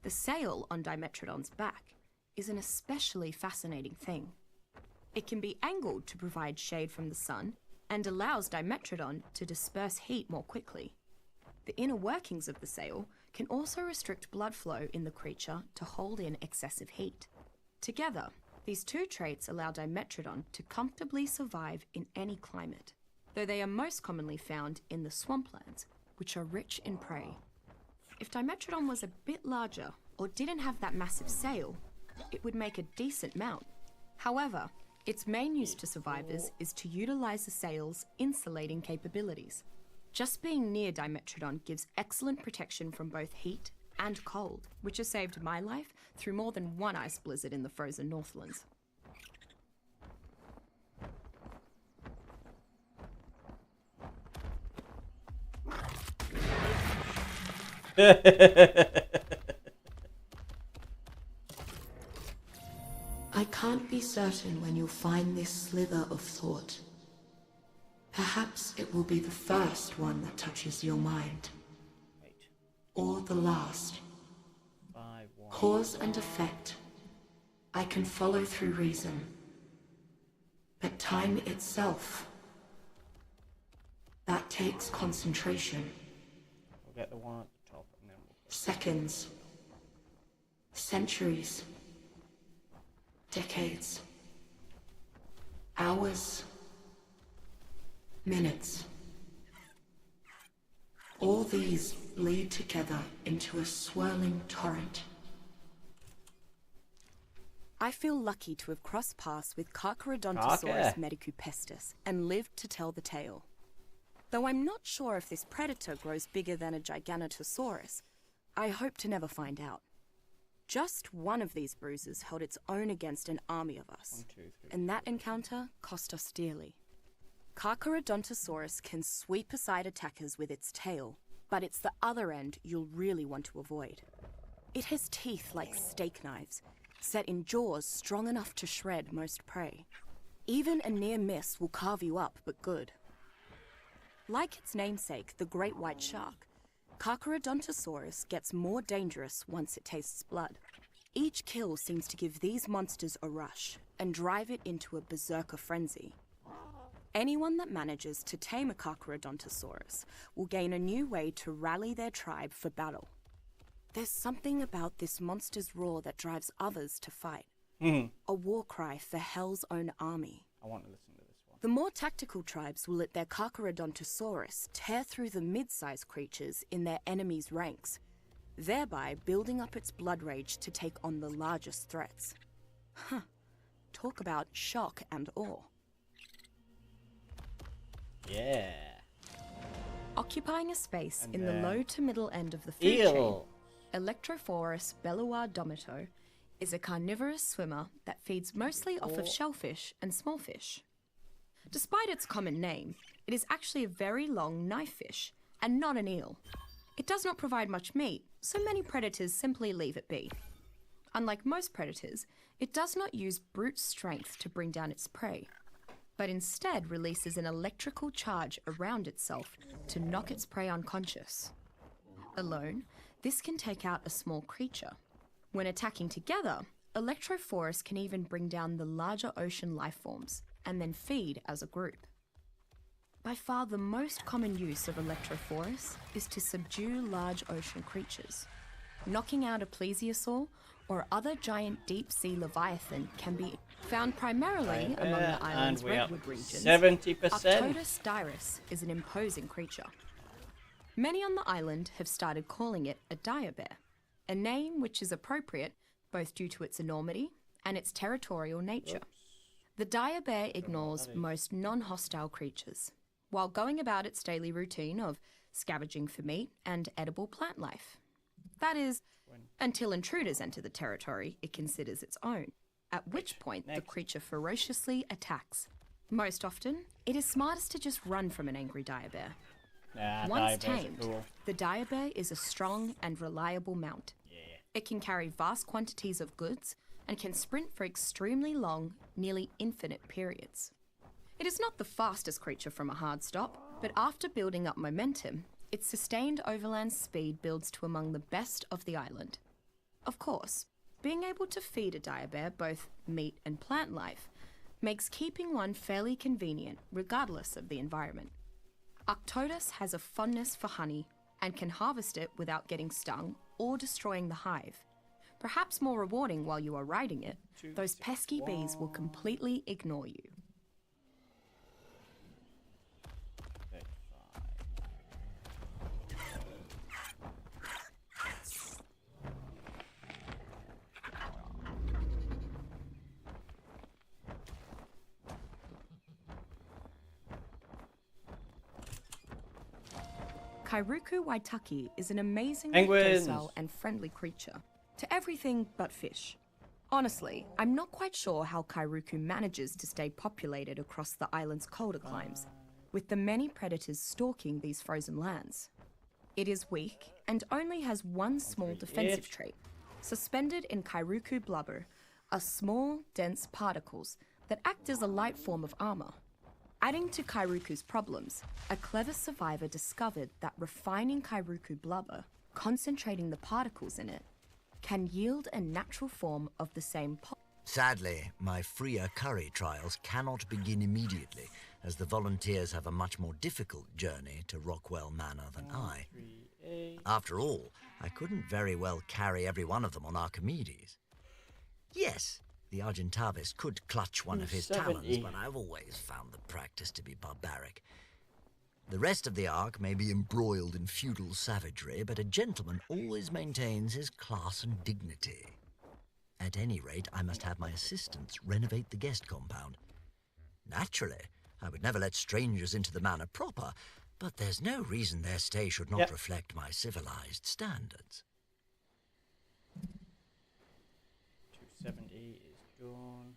The sail on Dimetrodon's back is an especially fascinating thing. It can be angled to provide shade from the sun and allows Dimetrodon to disperse heat more quickly. The inner workings of the sail can also restrict blood flow in the creature to hold in excessive heat. Together, these two traits allow Dimetrodon to comfortably survive in any climate, though they are most commonly found in the swamplands, which are rich in prey. If Dimetrodon was a bit larger or didn't have that massive sail, it would make a decent mount. However, its main use to survivors is to utilize the sail's insulating capabilities. Just being near Dimetrodon gives excellent protection from both heat and cold, which has saved my life through more than one ice blizzard in the frozen Northlands. I can't be certain when you'll find this slither of thought. Perhaps it will be the first one that touches your mind. Or the last. Cause and effect. I can follow through reason. But time itself, that takes concentration. We'll get the one at the top and then Seconds. Centuries. Decades. Hours. Minutes. All these bleed together into a swirling torrent. I feel lucky to have crossed paths with Carcharodontosaurus medicupestis and lived to tell the tale. Though I'm not sure if this predator grows bigger than a Giganotosaurus, I hope to never find out. Just one of these bruises held its own against an army of us, and that encounter cost us dearly. Carcharodontosaurus can sweep aside attackers with its tail, but it's the other end you'll really want to avoid. It has teeth like steak knives, set in jaws strong enough to shred most prey. Even a near miss will carve you up, but good. Like its namesake, the great white shark, Carcharodontosaurus gets more dangerous once it tastes blood. Each kill seems to give these monsters a rush and drive it into a berserker frenzy. Anyone that manages to tame a Carcharodontosaurus will gain a new way to rally their tribe for battle. There's something about this monster's roar that drives others to fight. A war cry for Hell's own army. I want to listen to this one. The more tactical tribes will let their Carcharodontosaurus tear through the mid-sized creatures in their enemies' ranks, thereby building up its blood rage to take on the largest threats. Huh. Talk about shock and awe. Yeah. Occupying a space And in the then low to middle end of the food chain, Eel. Electrophorus belluardomito is a carnivorous swimmer that feeds mostly off of shellfish and small fish. Despite its common name, it is actually a very long knife fish and not an eel. It does not provide much meat, so many predators simply leave it be. Unlike most predators, it does not use brute strength to bring down its prey, but instead releases an electrical charge around itself to knock its prey unconscious. Alone, this can take out a small creature. When attacking together, Electrophorus can even bring down the larger ocean life forms and then feed as a group. By far the most common use of Electrophorus is to subdue large ocean creatures. Knocking out a plesiosaur or other giant deep-sea leviathan can be found primarily among the island's redwood regions. 70%. Arctodus dirus is an imposing creature. Many on the island have started calling it a dire bear, a name which is appropriate both due to its enormity and its territorial nature. The dire bear ignores most non-hostile creatures, while going about its daily routine of scavenging for meat and edible plant life. That is, until intruders enter the territory it considers its own, at which point the creature ferociously attacks. Most often, it is smartest to just run from an angry dire bear. Once tamed, the dire bear is a strong and reliable mount. It can carry vast quantities of goods and can sprint for extremely long, nearly infinite periods. It is not the fastest creature from a hard stop, but after building up momentum, its sustained overland speed builds to among the best of the island. Of course, being able to feed a dire bear both meat and plant life makes keeping one fairly convenient regardless of the environment. Arctodus has a fondness for honey and can harvest it without getting stung or destroying the hive. Perhaps more rewarding while you are riding it, those pesky bees will completely ignore you. Kairuku waitaki is an amazingly docile and friendly creature to everything but fish. Honestly, I'm not quite sure how Kairuku manages to stay populated across the island's colder climes, with the many predators stalking these frozen lands. It is weak and only has one small defensive trait. Suspended in Kairuku blubber are small, dense particles that act as a light form of armor. Adding to Kairuku's problems, a clever survivor discovered that refining Kairuku blubber, concentrating the particles in it, can yield a natural form of the same Sadly, my freer curry trials cannot begin immediately, as the volunteers have a much more difficult journey to Rockwell Manor than I. After all, I couldn't very well carry every one of them on Archimedes. Yes, the Argentavis could clutch one of his talons, but I've always found the practice to be barbaric. The rest of the Ark may be embroiled in feudal savagery, but a gentleman always maintains his class and dignity. At any rate, I must have my assistants renovate the guest compound. Naturally, I would never let strangers into the manor proper, but there's no reason their stay should not reflect my civilized standards. 270 is done.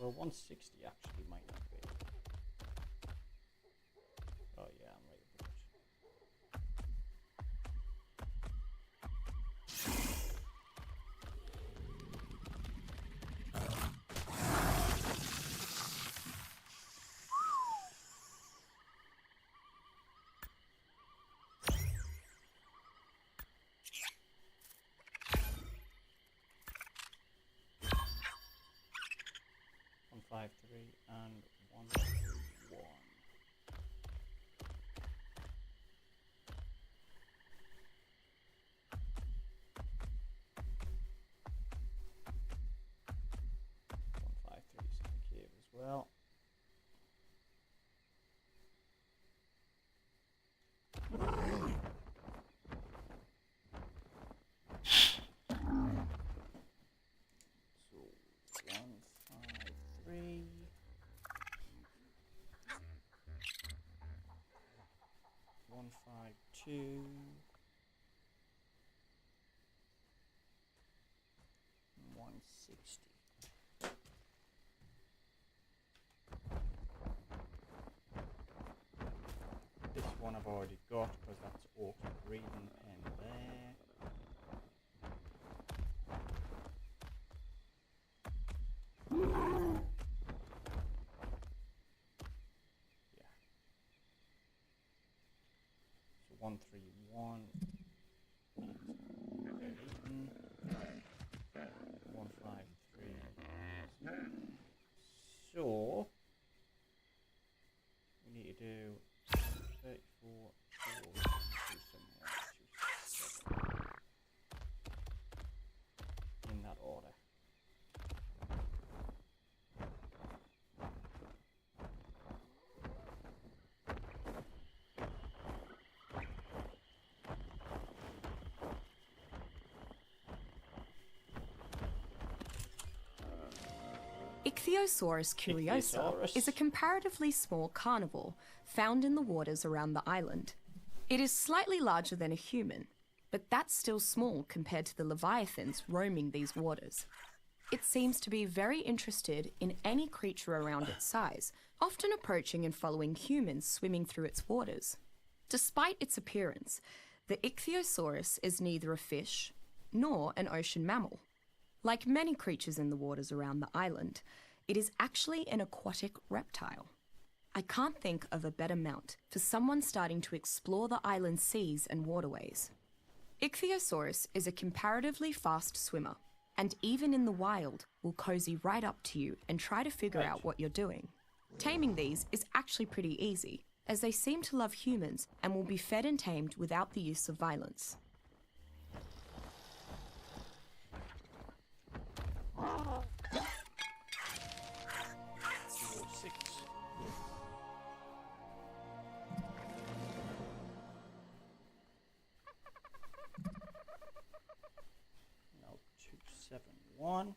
Well, 160 actually might not be. Oh yeah, I'm right about it. One, 5, 3 and 1, 2, 1. One, 5, 3 is in the cave as well. So 1, 5, 3. 1, 5, 2. 160. This one I've already got because that's auto breathing pen there. Yeah. So 131 is deleting. 153. So we need to do 34, 4, 2, 7, 1, 2, 7 in that order. Ichthyosaurus curiosa Ichthyosaurus. is a comparatively small carnivore found in the waters around the island. It is slightly larger than a human, but that's still small compared to the leviathans roaming these waters. It seems to be very interested in any creature around its size, often approaching and following humans swimming through its waters. Despite its appearance, the Ichthyosaurus is neither a fish nor an ocean mammal. Like many creatures in the waters around the island, it is actually an aquatic reptile. I can't think of a better mount for someone starting to explore the island's seas and waterways. Ichthyosaurus is a comparatively fast swimmer, and even in the wild will cozy right up to you and try to figure out what you're doing. Taming these is actually pretty easy, as they seem to love humans and will be fed and tamed without the use of violence. 6. Now 2, 7, 1.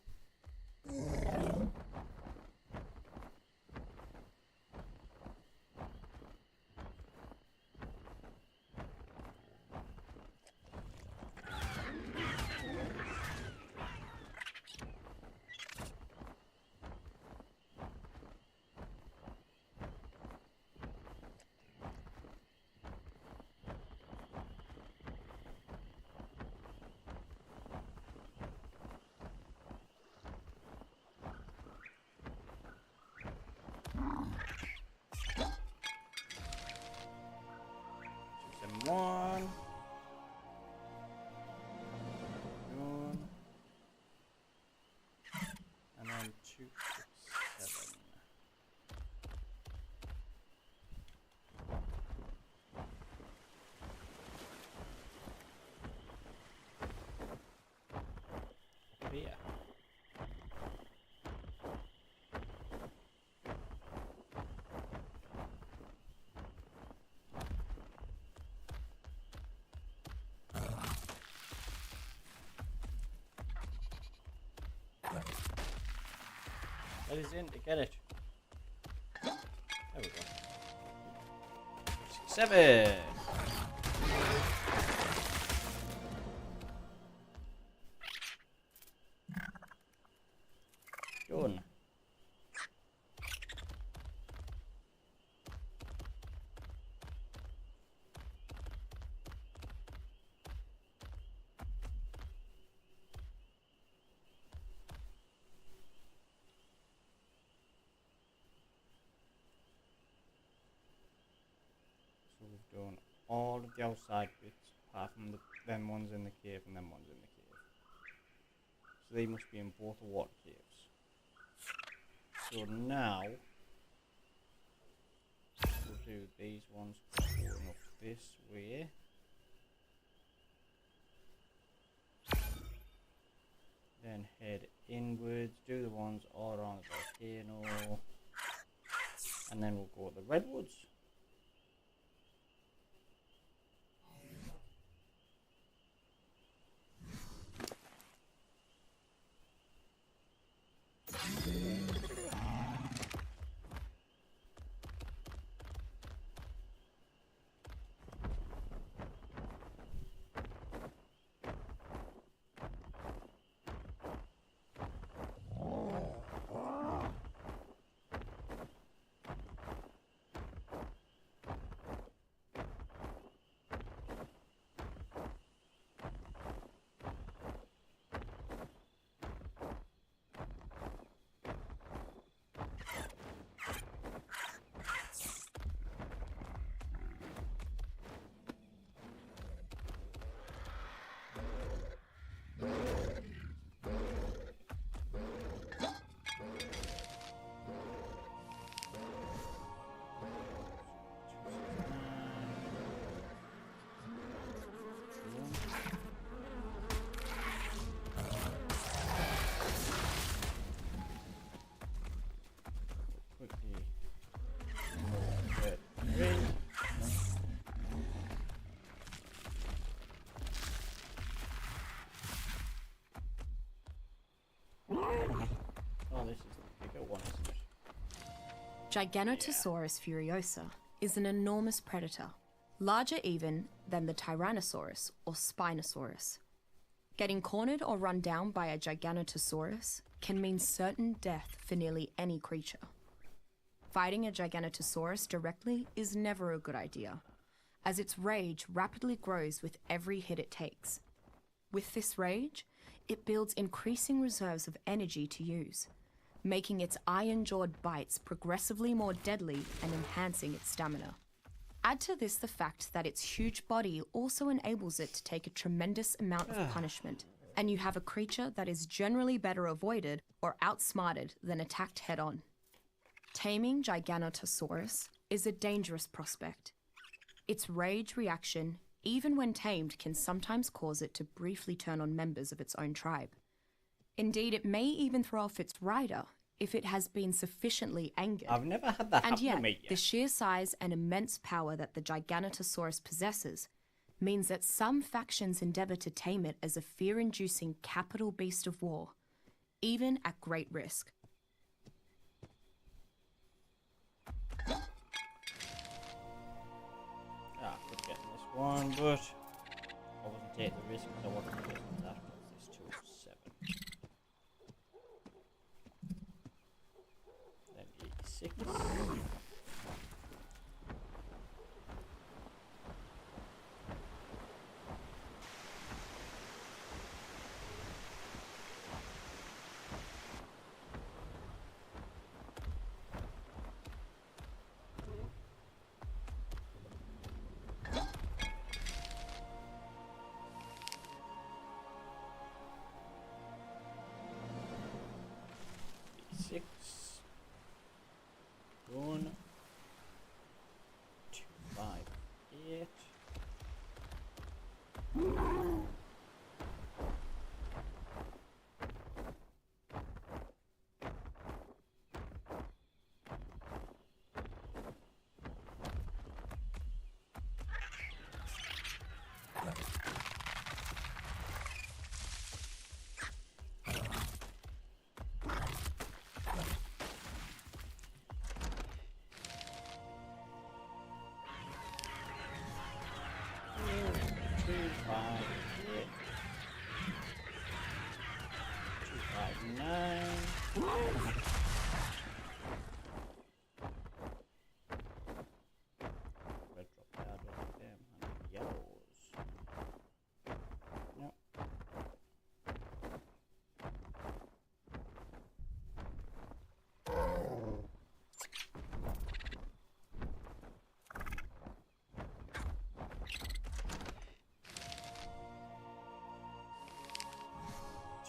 One. One. And then 2, 6, 7. Up here. That is in to get it. There we go. 6, 7. Done. we've done all of the outside bits apart from them ones in the cave and them ones in the cave. So they must be in both the water caves. So now we'll do these ones going up this way. Then head inwards, do the ones all around the volcano, and then we'll go to the redwoods. Oh, this is the bigger one, isn't it? Giganotosaurus furiosa is an enormous predator, larger even than the Tyrannosaurus or Spinosaurus. Getting cornered or run down by a Giganotosaurus can mean certain death for nearly any creature. Fighting a Giganotosaurus directly is never a good idea, as its rage rapidly grows with every hit it takes. With this rage, it builds increasing reserves of energy to use, making its iron-jawed bites progressively more deadly and enhancing its stamina. Add to this the fact that its huge body also enables it to take a tremendous amount of punishment, and you have a creature that is generally better avoided or outsmarted than attacked head-on. Taming Giganotosaurus is a dangerous prospect. Its rage reaction, even when tamed, can sometimes cause it to briefly turn on members of its own tribe. Indeed, it may even throw off its rider if it has been sufficiently angered. I've never had that happen to me yet. The sheer size and immense power that the Giganotosaurus possesses means that some factions endeavor to tame it as a fear-inducing capital beast of war, even at great risk. Could get this one, but I wasn't taking the risk because I wasn't taking that because this 207. Then 86. Six, 1, 2, 5, 8.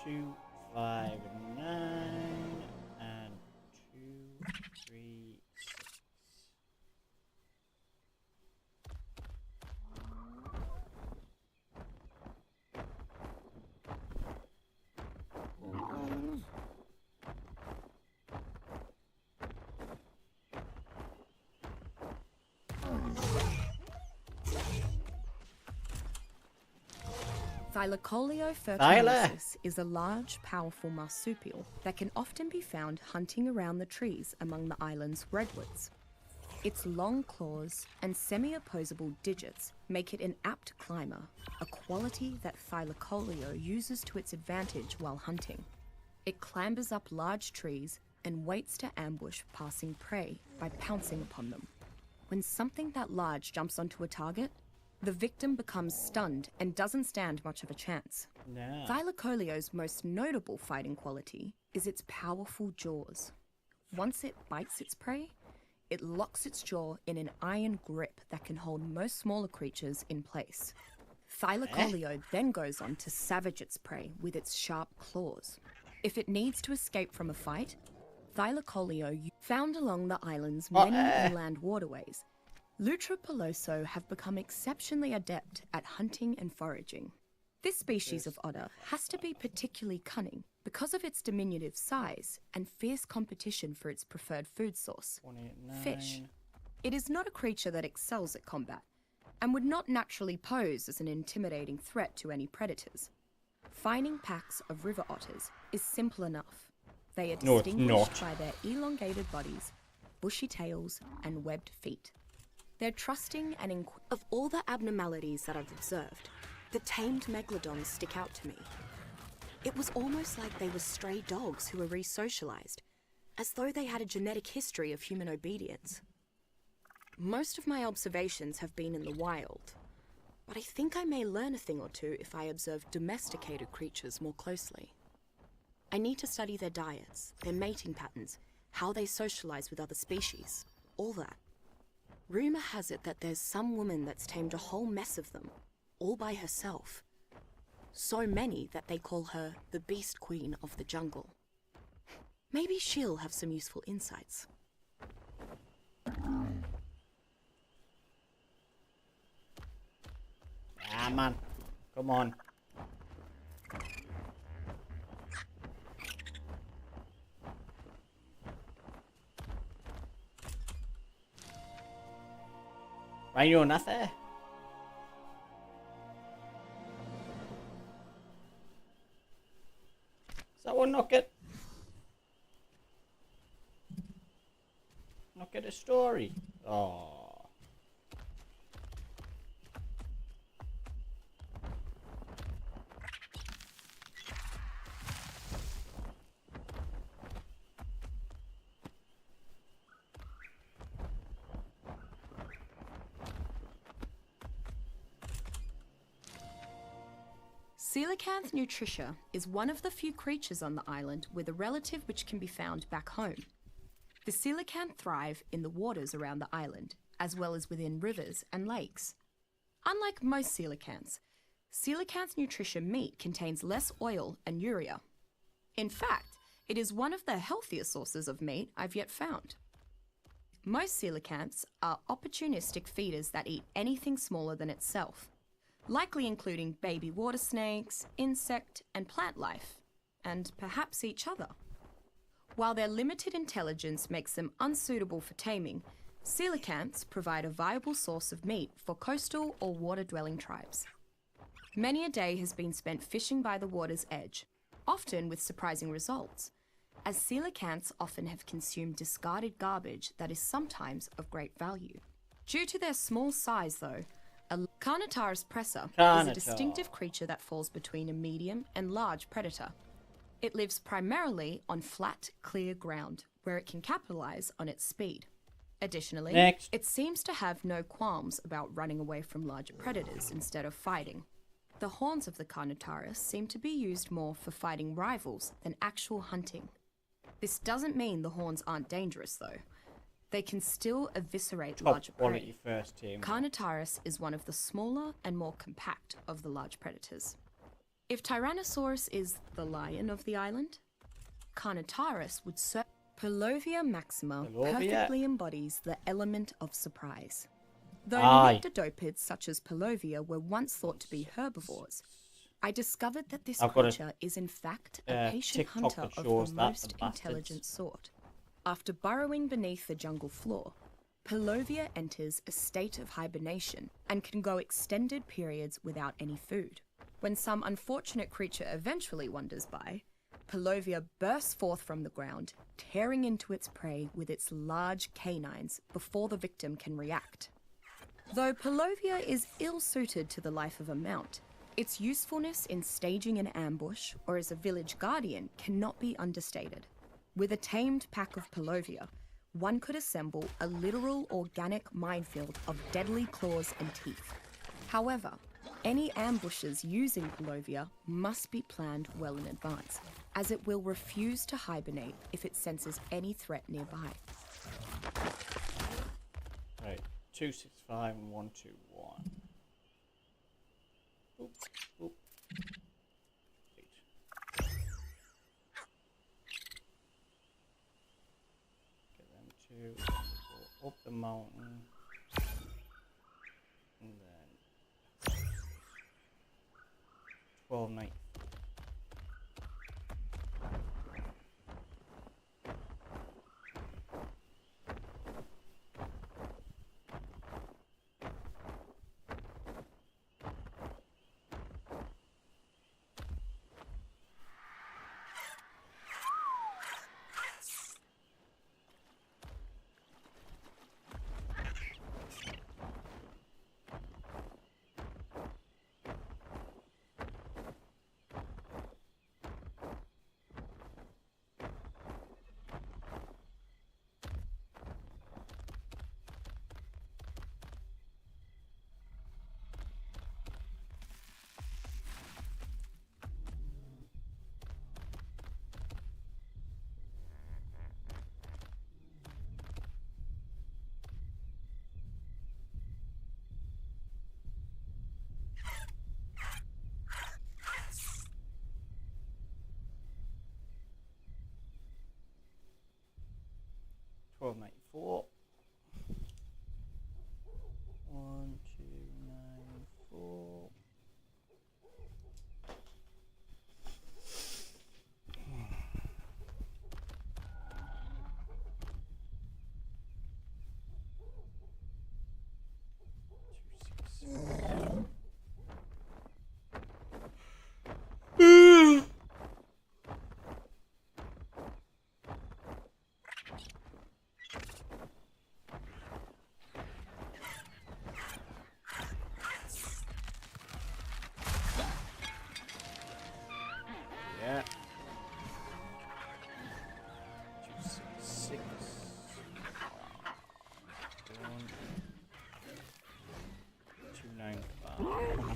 2, 5, 9, and 2, 3, 6. Thylacoleo fertilisis is a large, powerful marsupial that can often be found hunting around the trees among the island's redwoods. Its long claws and semi-opposable digits make it an apt climber, a quality that Thylacoleo uses to its advantage while hunting. It clambers up large trees and waits to ambush passing prey by pouncing upon them. When something that large jumps onto a target, the victim becomes stunned and doesn't stand much of a chance. No. Thylacoleo's most notable fighting quality is its powerful jaws. Once it bites its prey, it locks its jaw in an iron grip that can hold most smaller creatures in place. Thylacoleo then goes on to savage its prey with its sharp claws. If it needs to escape from a fight, Thylacoleo, found along the island's many inland waterways, Lutra peloso have become exceptionally adept at hunting and foraging. This species of otter has to be particularly cunning because of its diminutive size and fierce competition for its preferred food source, 189. fish. It is not a creature that excels at combat and would not naturally pose as an intimidating threat to any predators. Finding packs of river otters is simple enough. They are distinguished by their elongated bodies, bushy tails, and webbed feet. They're trusting and Of all the abnormalities that I've observed, the tamed megalodons stick out to me. It was almost like they were stray dogs who were re-socialized, as though they had a genetic history of human obedience. Most of my observations have been in the wild, but I think I may learn a thing or two if I observe domesticated creatures more closely. I need to study their diets, their mating patterns, how they socialize with other species, all that. Rumor has it that there's some woman that's tamed a whole mess of them, all by herself. So many that they call her the Beast Queen of the Jungle. Maybe she'll have some useful insights. Ah, man. Come on. Rhino, nothing. Does that one not get a story? Oh. Coelacanth nutritia is one of the few creatures on the island with a relative which can be found back home. The coelacanth thrive in the waters around the island, as well as within rivers and lakes. Unlike most coelacanths, coelacanth nutritia meat contains less oil and urea. In fact, it is one of the healthier sources of meat I've yet found. Most coelacanths are opportunistic feeders that eat anything smaller than itself, likely including baby water snakes, insect and plant life, and perhaps each other. While their limited intelligence makes them unsuitable for taming, coelacanths provide a viable source of meat for coastal or water-dwelling tribes. Many a day has been spent fishing by the water's edge, often with surprising results, as coelacanths often have consumed discarded garbage that is sometimes of great value. Due to their small size, though, a Carnotaurus presa is a distinctive creature that falls between a medium and large predator. It lives primarily on flat, clear ground, where it can capitalize on its speed. Additionally, it seems to have no qualms about running away from larger predators instead of fighting. The horns of the Carnotaurus seem to be used more for fighting rivals than actual hunting. This doesn't mean the horns aren't dangerous, though. They can still eviscerate larger prey. Carnotaurus is one of the smaller and more compact of the large predators. If Tyrannosaurus is the lion of the island, Carnotaurus would serve. Palovia maxima Palovia? perfectly embodies the element of surprise. Though Aye. nyctodopids such as Palovia were once thought to be herbivores, I discovered that this I've got a, creature is in fact a patient TikTok hunter that of shows the that, most the bastards. intelligent sort. After burrowing beneath the jungle floor, Palovia enters a state of hibernation and can go extended periods without any food. When some unfortunate creature eventually wanders by, Palovia bursts forth from the ground, tearing into its prey with its large canines before the victim can react. Though Palovia is ill-suited to the life of a mount, its usefulness in staging an ambush or as a village guardian cannot be understated. With a tamed pack of Palovia, one could assemble a literal organic minefield of deadly claws and teeth. However, any ambushes using Palovia must be planned well in advance, as it will refuse to hibernate if it senses any threat nearby. Right, 265 and 121. Boop, boop. Get them to go up the mountain. And then 1290. $12.94. 1294. Yeah. 266. 295.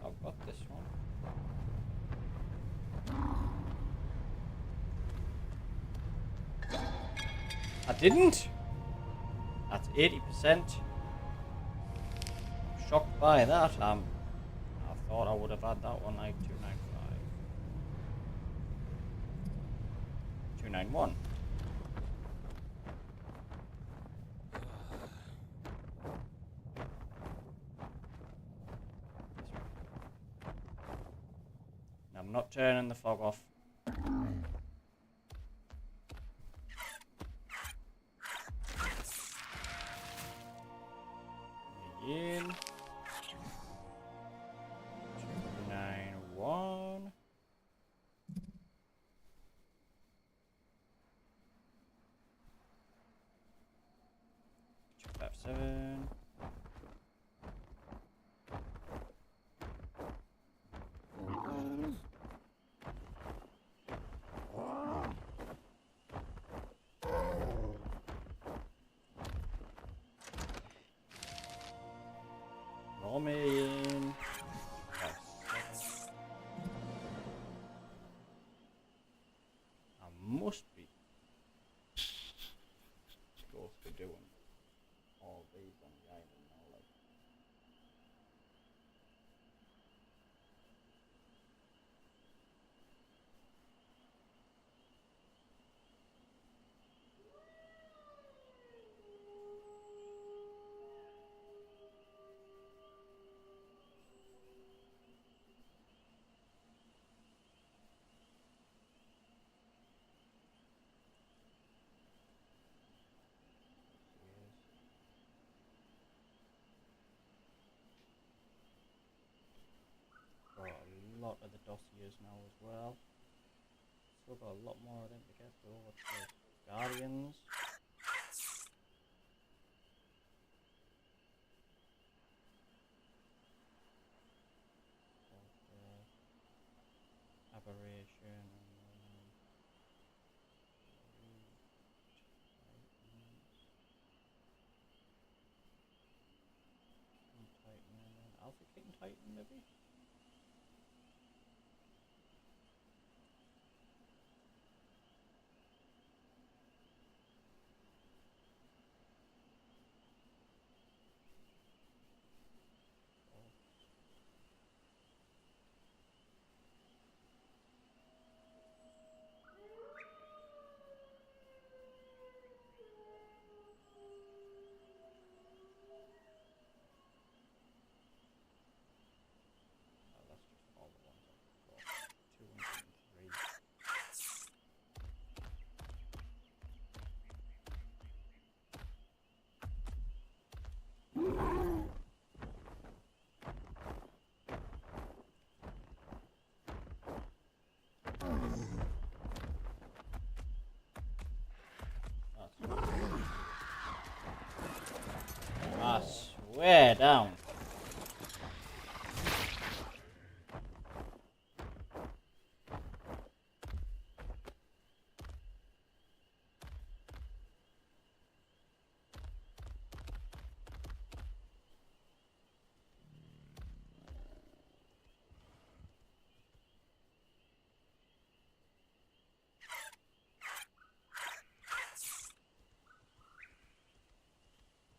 I've got this one. I didn't. That's 80%. I'm shocked by that. I thought I would have had that one like 295. 291. I'm not turning the fog off. In 291. 7. Roll me in. I must be close to doing all these on the island now, like. Got a lot of the dossiers now as well. Still got a lot more of them to get though. What's this? Guardians. Aberration. Titan. Alpha King Titan maybe? Oh, that's just all the ones I've got. 203. I swear down.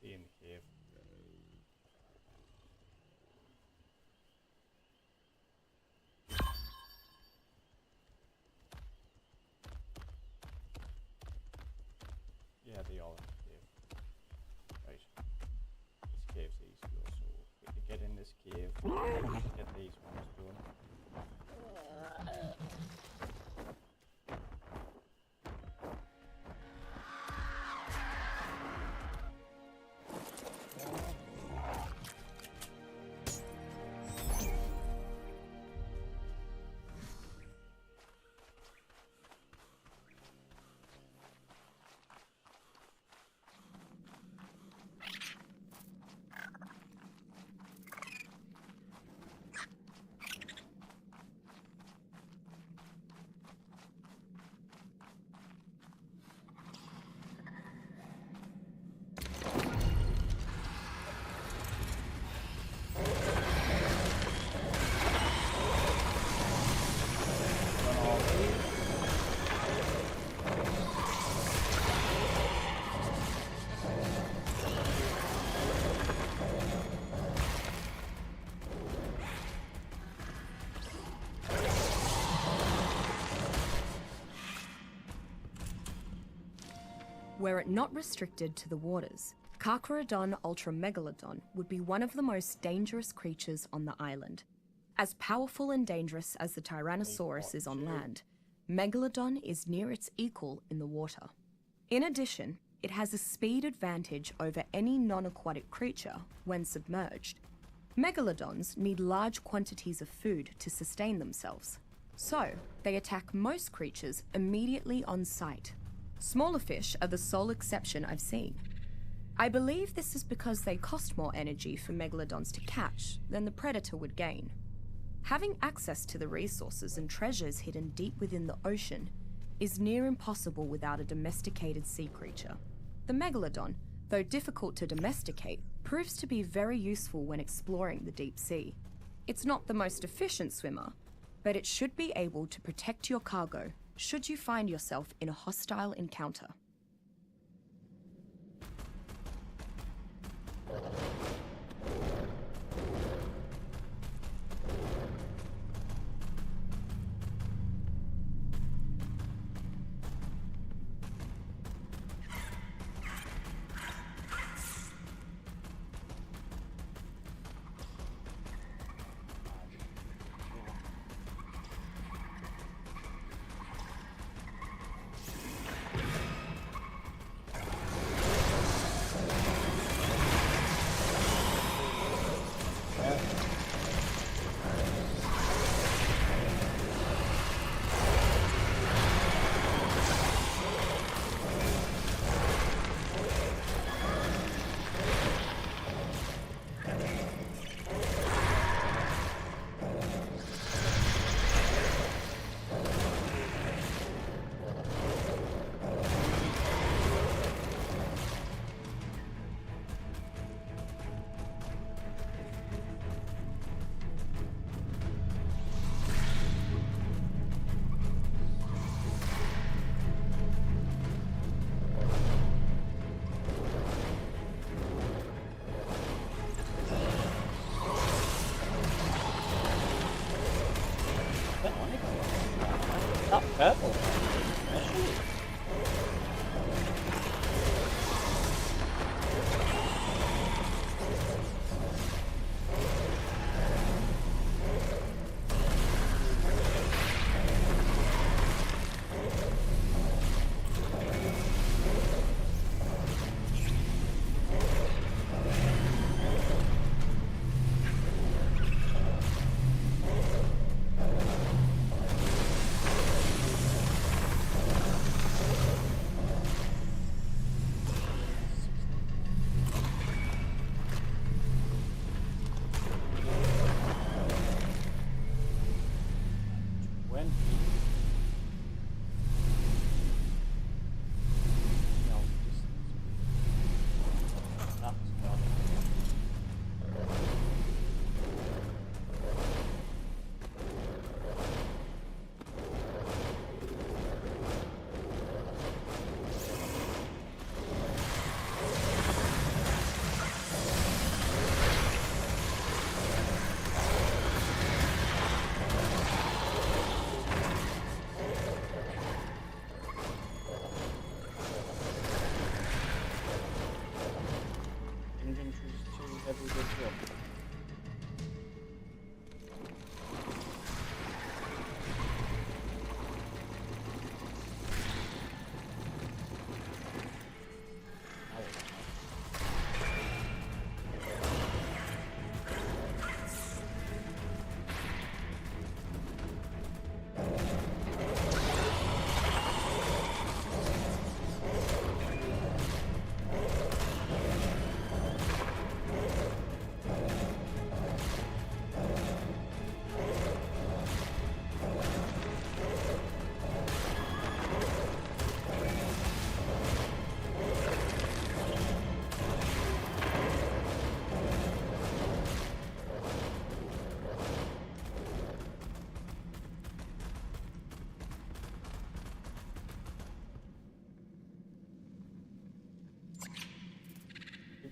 Be in the cave. Yeah, they all in the cave. Right. This cave's easy though, so quickly get in this cave. Get these ones done. Were it not restricted to the waters, Carcharodon ultramegalodon would be one of the most dangerous creatures on the island. As powerful and dangerous as the Tyrannosaurus is on land, Megalodon is near its equal in the water. In addition, it has a speed advantage over any non-aquatic creature when submerged. Megalodons need large quantities of food to sustain themselves, so they attack most creatures immediately on sight. Smaller fish are the sole exception I've seen. I believe this is because they cost more energy for megalodons to catch than the predator would gain. Having access to the resources and treasures hidden deep within the ocean is near impossible without a domesticated sea creature. The megalodon, though difficult to domesticate, proves to be very useful when exploring the deep sea. It's not the most efficient swimmer, but it should be able to protect your cargo should you find yourself in a hostile encounter. That purple.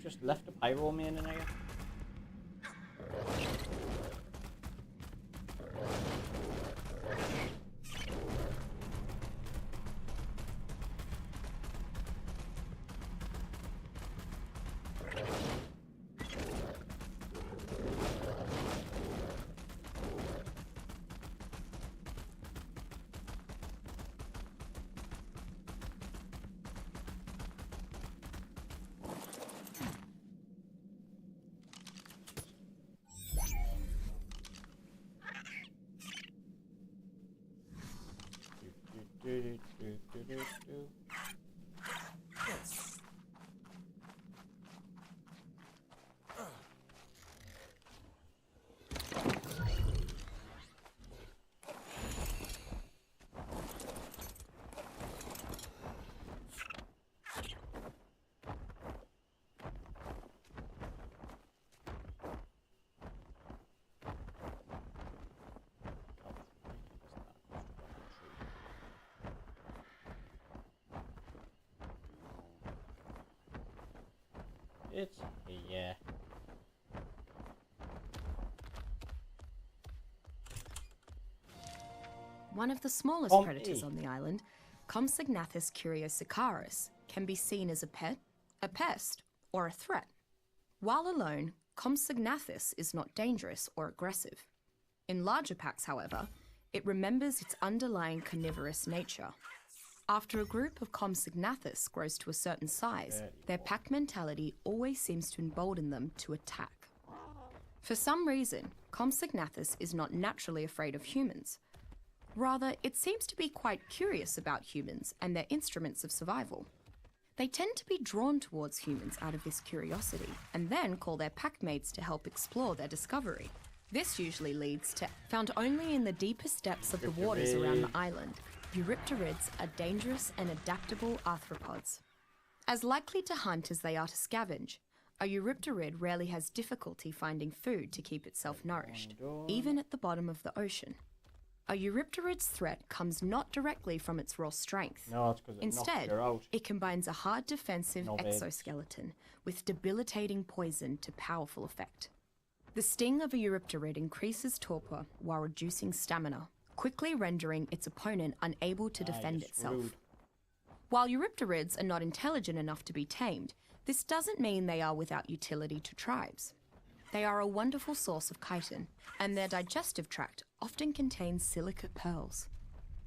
Just left a pyro man in here. it's here. One of the smallest predators on the island, Compsognathus curiosicaris, can be seen as a pet, a pest, or a threat. While alone, Compsognathus is not dangerous or aggressive. In larger packs, however, it remembers its underlying carnivorous nature. After a group of Compsognathus grows to a certain size, their pack mentality always seems to embolden them to attack. For some reason, Compsognathus is not naturally afraid of humans. Rather, it seems to be quite curious about humans and their instruments of survival. They tend to be drawn towards humans out of this curiosity, and then call their packmates to help explore their discovery. This usually leads to, found only in the deepest depths of the waters around the island, Eurypterids are dangerous and adaptable arthropods. As likely to hunt as they are to scavenge, a Eurypterid rarely has difficulty finding food to keep itself nourished, even at the bottom of the ocean. A Eurypterid's threat comes not directly from its raw strength. No, it's 'cause it knocks Instead, you out. it combines a hard defensive No, babe. exoskeleton with debilitating poison to powerful effect. The sting of a Eurypterid increases torpor while reducing stamina, quickly rendering its opponent unable to defend you're itself. screwed. While Eurypterids are not intelligent enough to be tamed, this doesn't mean they are without utility to tribes. They are a wonderful source of chitin, and their digestive tract often contains silicate pearls.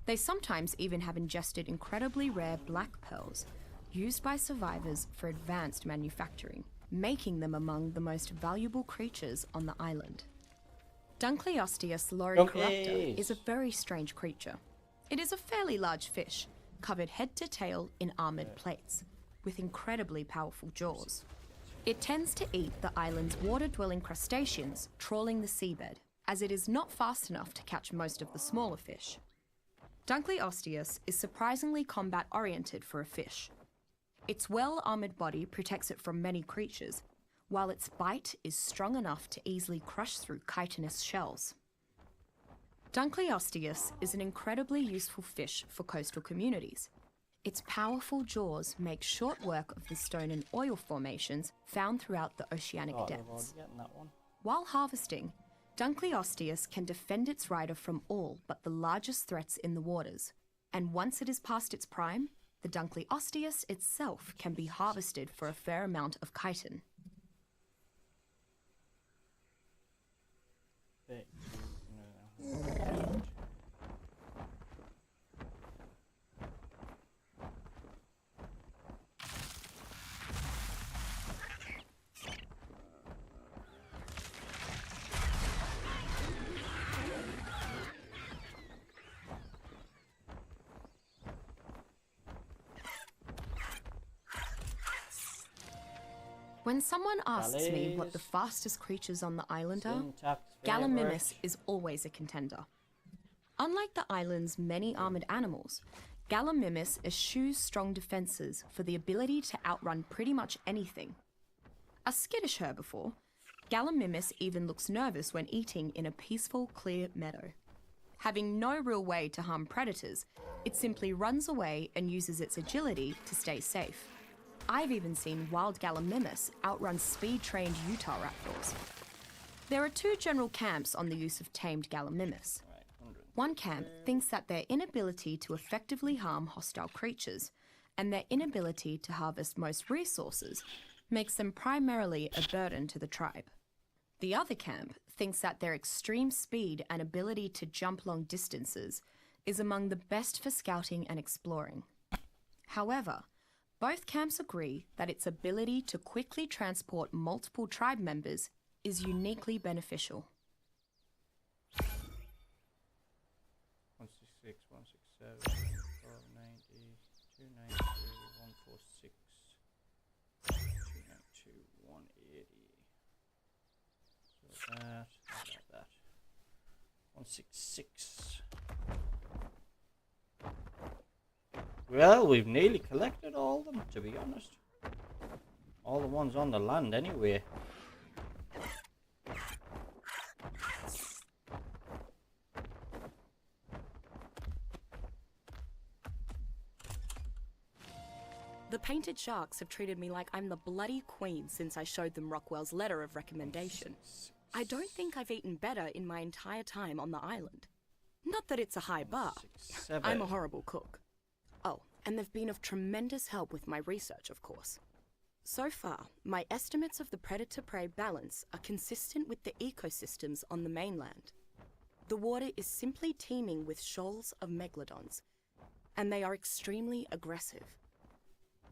They sometimes even have ingested incredibly rare black pearls, used by survivors for advanced manufacturing, making them among the most valuable creatures on the island. Dunkleosteus loricorruptor is a very strange creature. It is a fairly large fish, covered head to tail in armored plates, with incredibly powerful jaws. It tends to eat the island's water-dwelling crustaceans, trawling the seabed, as it is not fast enough to catch most of the smaller fish. Dunkleosteus is surprisingly combat-oriented for a fish. Its well-armored body protects it from many creatures, while its bite is strong enough to easily crush through chitinous shells. Dunkleosteus is an incredibly useful fish for coastal communities. Its powerful jaws make short work of the stone and oil formations found throughout the oceanic depths. Getting that one. While harvesting, Dunkleosteus can defend its rider from all but the largest threats in the waters, and once it is past its prime, the Dunkleosteus itself can be harvested for a fair amount of chitin. When someone asks me what the fastest creatures on the island are, Gallimimus is always a contender. Unlike the island's many armored animals, Gallimimus eschews strong defenses for the ability to outrun pretty much anything. A skittish herbivore, Gallimimus even looks nervous when eating in a peaceful, clear meadow. Having no real way to harm predators, it simply runs away and uses its agility to stay safe. I've even seen wild Gallimimus outrun speed-trained Utah raptors. There are two general camps on the use of tamed Gallimimus. One camp thinks that their inability to effectively harm hostile creatures and their inability to harvest most resources makes them primarily a burden to the tribe. The other camp thinks that their extreme speed and ability to jump long distances is among the best for scouting and exploring. However, both camps agree that its ability to quickly transport multiple tribe members is uniquely beneficial. 166, 167, 490, 290, 146, 292, 180. So that. 166. Well, we've nearly collected all of them, to be honest. All the ones on the land, anyway. The painted sharks have treated me like I'm the bloody queen since I showed them Rockwell's letter of recommendation. I don't think I've eaten better in my entire time on the island. Not that it's a high bar. 6, 7. I'm a horrible cook. Oh, and they've been of tremendous help with my research, of course. So far, my estimates of the predator-prey balance are consistent with the ecosystems on the mainland. The water is simply teeming with shoals of megalodons, and they are extremely aggressive.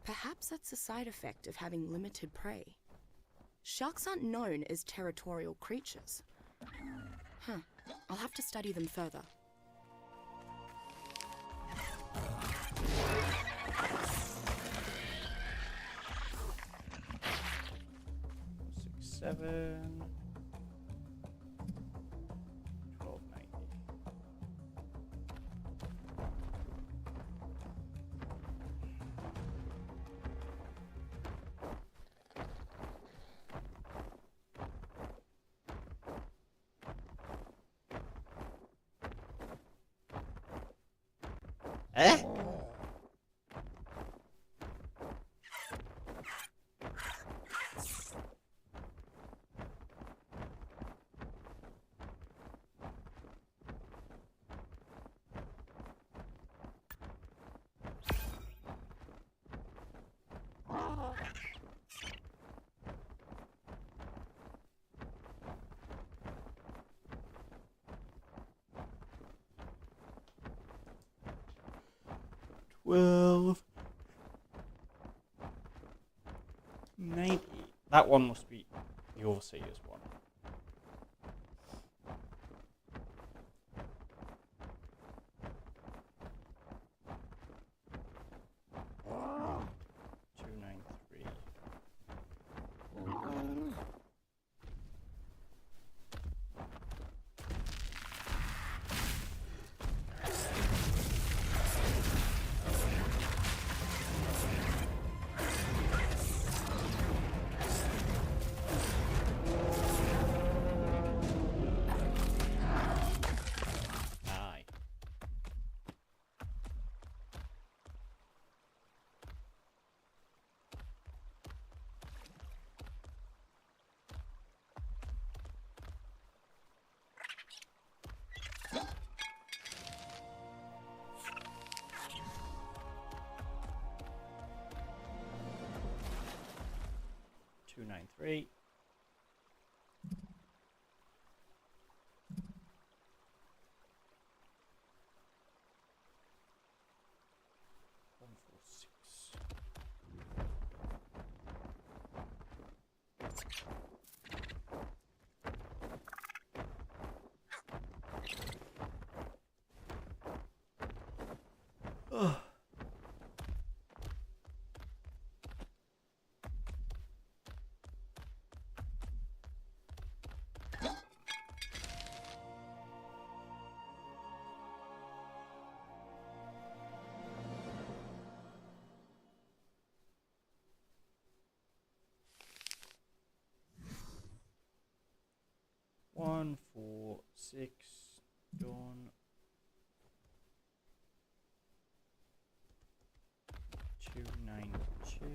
Perhaps that's a side effect of having limited prey. Sharks aren't known as territorial creatures. I'll have to study them further. Six, 7. 1290. Eh? Well, 90. That one must be the overseer's one. Aye. Two, 9, 3. One, 4, 6. Oh. One, 4, 6. Done. 2, 9, 2.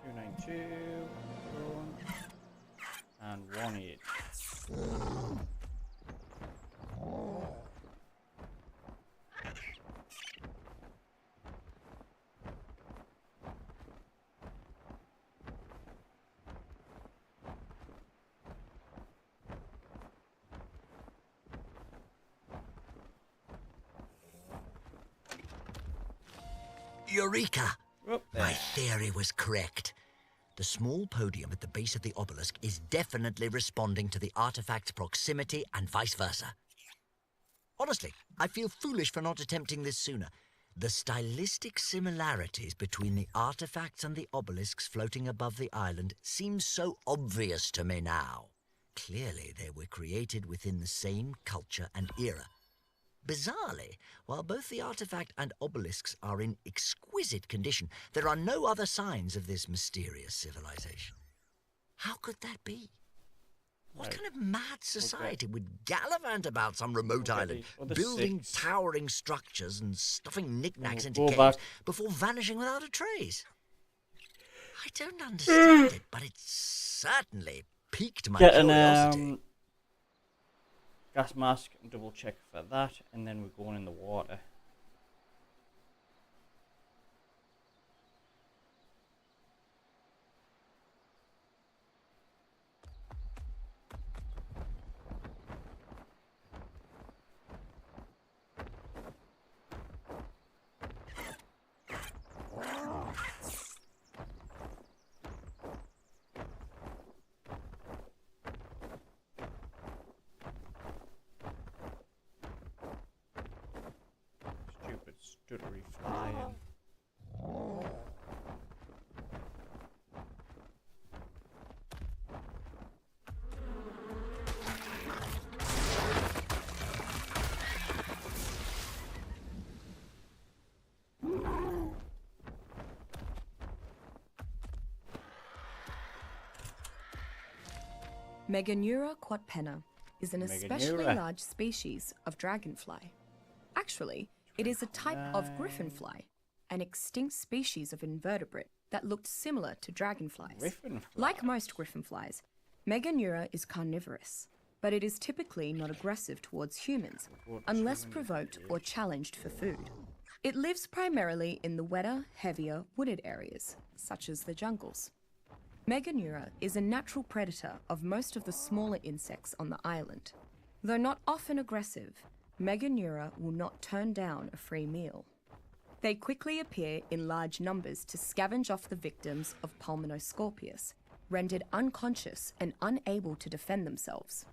Two, 9, 2. Done. And 1 8. Eureka! Up there. My theory was correct. The small podium at the base of the obelisk is definitely responding to the artifact's proximity and vice versa. Honestly, I feel foolish for not attempting this sooner. The stylistic similarities between the artifacts and the obelisks floating above the island seem so obvious to me now. Clearly, they were created within the same culture and era. Bizarrely, while both the artifact and obelisks are in exquisite condition, there are no other signs of this mysterious civilization. How could that be? What kind of mad society would gallivant about some remote island, building towering structures and stuffing knickknacks into caves before vanishing without a trace? I don't understand it, but it certainly piqued my curiosity. Gas mask and double check for that, and then we're going in the water. Stupid stuttery flying. Meganeura quadpenna is an especially Meganeura. large species of dragonfly. Actually, it is a type of griffinfly, an extinct species of invertebrate that looked similar to dragonflies. Griffinfly. Like most griffinflies, Meganeura is carnivorous, but it is typically not aggressive towards humans unless provoked or challenged for food. It lives primarily in the wetter, heavier, wooded areas, such as the jungles. Meganeura is a natural predator of most of the smaller insects on the island. Though not often aggressive, Meganeura will not turn down a free meal. They quickly appear in large numbers to scavenge off the victims of Pulmonoscorpius, rendered unconscious and unable to defend themselves.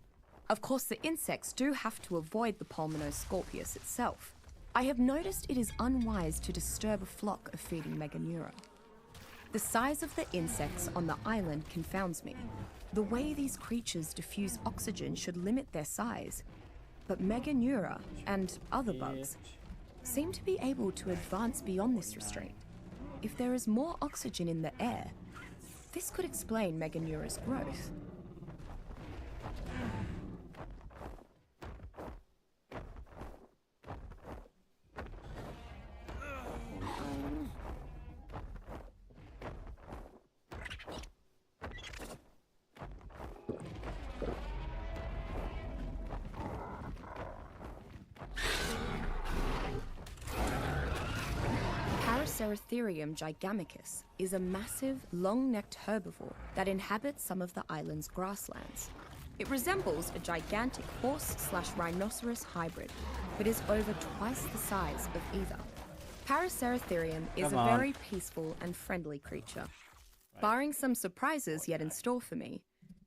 Of course, the insects do have to avoid the Pulmonoscorpius itself. I have noticed it is unwise to disturb a flock of feeding Meganeura. The size of the insects on the island confounds me. The way these creatures diffuse oxygen should limit their size, but Meganeura and other bugs seem to be able to advance beyond this restraint. If there is more oxygen in the air, this could explain Meganeura's growth. Paraceratherium gigamicus is a massive, long-necked herbivore that inhabits some of the island's grasslands. It resembles a gigantic horse/rhinoceros hybrid, but is over twice the size of either. Paraceratherium is a very peaceful and friendly creature. Barring some surprises yet in store for me,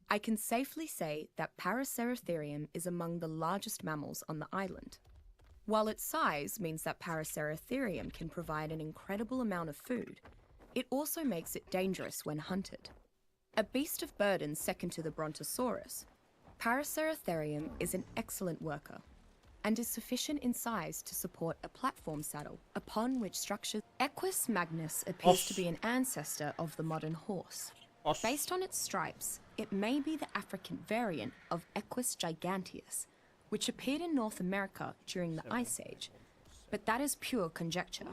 I can safely say that Paraceratherium is among the largest mammals on the island. While its size means that Paraceratherium can provide an incredible amount of food, it also makes it dangerous when hunted. A beast of burden second to the Brontosaurus, Paraceratherium is an excellent worker and is sufficient in size to support a platform saddle upon which structures. Equus magnus appears to be an ancestor of the modern horse. Based on its stripes, it may be the African variant of Equus giganteus, which appeared in North America during the Ice Age, but that is pure conjecture.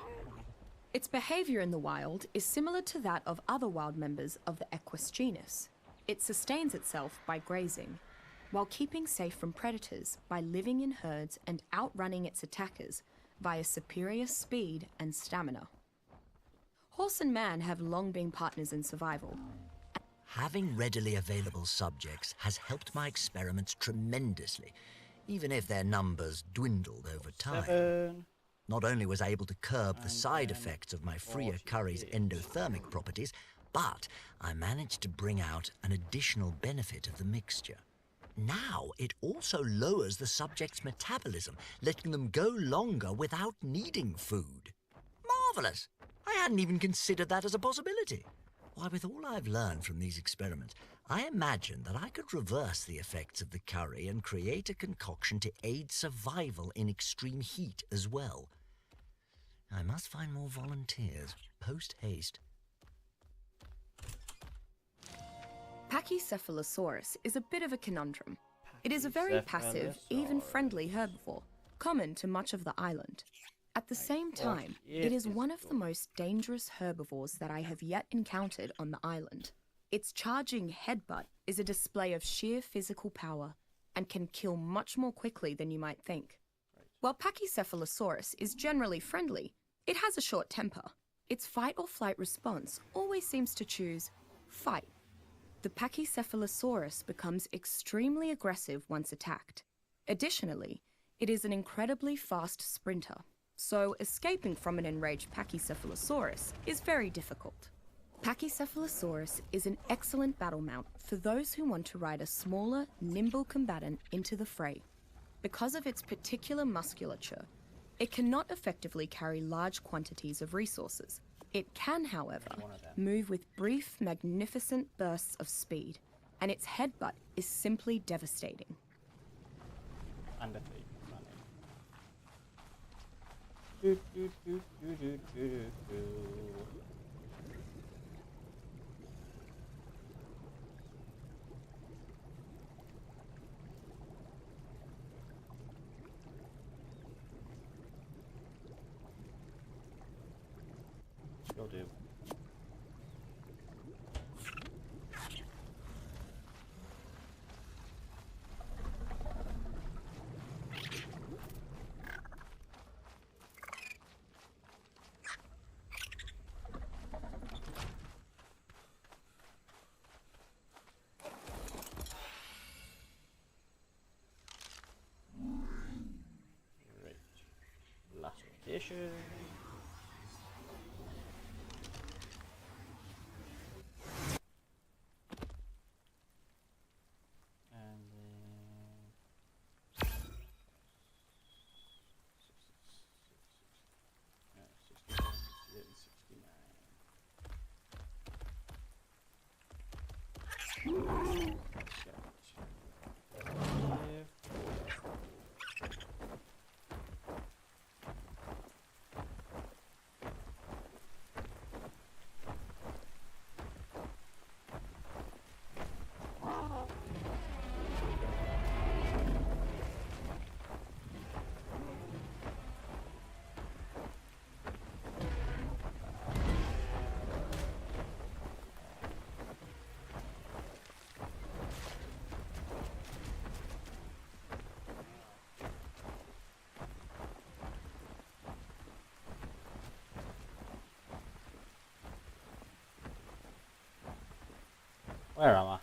Its behavior in the wild is similar to that of other wild members of the Equus genus. It sustains itself by grazing, while keeping safe from predators by living in herds and outrunning its attackers via superior speed and stamina. Horse and man have long been partners in survival. Having readily available subjects has helped my experiments tremendously, even if their numbers dwindled over time. 7. Not only was I able to curb the side effects of my freer curry's endothermic properties, but I managed to bring out an additional benefit of the mixture. Now it also lowers the subject's metabolism, letting them go longer without needing food. Marvellous! I hadn't even considered that as a possibility. Why, with all I've learned from these experiments, I imagine that I could reverse the effects of the curry and create a concoction to aid survival in extreme heat as well. I must find more volunteers, post-haste. Pachycephalosaurus is a bit of a conundrum. It is a very passive, even friendly herbivore, common to much of the island. At the same time, it is one of the most dangerous herbivores that I have yet encountered on the island. Its charging headbutt is a display of sheer physical power and can kill much more quickly than you might think. While Pachycephalosaurus is generally friendly, it has a short temper. Its fight or flight response always seems to choose fight. The Pachycephalosaurus becomes extremely aggressive once attacked. Additionally, it is an incredibly fast sprinter, so escaping from an enraged Pachycephalosaurus is very difficult. Pachycephalosaurus is an excellent battle mount for those who want to ride a smaller, nimble combatant into the fray. Because of its particular musculature, it cannot effectively carry large quantities of resources. It can, however, move with brief, magnificent bursts of speed, and its headbutt is simply devastating. And the feet. Do, do, do, do, do, do, do. You'll do. Right. Last location. Where am I?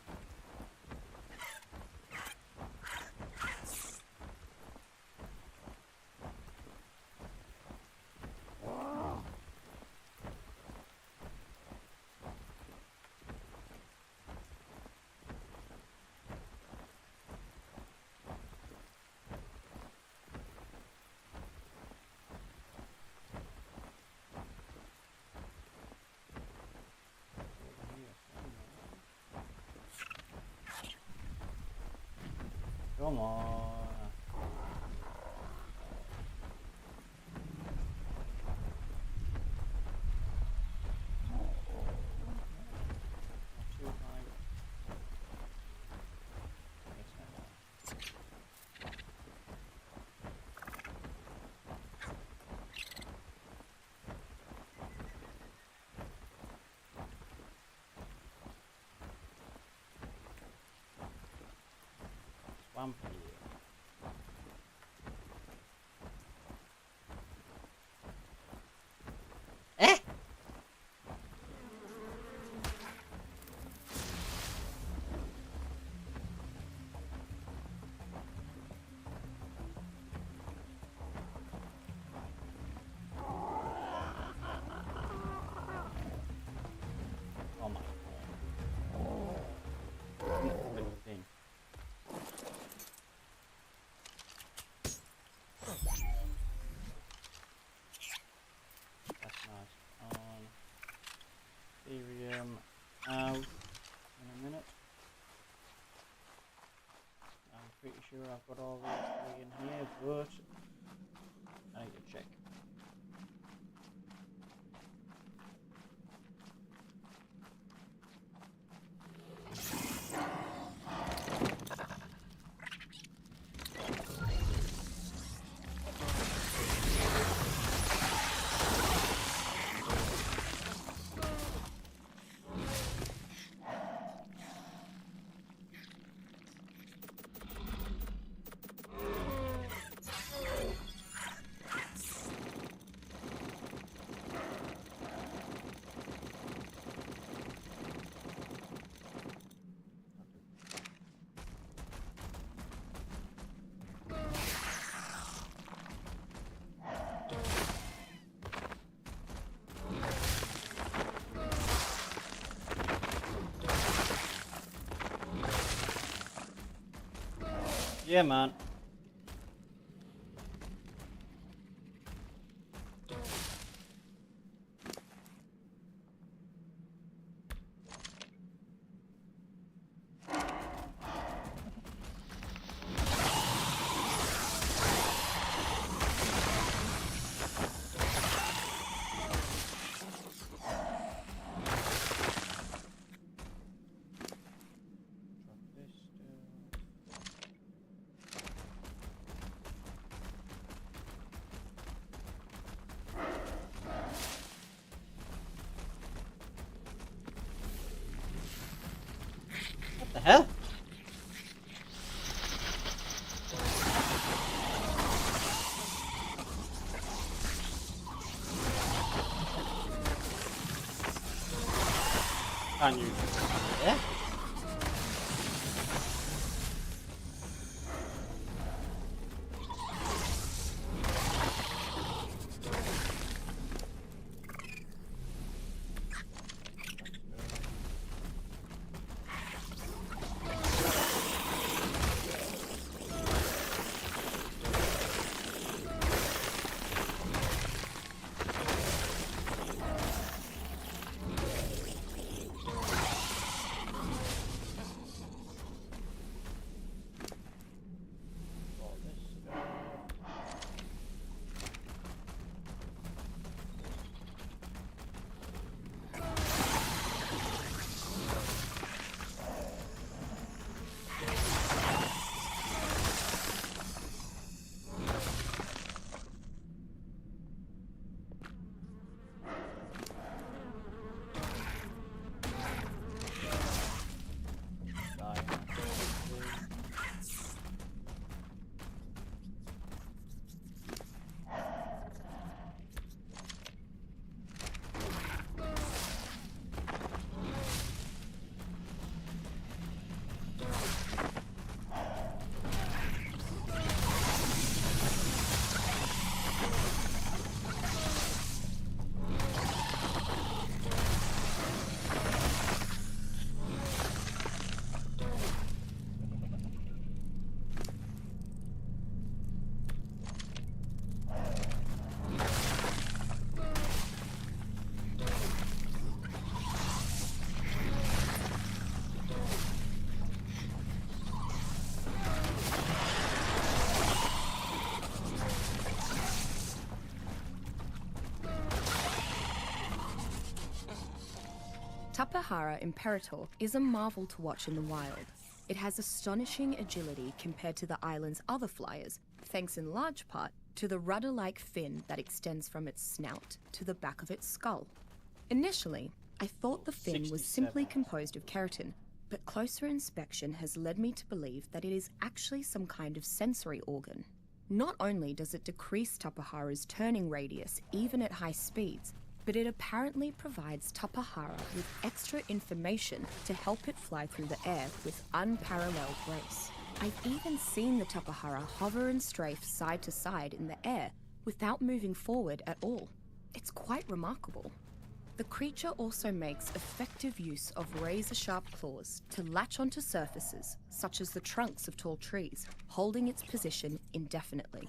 Come on. Swamp here. Oh my god. Thing. out in a minute. I'm pretty sure I've got all these 3 in here, but I need to check. Yeah, man. What the hell? Can you? Yeah. Tapahara Imperator is a marvel to watch in the wild. It has astonishing agility compared to the island's other flyers, thanks in large part to the rudder-like fin that extends from its snout to the back of its skull. Initially, I thought the fin was 67. simply composed of keratin, but closer inspection has led me to believe that it is actually some kind of sensory organ. Not only does it decrease Tapahara's turning radius even at high speeds, but it apparently provides Tapahara with extra information to help it fly through the air with unparalleled grace. I've even seen the Tapahara hover and strafe side to side in the air without moving forward at all. It's quite remarkable. The creature also makes effective use of razor-sharp claws to latch onto surfaces, such as the trunks of tall trees, holding its position indefinitely.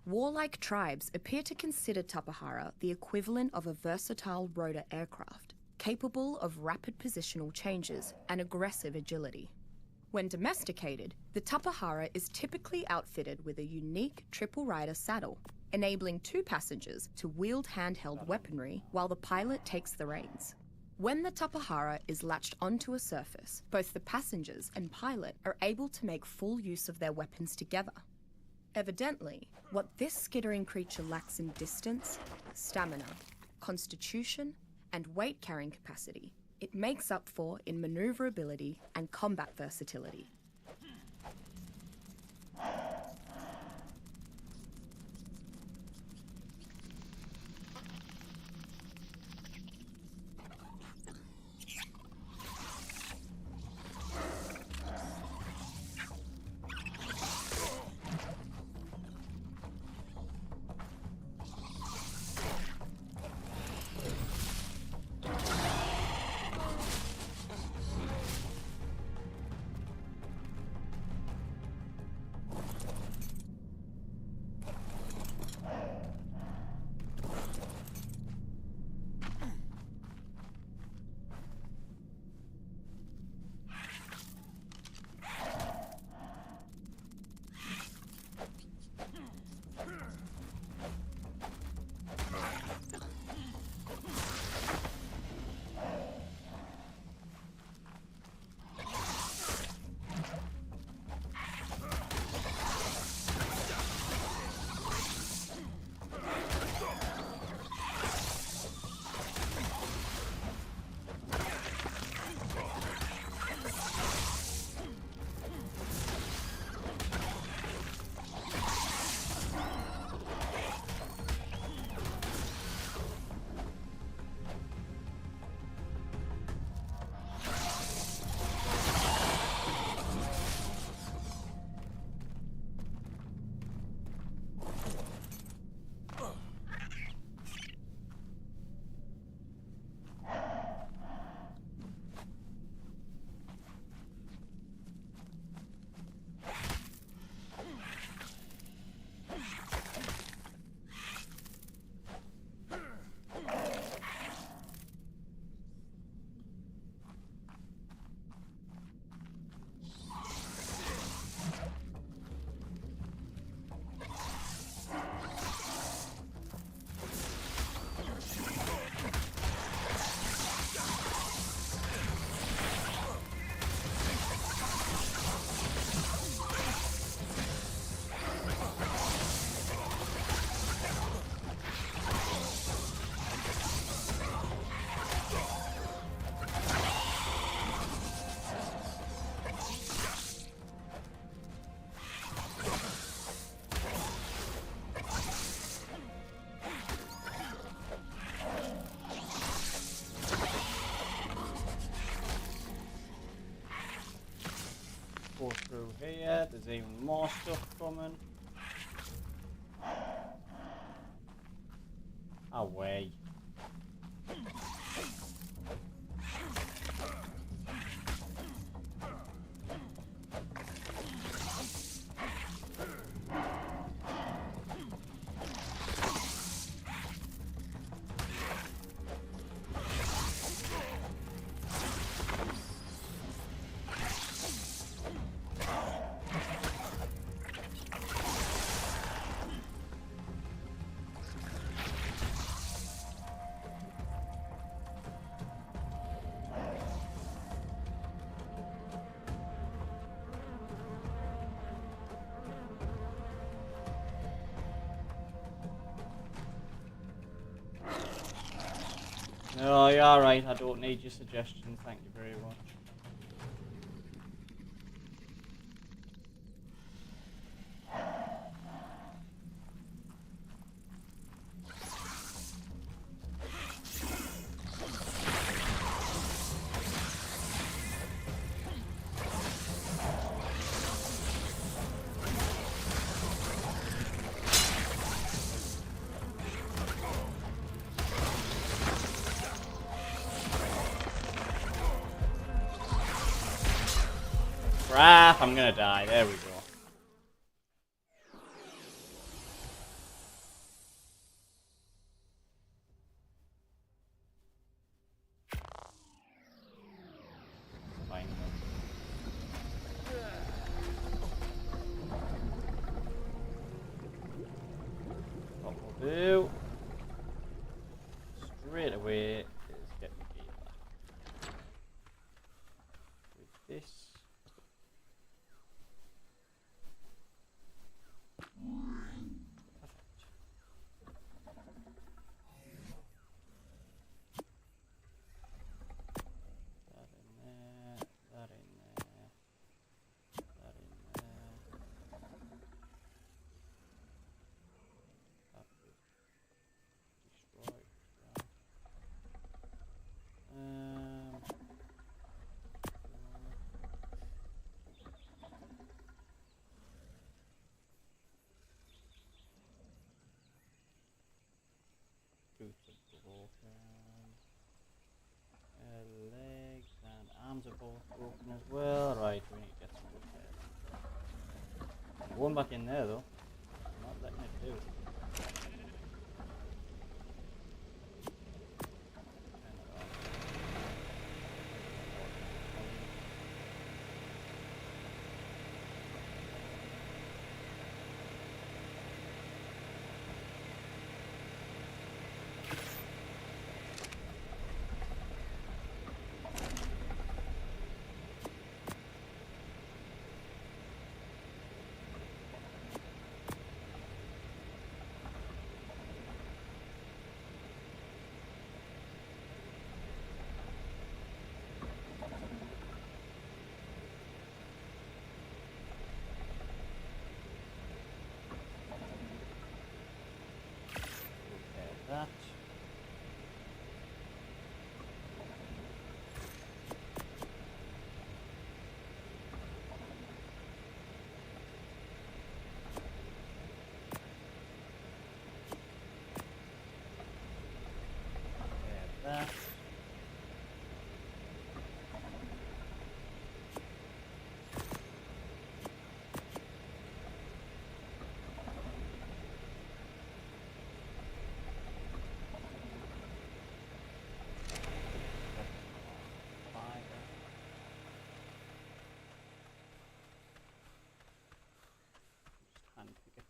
Warlike tribes appear to consider Tapahara the equivalent of a versatile rotor aircraft, capable of rapid positional changes and aggressive agility. When domesticated, the Tapahara is typically outfitted with a unique triple rider saddle, enabling 2 passengers to wield handheld weaponry while the pilot takes the reins. When the Tapahara is latched onto a surface, both the passengers and pilot are able to make full use of their weapons together. Evidently, what this skittering creature lacks in distance, stamina, constitution, and weight-carrying capacity, it makes up for in maneuverability and combat versatility. Go through here, there's even more stuff coming. Away. Oh, you're alright, I don't need your suggestions, thank you very much. Crap, I'm gonna die. There we go. do straight away is get the gear back. With this. Boots are broken. Legs and arms are both broken as well. Right, we need to get some repair. I'm going back in there though. I'm not letting it do. Turn it off. That. That. Handpick it.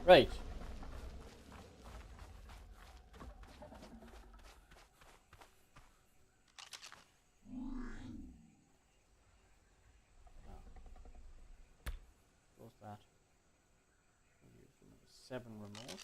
Right. Close that. We'll use the number 7 remote.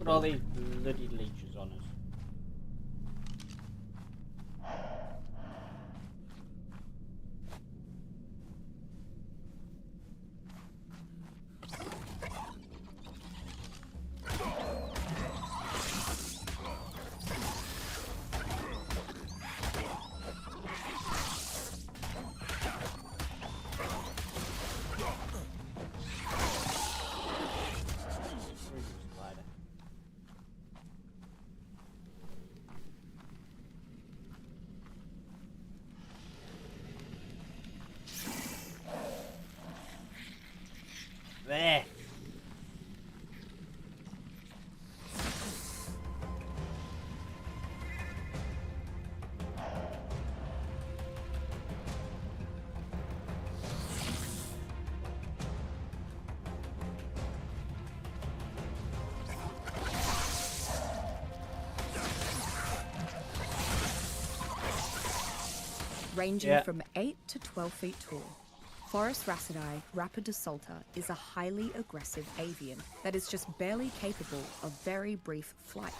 all these bloody leeches on us. There. Ranging from 8 to 12 feet tall, Forest Racidae rapidosalta is a highly aggressive avian that is just barely capable of very brief flight.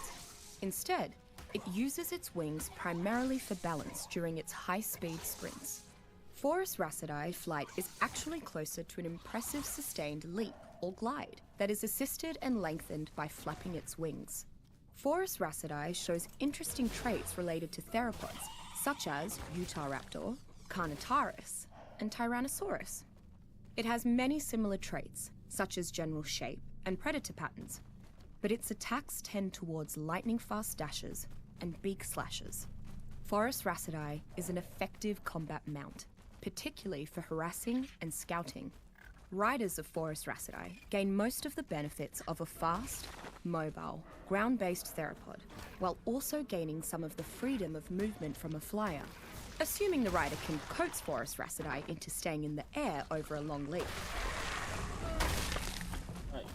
Instead, it uses its wings primarily for balance during its high-speed sprints. Forest Racidae flight is actually closer to an impressive sustained leap or glide that is assisted and lengthened by flapping its wings. Forest Racidae shows interesting traits related to theropods, such as Utahraptor, Carnotaurus, and Tyrannosaurus. It has many similar traits, such as general shape and predator patterns, but its attacks tend towards lightning-fast dashes and beak slashes. Forest Racidae is an effective combat mount, particularly for harassing and scouting. Riders of Forest Racidae gain most of the benefits of a fast, mobile, ground-based theropod, while also gaining some of the freedom of movement from a flyer, assuming the rider can coax Forest Racidae into staying in the air over a long leap. Right.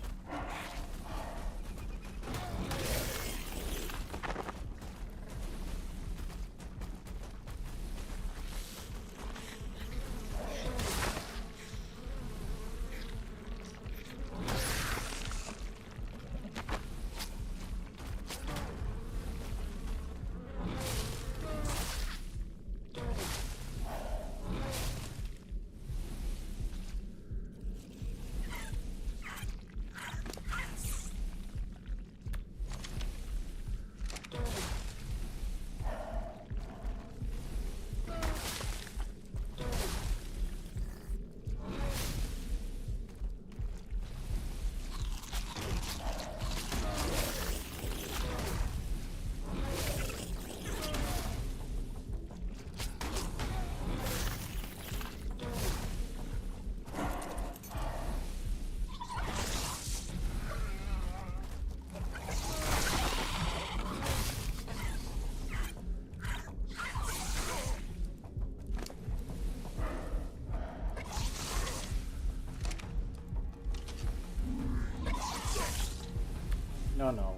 No, we're not.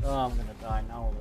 Oh, I'm gonna die now.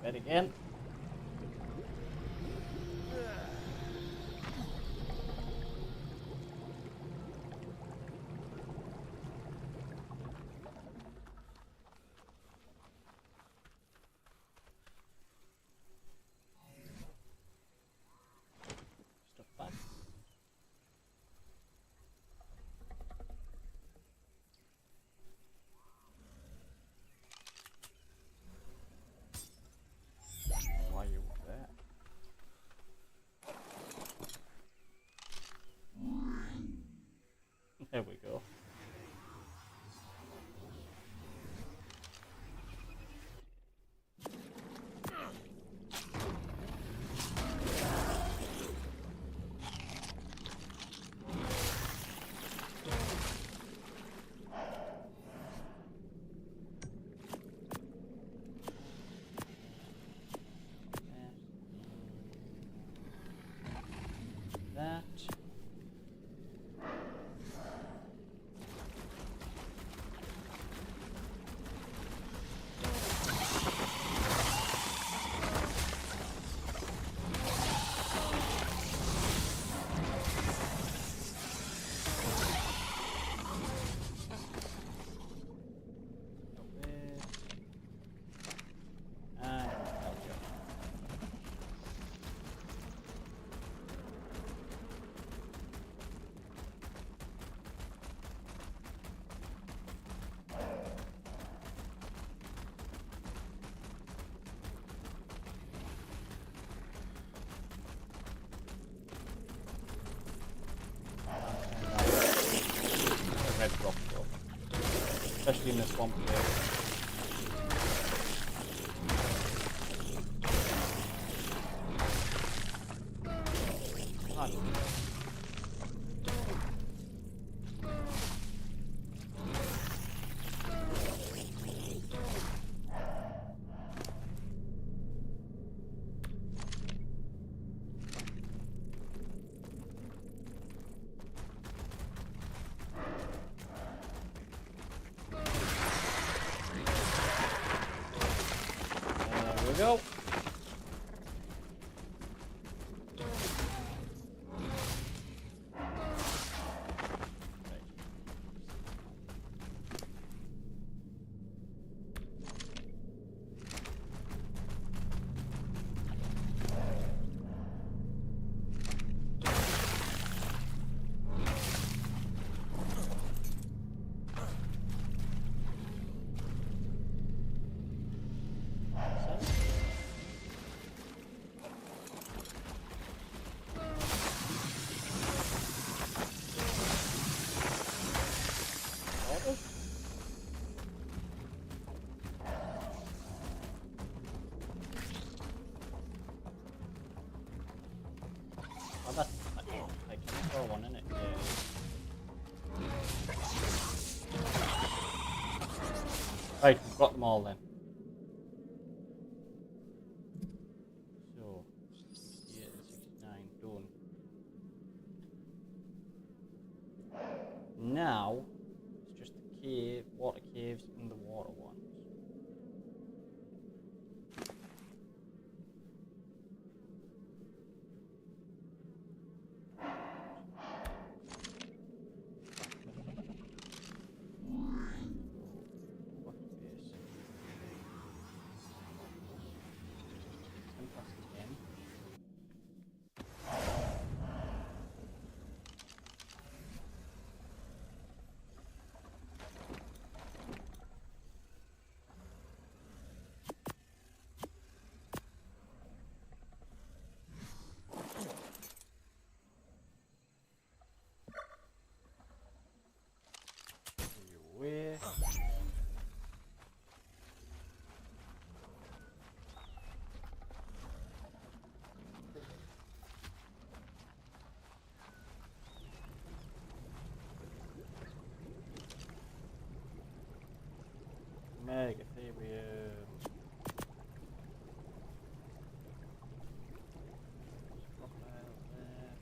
bed again. Stuff back. Why are you up there? There we go. That. Red rock though, especially in the swamp area. There we go. Oh, that's like control one, isn't it? Yeah. Right, we've got them all then. So, 68 and 69 done. Now, it's just the cave, water caves and the water ones. Away. Megatherium. Crocodile there.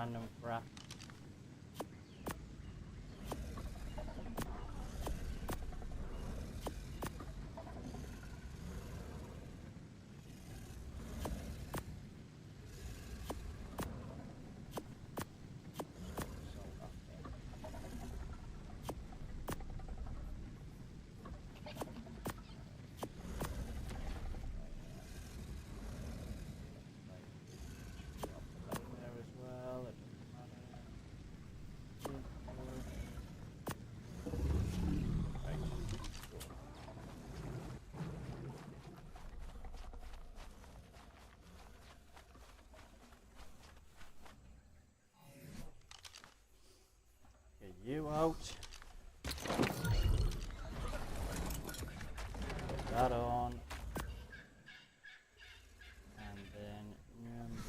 random crap. You out. Put that on. And then number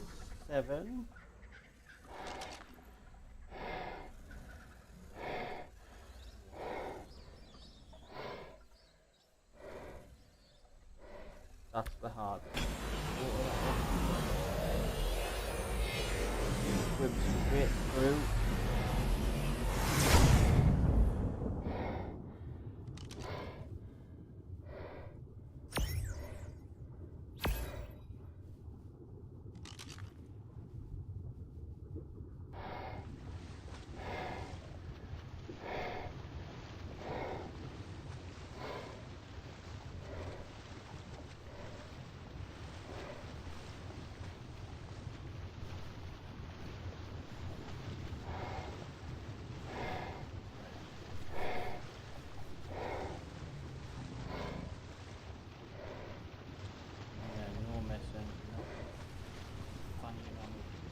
7. That's the hard one. Swim straight through.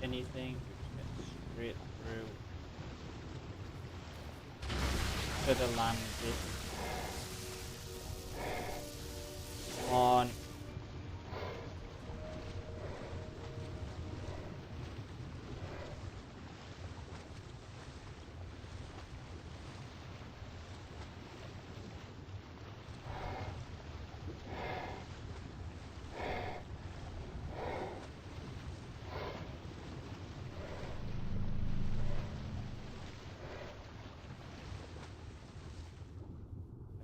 Anything, just get straight through. Could have landed. Come on.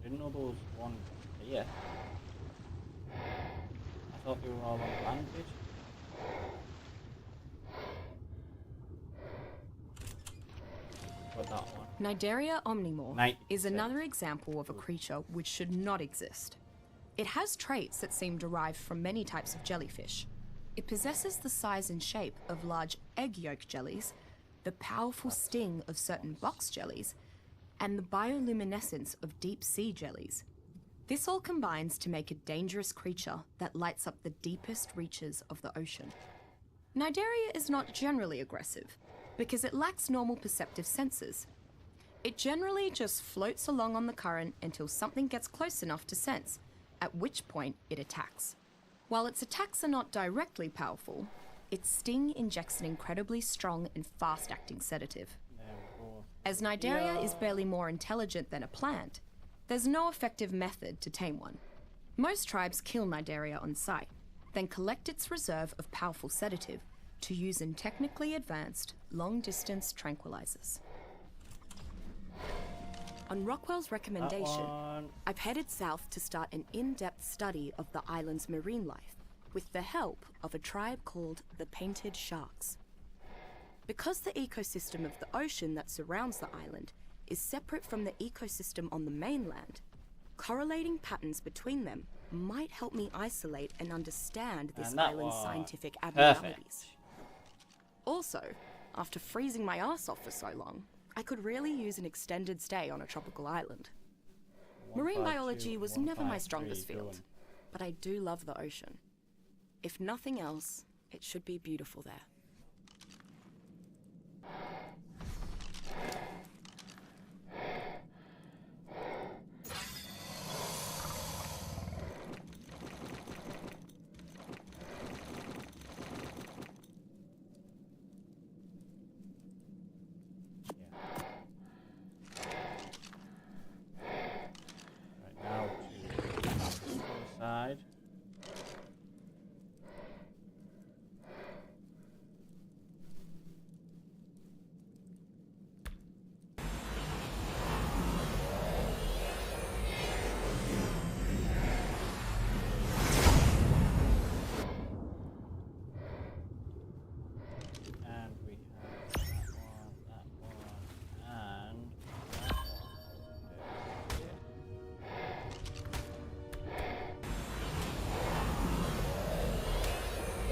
I didn't know there was one here. I thought they were all on land bit. But that one. Cnidaria omnimorph 90%. is another example of a creature which should not exist. It has traits that seem derived from many types of jellyfish. It possesses the size and shape of large egg yolk jellies, the powerful sting of certain box jellies, and the bioluminescence of deep sea jellies. This all combines to make a dangerous creature that lights up the deepest reaches of the ocean. Cnidaria is not generally aggressive because it lacks normal perceptive senses. It generally just floats along on the current until something gets close enough to sense, at which point it attacks. While its attacks are not directly powerful, its sting injects an incredibly strong and fast-acting sedative. As Cnidaria is barely more intelligent than a plant, there's no effective method to tame one. Most tribes kill Cnidaria on sight, then collect its reserve of powerful sedative to use in technically advanced, long-distance tranquilizers. On Rockwell's recommendation, I've headed south to start an in-depth study of the island's marine life, with the help of a tribe called the Painted Sharks. Because the ecosystem of the ocean that surrounds the island is separate from the ecosystem on the mainland, correlating patterns between them might help me isolate and understand this island's scientific abnormalities. Also, after freezing my ass off for so long, I could really use an extended stay on a tropical island. Marine biology was never my strongest field, but I do love the ocean. If nothing else, it should be beautiful there.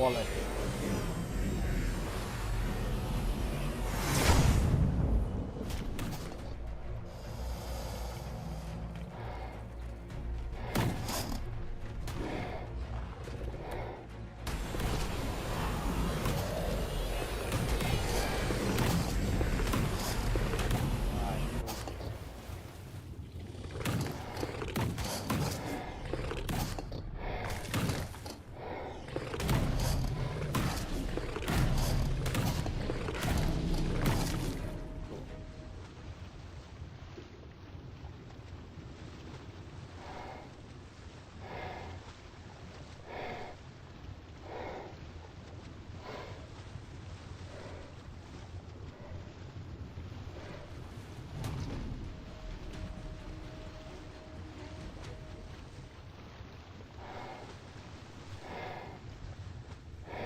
quality.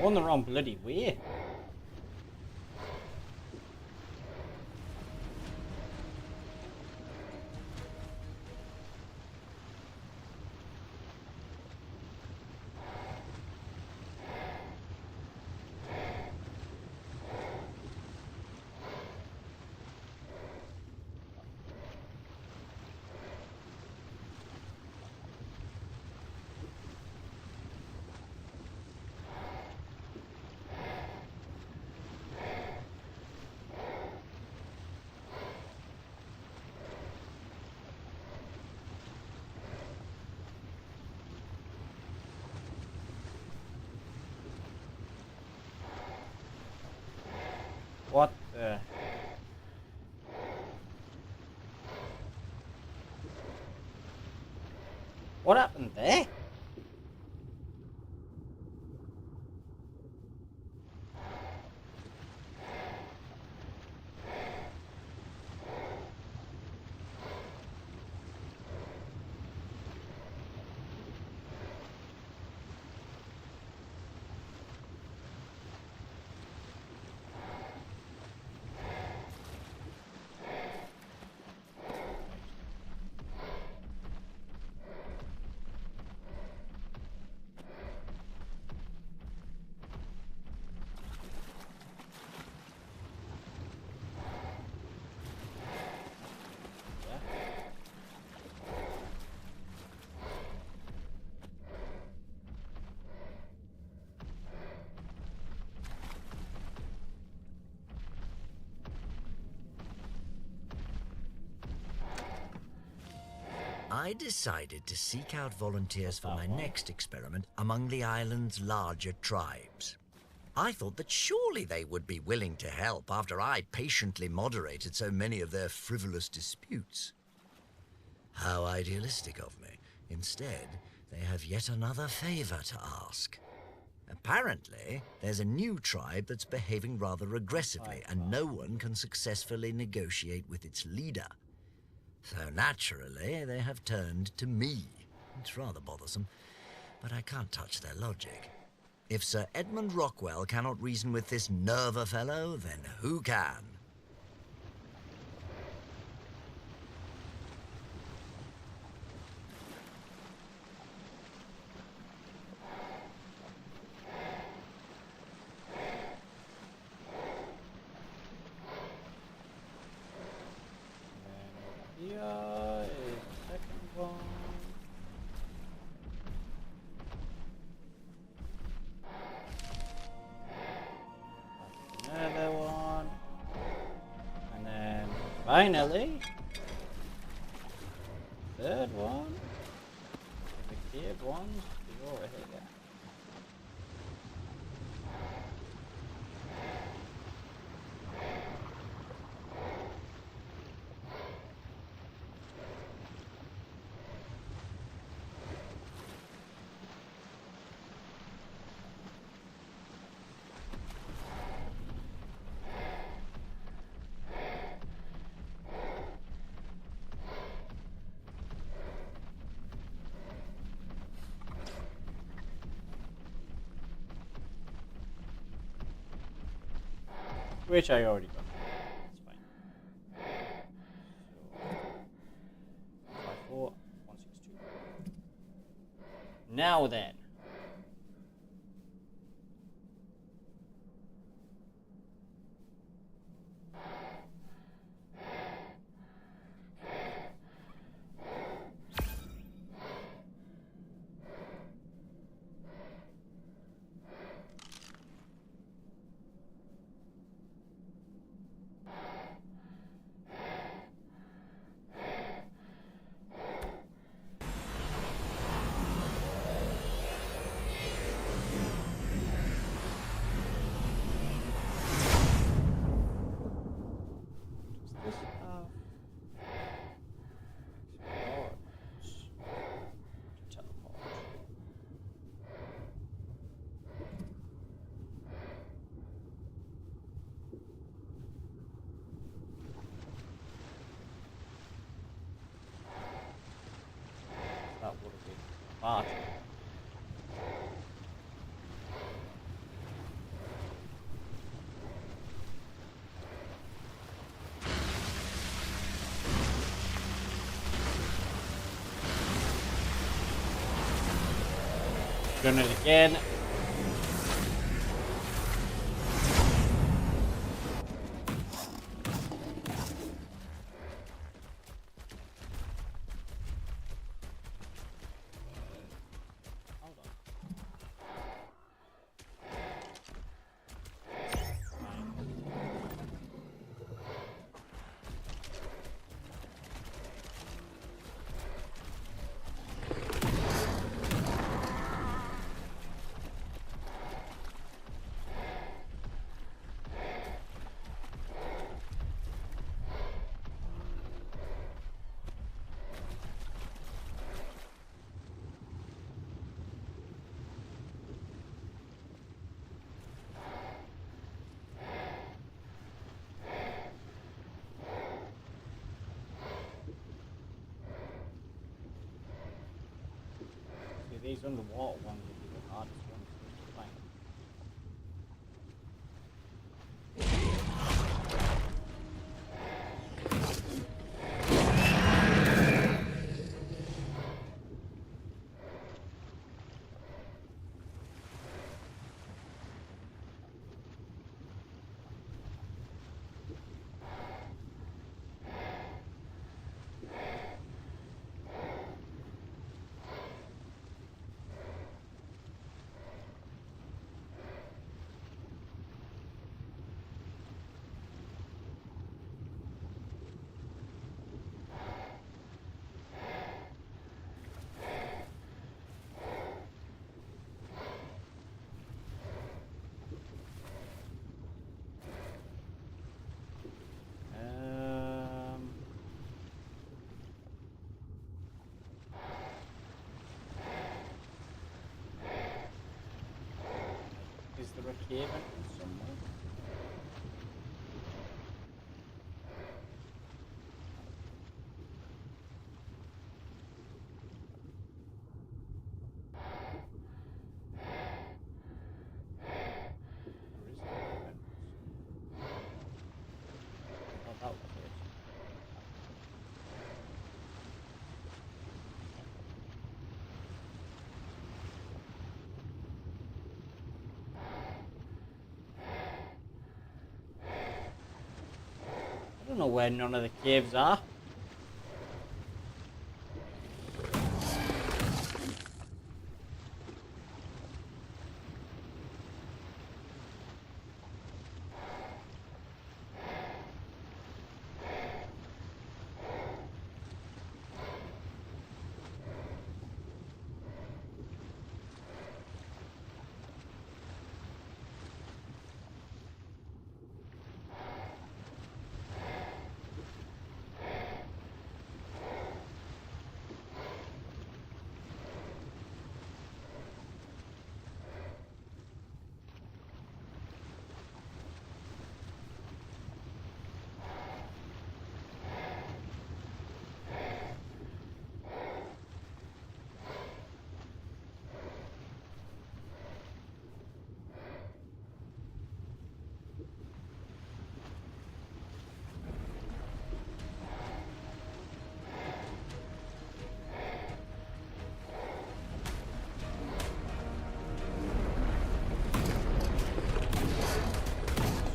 On the wrong bloody way. What the? What happened there? I decided to seek out volunteers for my next experiment among the island's larger tribes. I thought that surely they would be willing to help after I patiently moderated so many of their frivolous disputes. How idealistic of me. Instead, they have yet another favor to ask. Apparently, there's a new tribe that's behaving rather aggressively, and no one can successfully negotiate with its leader. So naturally, they have turned to me. It's rather bothersome, but I can't touch their logic. If Sir Edmund Rockwell cannot reason with this Nerva fellow, then who can? Here is the second one. Another one. And then finally, third one. The cave ones is over here. Which I already got. That's fine. So 154, 162. Now then. heart. Done it again. Hold on. See, these underwater ones will be the hardest ones to find. Is there a cave entrance somewhere? Or is there a cave entrance? Oh, that was it. I don't know where none of the caves are.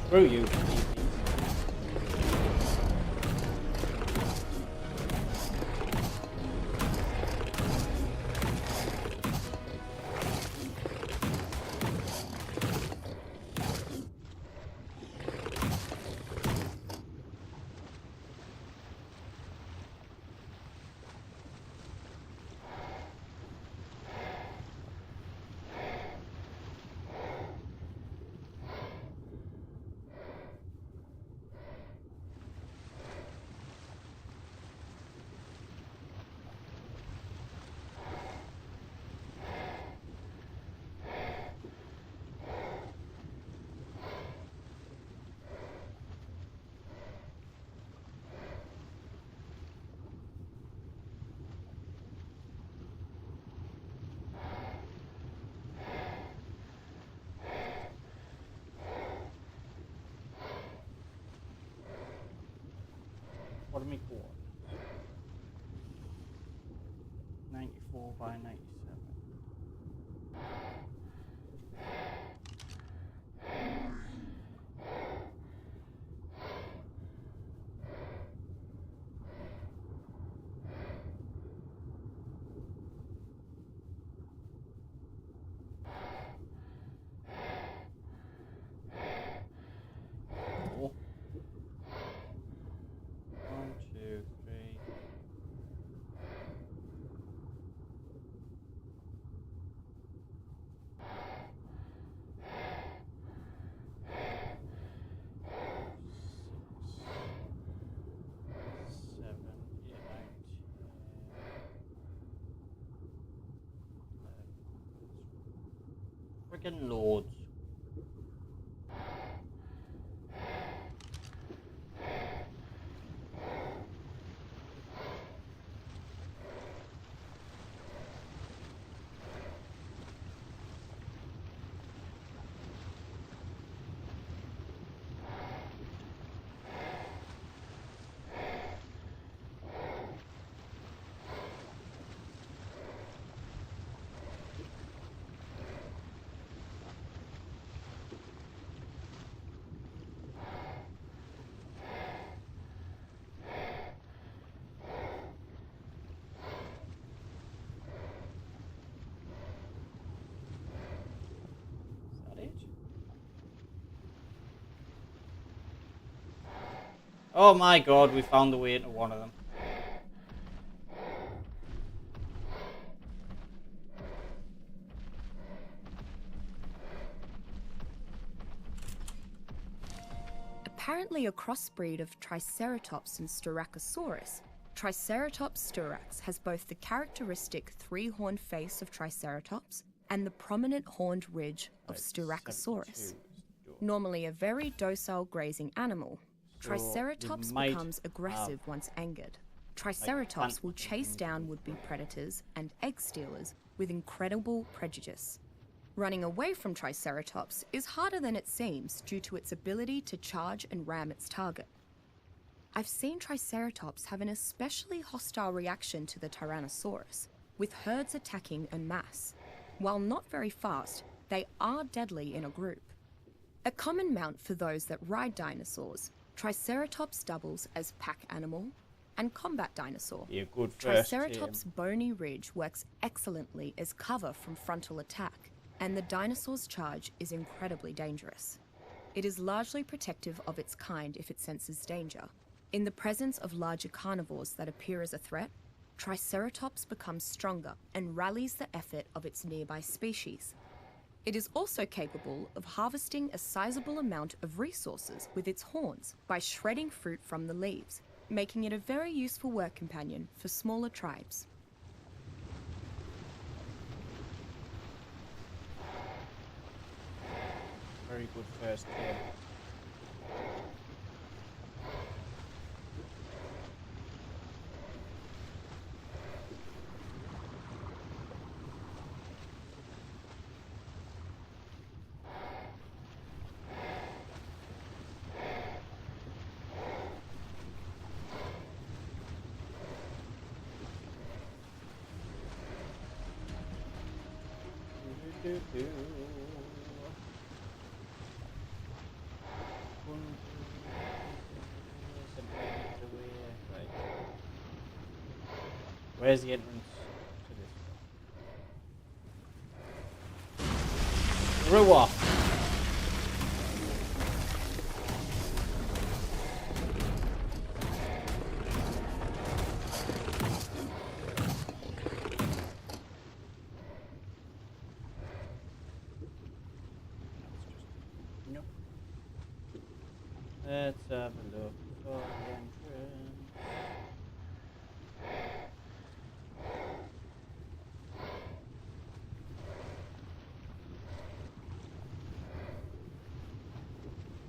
Screw you. What do we go on? 94 by 97. Oh. 1, 2, 3. Freaking loads. Is that it? Oh my god, we found the way into one of them. Apparently a crossbreed of Triceratops and Styracosaurus, Triceratops styrax has both the characteristic three-horned face of Triceratops and the prominent horned ridge of Right, Styracosaurus. 72. Normally a very docile grazing animal, So Triceratops we might becomes aggressive once angered. Triceratops plant will looking chase things down in would-be front. predators and egg stealers with incredible prejudice. Running away from Triceratops is harder than it seems due to its ability to charge and ram its target. I've seen Triceratops have an especially hostile reaction to the Tyrannosaurus, with herds attacking en masse. While not very fast, they are deadly in a group. A common mount for those that ride dinosaurs, Triceratops doubles as pack animal and combat dinosaur. Be a good first Triceratops' team. bony ridge works excellently as cover from frontal attack, and the dinosaur's charge is incredibly dangerous. It is largely protective of its kind if it senses danger. In the presence of larger carnivores that appear as a threat, Triceratops becomes stronger and rallies the effort of its nearby species. It is also capable of harvesting a sizable amount of resources with its horns by shredding fruit from the leaves, making it a very useful work companion for smaller tribes. Very good first team. Where's the entrance to this? Rua. No. Let's have a look for the entrance.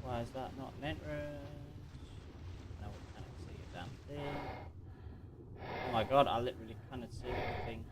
Why is that not an entrance? No, we can't see a damn thing. Oh my god, I literally cannot see anything.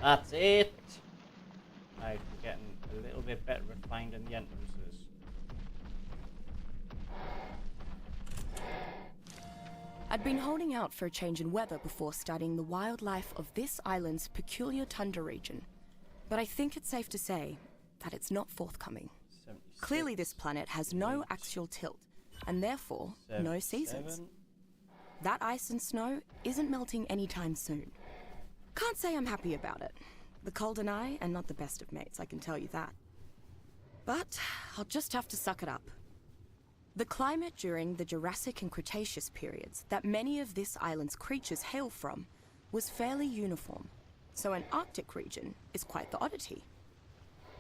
That's it. Right, we're getting a little bit better at finding the entrances. I'd been holding out for a change in weather before studying the wildlife of this island's peculiar tundra region. But I think it's safe to say that it's not forthcoming. 76, Clearly this planet has no 8, axial tilt, and therefore no seasons. 77. That ice and snow isn't melting anytime soon. Can't say I'm happy about it. The cold and I are not the best of mates, I can tell you that. But I'll just have to suck it up. The climate during the Jurassic and Cretaceous periods that many of this island's creatures hail from was fairly uniform, so an Arctic region is quite the oddity.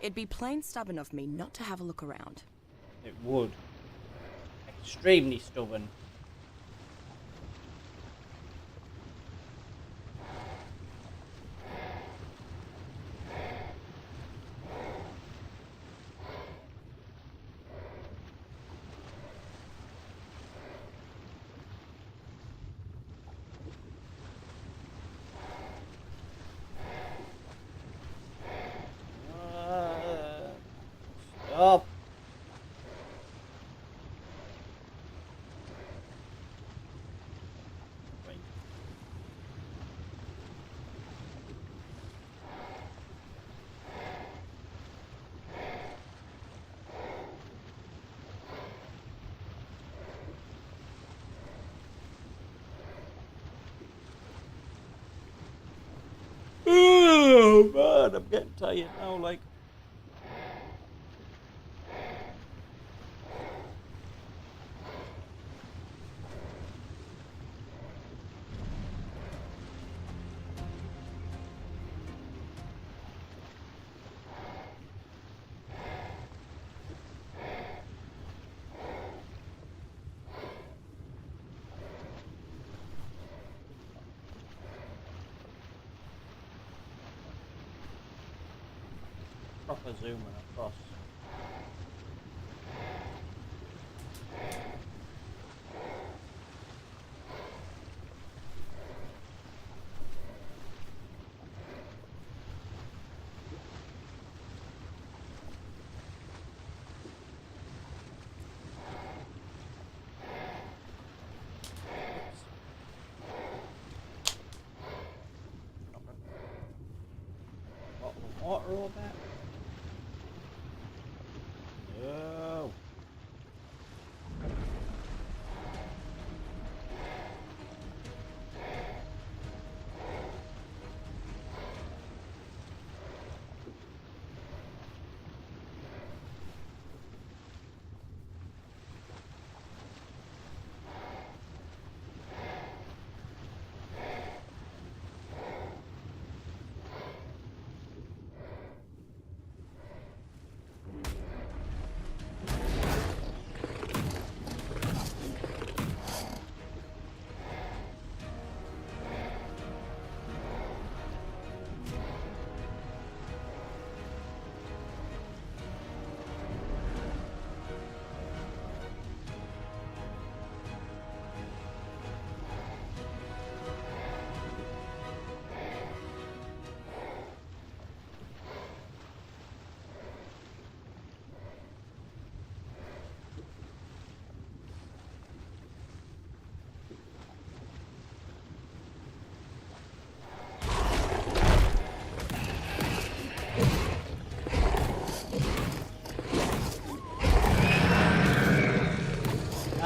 It'd be plain stubborn of me not to have a look around. It would. Extremely stubborn. Stop. Wait. Oh man, I'm getting tired now, like. Proper zooming across. Bottle of water or that? No.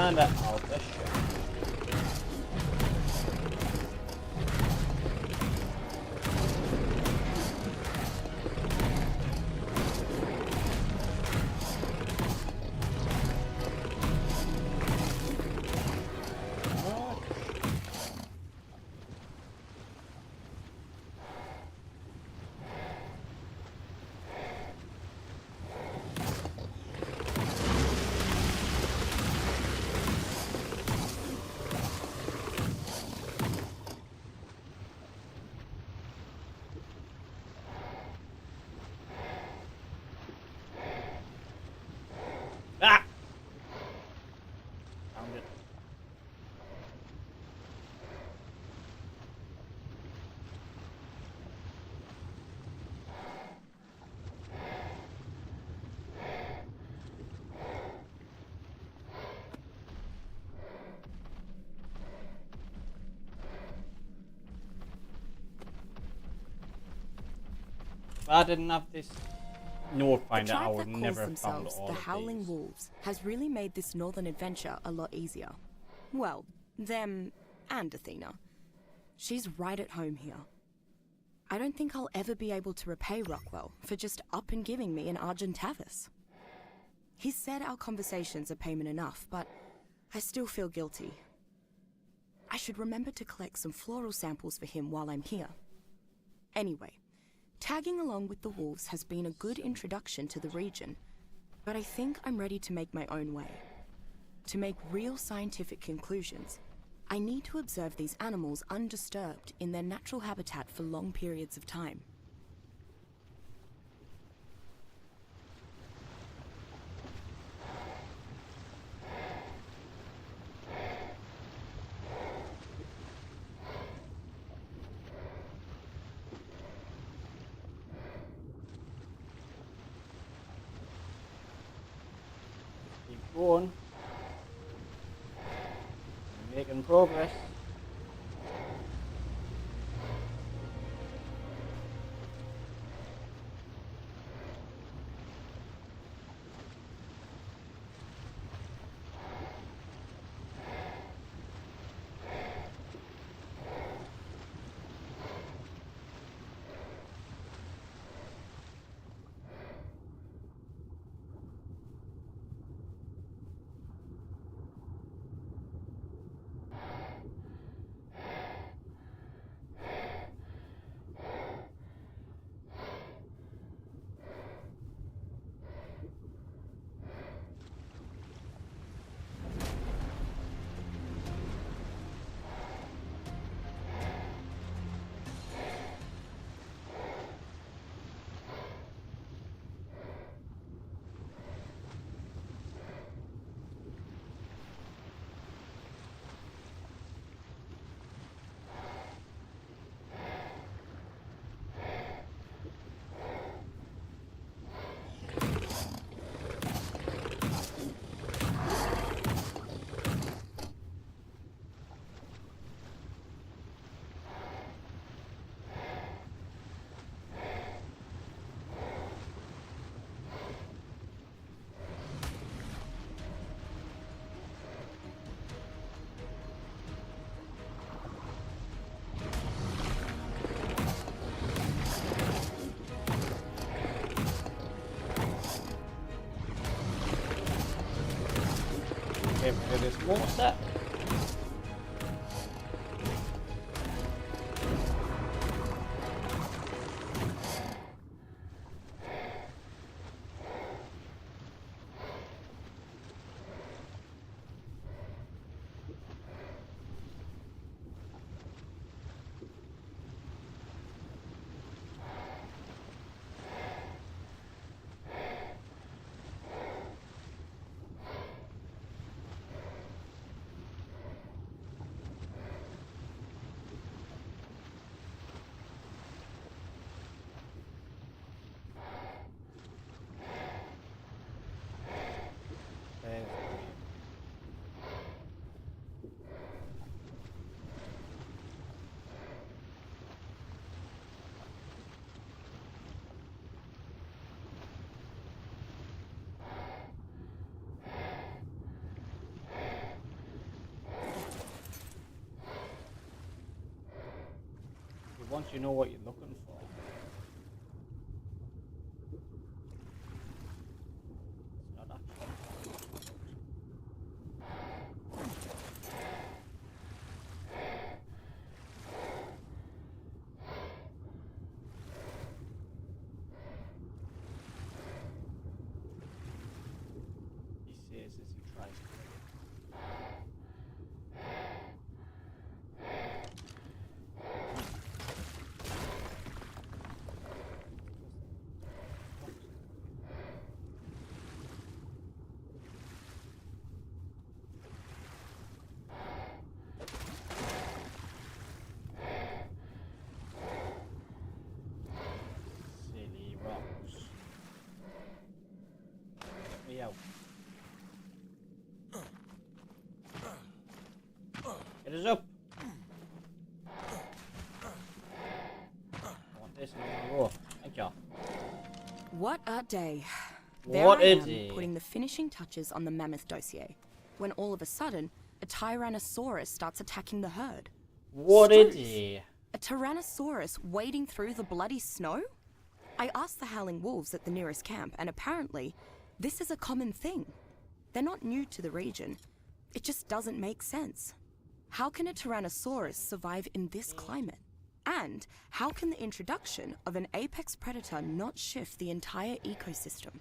And out the ship. If I didn't have this node The finder, I tribe would that calls never have found themselves all the of Howling these. Wolves has really made this northern adventure a lot easier. Well, them and Athena. She's right at home here. I don't think I'll ever be able to repay Rockwell for just up and giving me an Argentavis. He said our conversations are payment enough, but I still feel guilty. I should remember to collect some floral samples for him while I'm here. Anyway, tagging along with the wolves has been a good introduction to the region, but I think I'm ready to make my own way. To make real scientific conclusions, I need to observe these animals undisturbed in their natural habitat for long periods of time. Keep going. Making progress. Okay, for this water set. Once you know what you're looking for. It's not actually. He says as he tries to get it. Silly rocks. Me out. Get us up. I want this and I want to go. Thank you. What a day. What there I a am, day. putting the finishing touches on the mammoth dossier, when all of a sudden, a Tyrannosaurus starts attacking the herd. What a Struth. day. A Tyrannosaurus wading through the bloody snow? I asked the Howling Wolves at the nearest camp, and apparently, this is a common thing. They're not new to the region. It just doesn't make sense. How can a Tyrannosaurus survive in this climate? And how can the introduction of an apex predator not shift the entire ecosystem?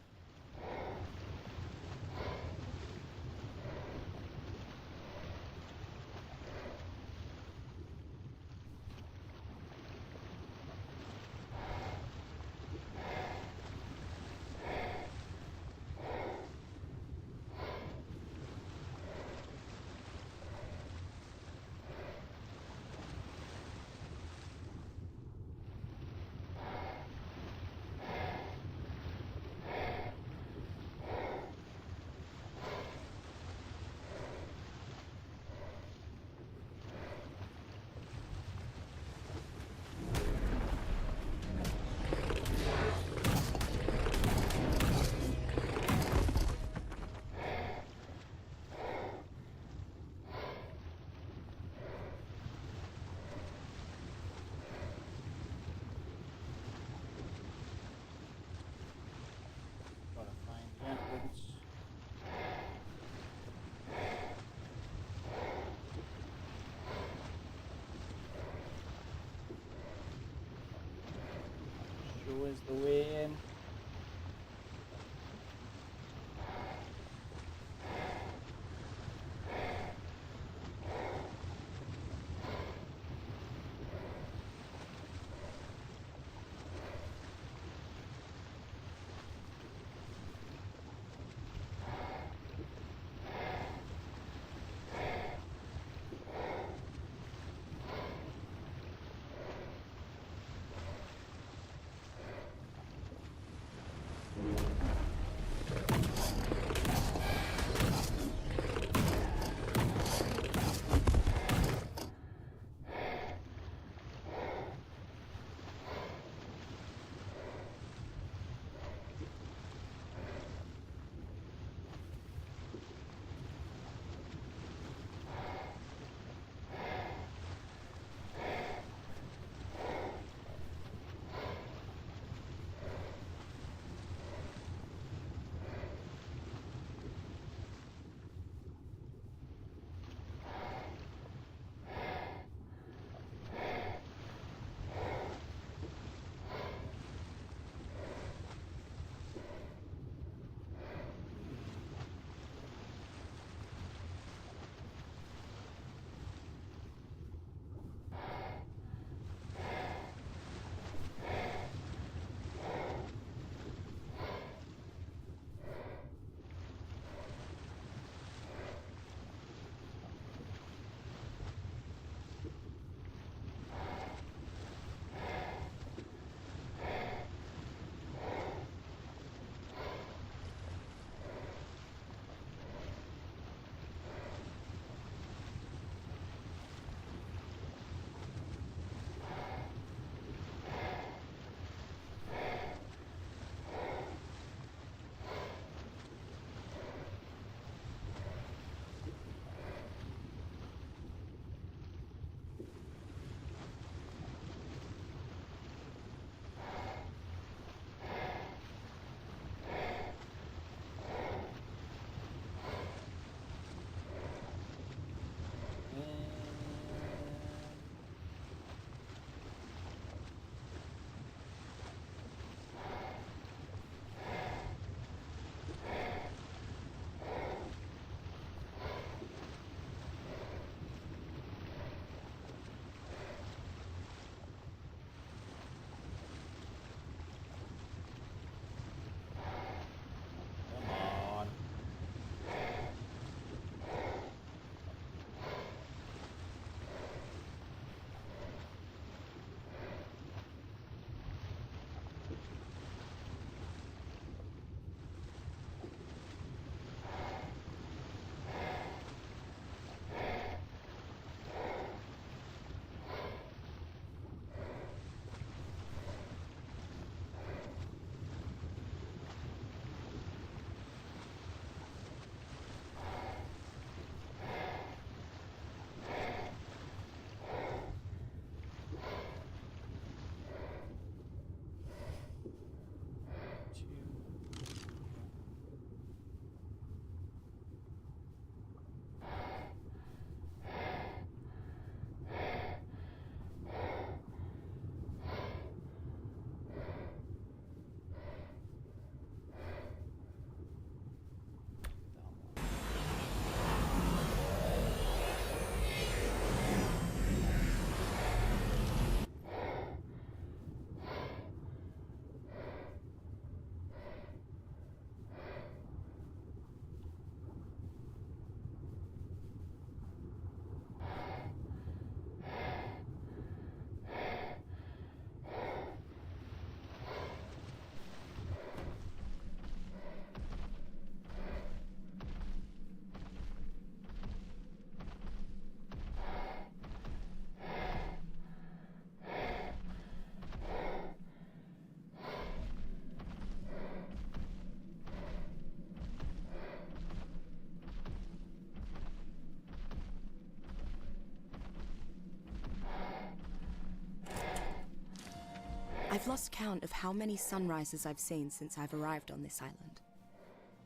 I've lost count of how many sunrises I've seen since I've arrived on this island.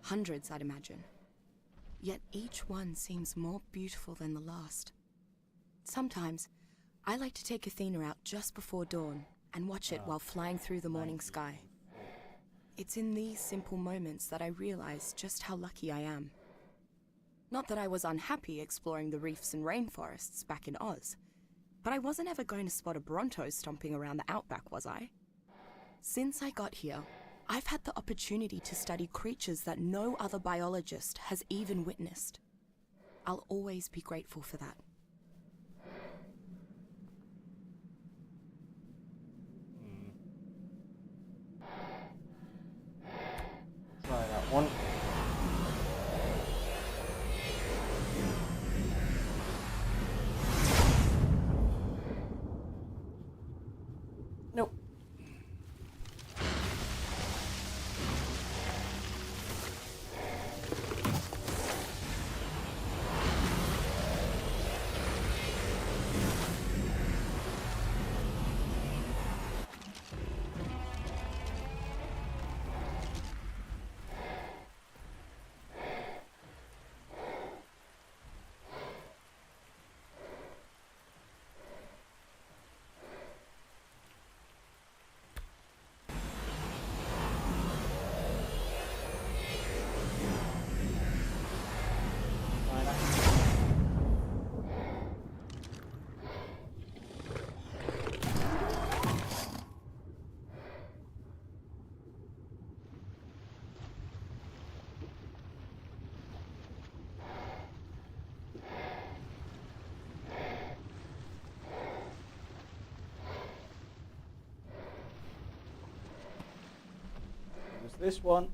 Hundreds, I'd imagine. Yet each one seems more beautiful than the last. Sometimes, I like to take Athena out just before dawn and watch it while flying through the morning sky. It's in these simple moments that I realize just how lucky I am. Not that I was unhappy exploring the reefs and rainforests back in Oz, but I wasn't ever going to spot a Bronto stomping around the outback, was I? Since I got here, I've had the opportunity to study creatures that no other biologist has even witnessed. I'll always be grateful for that. Try that one. Nope. Try that. It was this one.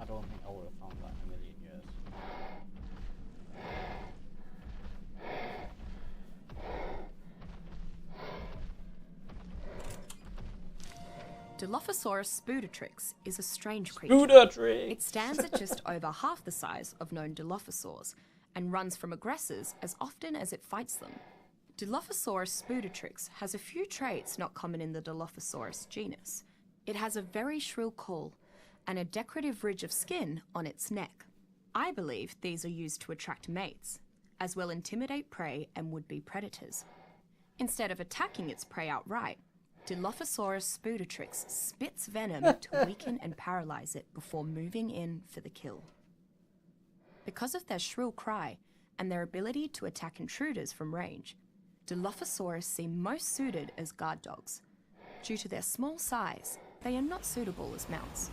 I don't think I would have found that in a million years. Dilophosaurus spudatrix is a strange creature. Spudatrix! It stands at just over half the size of known Dilophosaurs and runs from aggressors as often as it fights them. Dilophosaurus spudatrix has a few traits not common in the Dilophosaurus genus. It has a very shrill call and a decorative ridge of skin on its neck. I believe these are used to attract mates, as well intimidate prey and would-be predators. Instead of attacking its prey outright, Dilophosaurus spudatrix spits venom to weaken and paralyze it before moving in for the kill. Because of their shrill cry and their ability to attack intruders from range, Dilophosaurus seem most suited as guard dogs. Due to their small size, they are not suitable as mounts.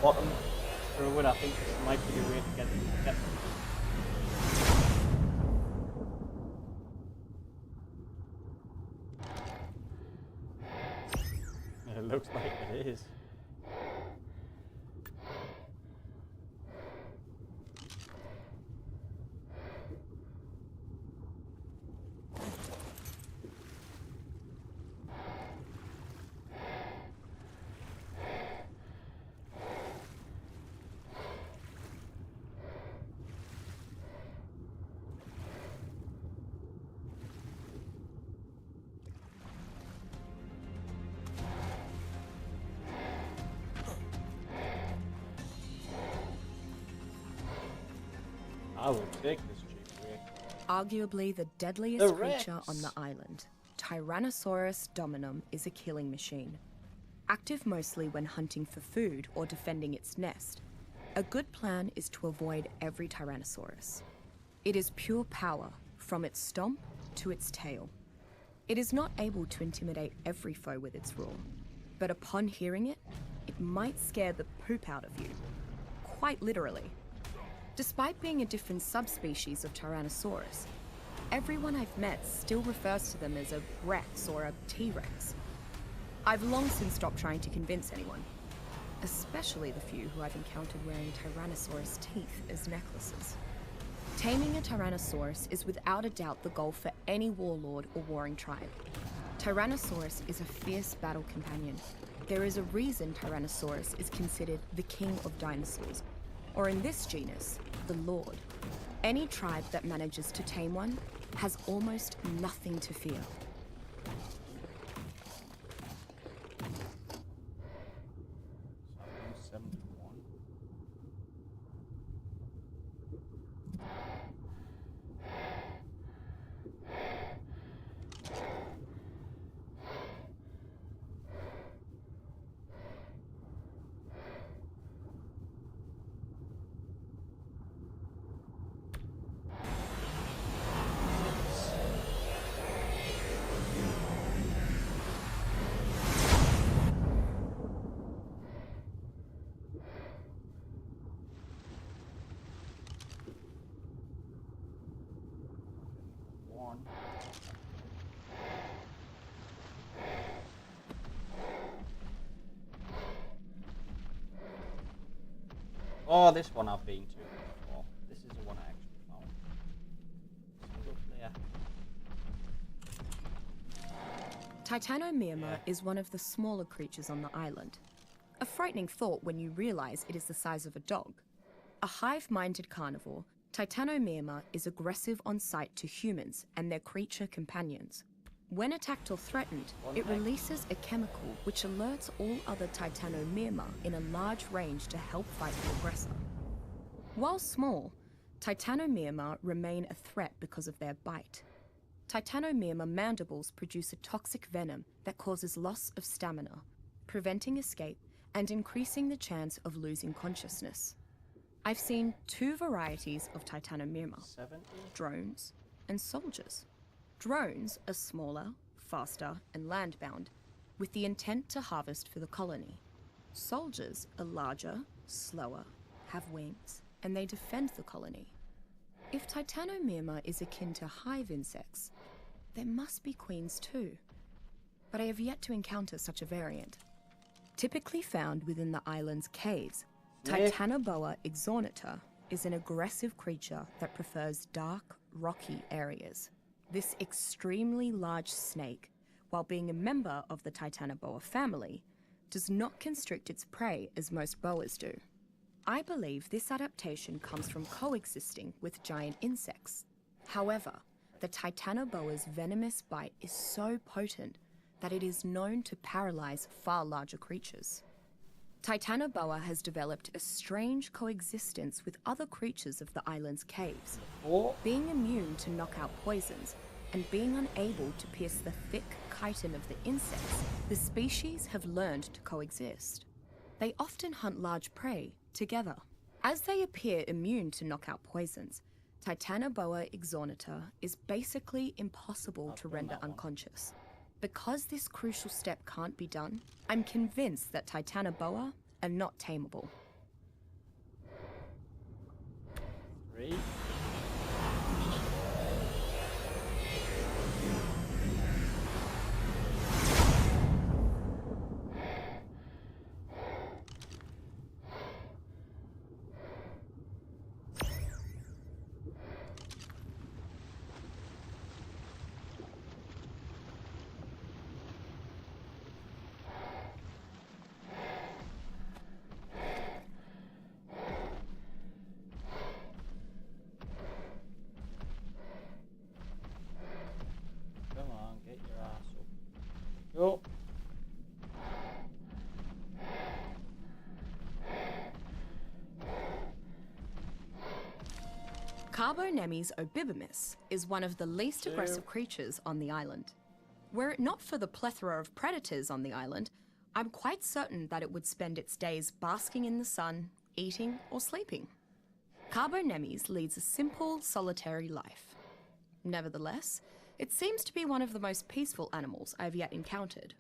bottom through it. I think this might be the way to get them. It looks like it is. I will take this cheap way. Arguably the deadliest The creature Rex. on the island, Tyrannosaurus dominum is a killing machine. Active mostly when hunting for food or defending its nest, a good plan is to avoid every Tyrannosaurus. It is pure power, from its stomp to its tail. It is not able to intimidate every foe with its roar, but upon hearing it, it might scare the poop out of you. Quite literally. Despite being a different subspecies of Tyrannosaurus, everyone I've met still refers to them as a Rex or a T-Rex. I've long since stopped trying to convince anyone, especially the few who I've encountered wearing Tyrannosaurus teeth as necklaces. Taming a Tyrannosaurus is without a doubt the goal for any warlord or warring tribe. Tyrannosaurus is a fierce battle companion. There is a reason Tyrannosaurus is considered the king of dinosaurs, or in this genus, the Lord. Any tribe that manages to tame one has almost nothing to fear. So 71. One. Oh, this one I've been to before. This is the one I actually found. Single player. Titanomyrma is one of the smaller creatures on the island. A frightening thought when you realize it is the size of a dog. A hive-minded carnivore, Titanomyrma is aggressive on sight to humans and their creature companions. When attacked or threatened, it releases a chemical which alerts all other Titanomyrma in a large range to help fight the aggressor. While small, Titanomyrma remain a threat because of their bite. Titanomyrma mandibles produce a toxic venom that causes loss of stamina, preventing escape and increasing the chance of losing consciousness. I've seen two varieties of Titanomyrma, 70? drones and soldiers. Drones are smaller, faster, and land-bound, with the intent to harvest for the colony. Soldiers are larger, slower, have wings, and they defend the colony. If Titanomyrma is akin to hive insects, there must be queens too. But I have yet to encounter such a variant. Typically found within the island's caves, Titanoboa exornita is an aggressive creature that prefers dark, rocky areas. This extremely large snake, while being a member of the Titanoboa family, does not constrict its prey as most boas do. I believe this adaptation comes from coexisting with giant insects. However, the Titanoboa's venomous bite is so potent that it is known to paralyze far larger creatures. Titanoboa has developed a strange coexistence with other creatures of the island's caves, being immune to knockout poisons and being unable to pierce the thick chitin of the insects. The species have learned to coexist. They often hunt large prey together. As they appear immune to knockout poisons, Titanoboa exornita is basically impossible to render unconscious. Because this crucial step can't be done, I'm convinced that Titanoboa are not tameable. Carbonemys obibimus is one of the least aggressive creatures on the island. Were it not for the plethora of predators on the island, I'm quite certain that it would spend its days basking in the sun, eating or sleeping. Carbonemys leads a simple, solitary life. Nevertheless, it seems to be one of the most peaceful animals I've yet encountered.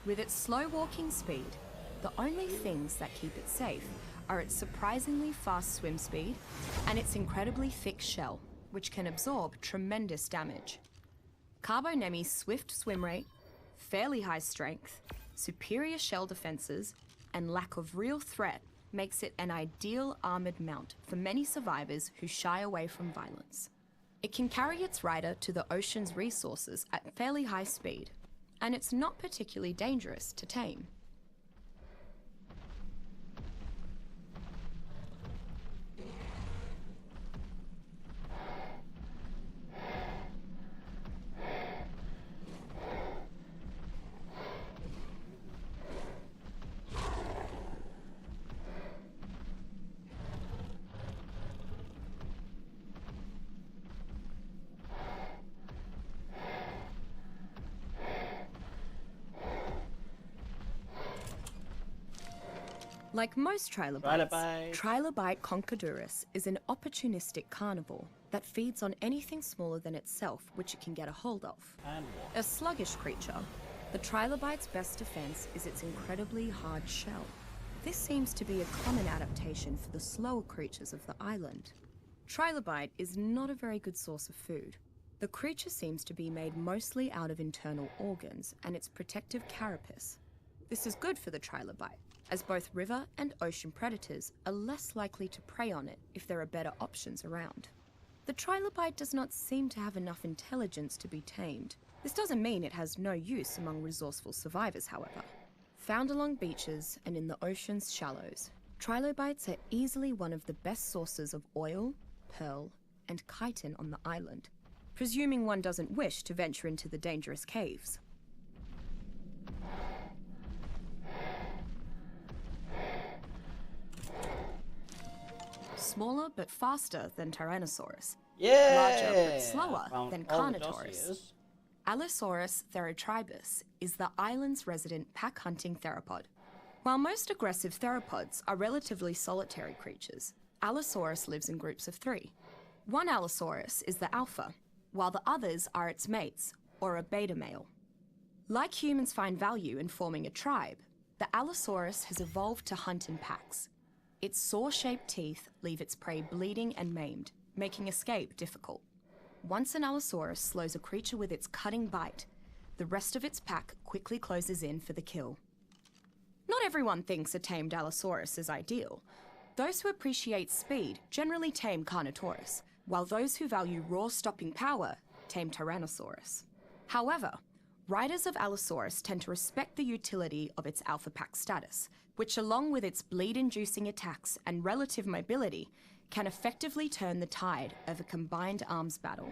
With its slow walking speed, the only things that keep it safe are its surprisingly fast swim speed and its incredibly thick shell, which can absorb tremendous damage. Carbonemy's swift swim rate, fairly high strength, superior shell defenses, and lack of real threat makes it an ideal armored mount for many survivors who shy away from violence. It can carry its rider to the ocean's resources at fairly high speed, and it's not particularly dangerous to tame. Like most Trilobite concaduris is an opportunistic carnivore that feeds on anything smaller than itself which it can get a hold of. A sluggish creature, the trilobite's best defense is its incredibly hard shell. This seems to be a common adaptation for the slower creatures of the island. Trilobite is not a very good source of food. The creature seems to be made mostly out of internal organs and its protective carapace. This is good for the trilobite, as both river and ocean predators are less likely to prey on it if there are better options around. The trilobite does not seem to have enough intelligence to be tamed. This doesn't mean it has no use among resourceful survivors, however. Found along beaches and in the ocean's shallows, trilobites are easily one of the best sources of oil, pearl, and chitin on the island, presuming one doesn't wish to venture into the dangerous caves. Smaller but faster than Tyrannosaurus. Larger but slower than Carnotaurus. Allosaurus therotribus is the island's resident pack-hunting theropod. While most aggressive theropods are relatively solitary creatures, Allosaurus lives in groups of 3. One Allosaurus is the alpha, while the others are its mates, or a beta male. Like humans find value in forming a tribe, the Allosaurus has evolved to hunt in packs. Its saw-shaped teeth leave its prey bleeding and maimed, making escape difficult. Once an Allosaurus slows a creature with its cutting bite, the rest of its pack quickly closes in for the kill. Not everyone thinks a tamed Allosaurus is ideal. Those who appreciate speed generally tame Carnotaurus, while those who value raw stopping power tame Tyrannosaurus. However, riders of Allosaurus tend to respect the utility of its alpha pack status, which along with its bleed-inducing attacks and relative mobility, can effectively turn the tide of a combined arms battle.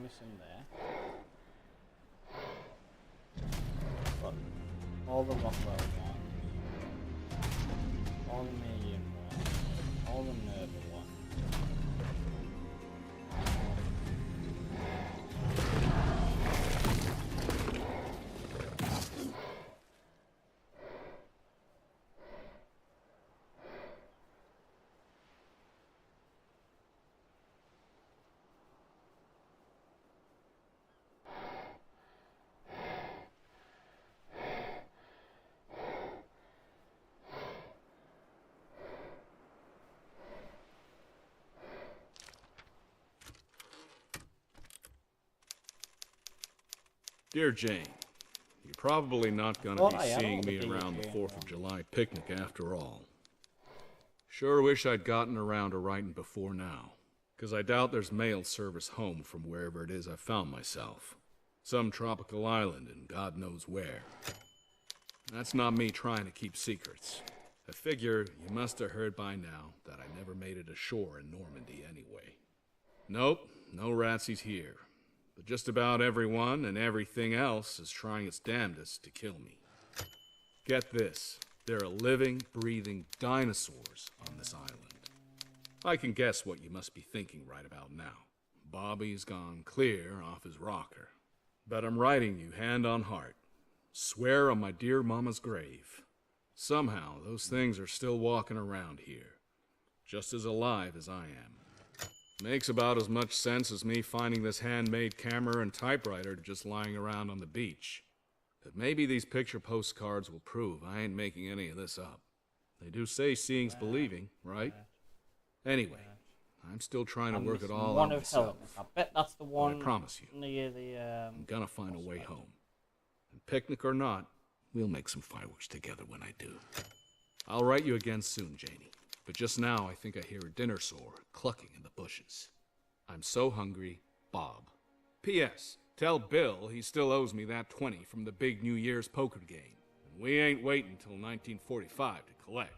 missing there. But all the Rockwell ones, all the medium ones, all the Nerva ones. Dear Jane, you're probably not going to Well, be I am seeing over me the around the Jane 4th one. of July picnic after all. Sure wish I'd gotten around to writing before now, because I doubt there's mail service home from wherever it is I found myself. Some tropical island and God knows where. That's not me trying to keep secrets. I figure you must have heard by now that I never made it ashore in Normandy anyway. Nope, no ratsies here. But just about everyone and everything else is trying its damnedest to kill me. Get this, there are living, breathing dinosaurs on this island. I can guess what you must be thinking right about now. Bobby's gone clear off his rocker. But I'm writing you hand on heart. Swear on my dear mama's grave. Somehow those things are still walking around here. Just as alive as I am. Makes about as much sense as me finding this handmade camera and typewriter just lying around on the beach. But maybe these picture postcards will prove I ain't making any of this up. They do say seeing's believing, right? Anyway, I'm still trying to work it all out one of myself. Helena. I bet that's the one I promise you, near the I'm gonna find a way home. And picnic or not, we'll make some fireworks together when I do. I'll write you again soon, Janie. But just now, I think I hear a dinner sore clucking in the bushes. I'm so hungry, Bob. P.S. Tell Bill he still owes me that 20 from the big New Year's poker game. And we ain't waiting till 1945 to collect.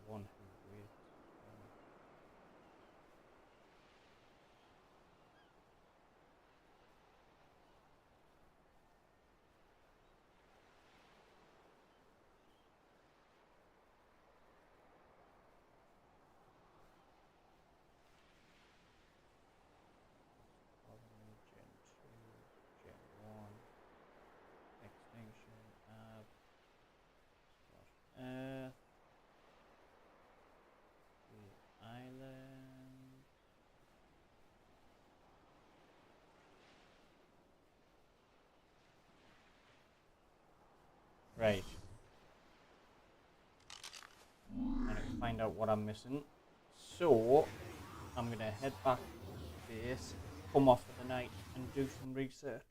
one who reads. Gen 2, Gen 1, Extinction, Earth, the island. Right. I need to find out what I'm missing. So, I'm going to head back to base, come off for the night, and do some research.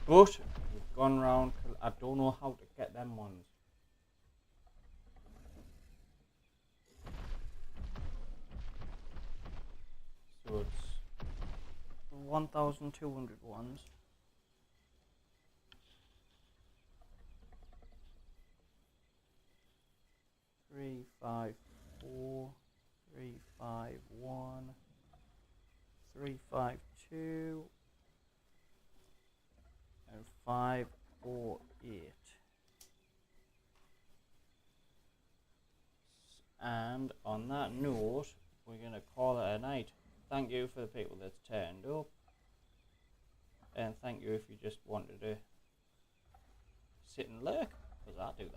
But, we've gone round, I don't know how to get them ones. So it's 1,200 ones. Three, 5, 4, 3, 5, 1, 3, 5, 2, and 5, 4, 8. And on that note, we're going to call it a night. Thank you for the people that's turned up. And thank you if you just wanted to sit and lurk, because I do.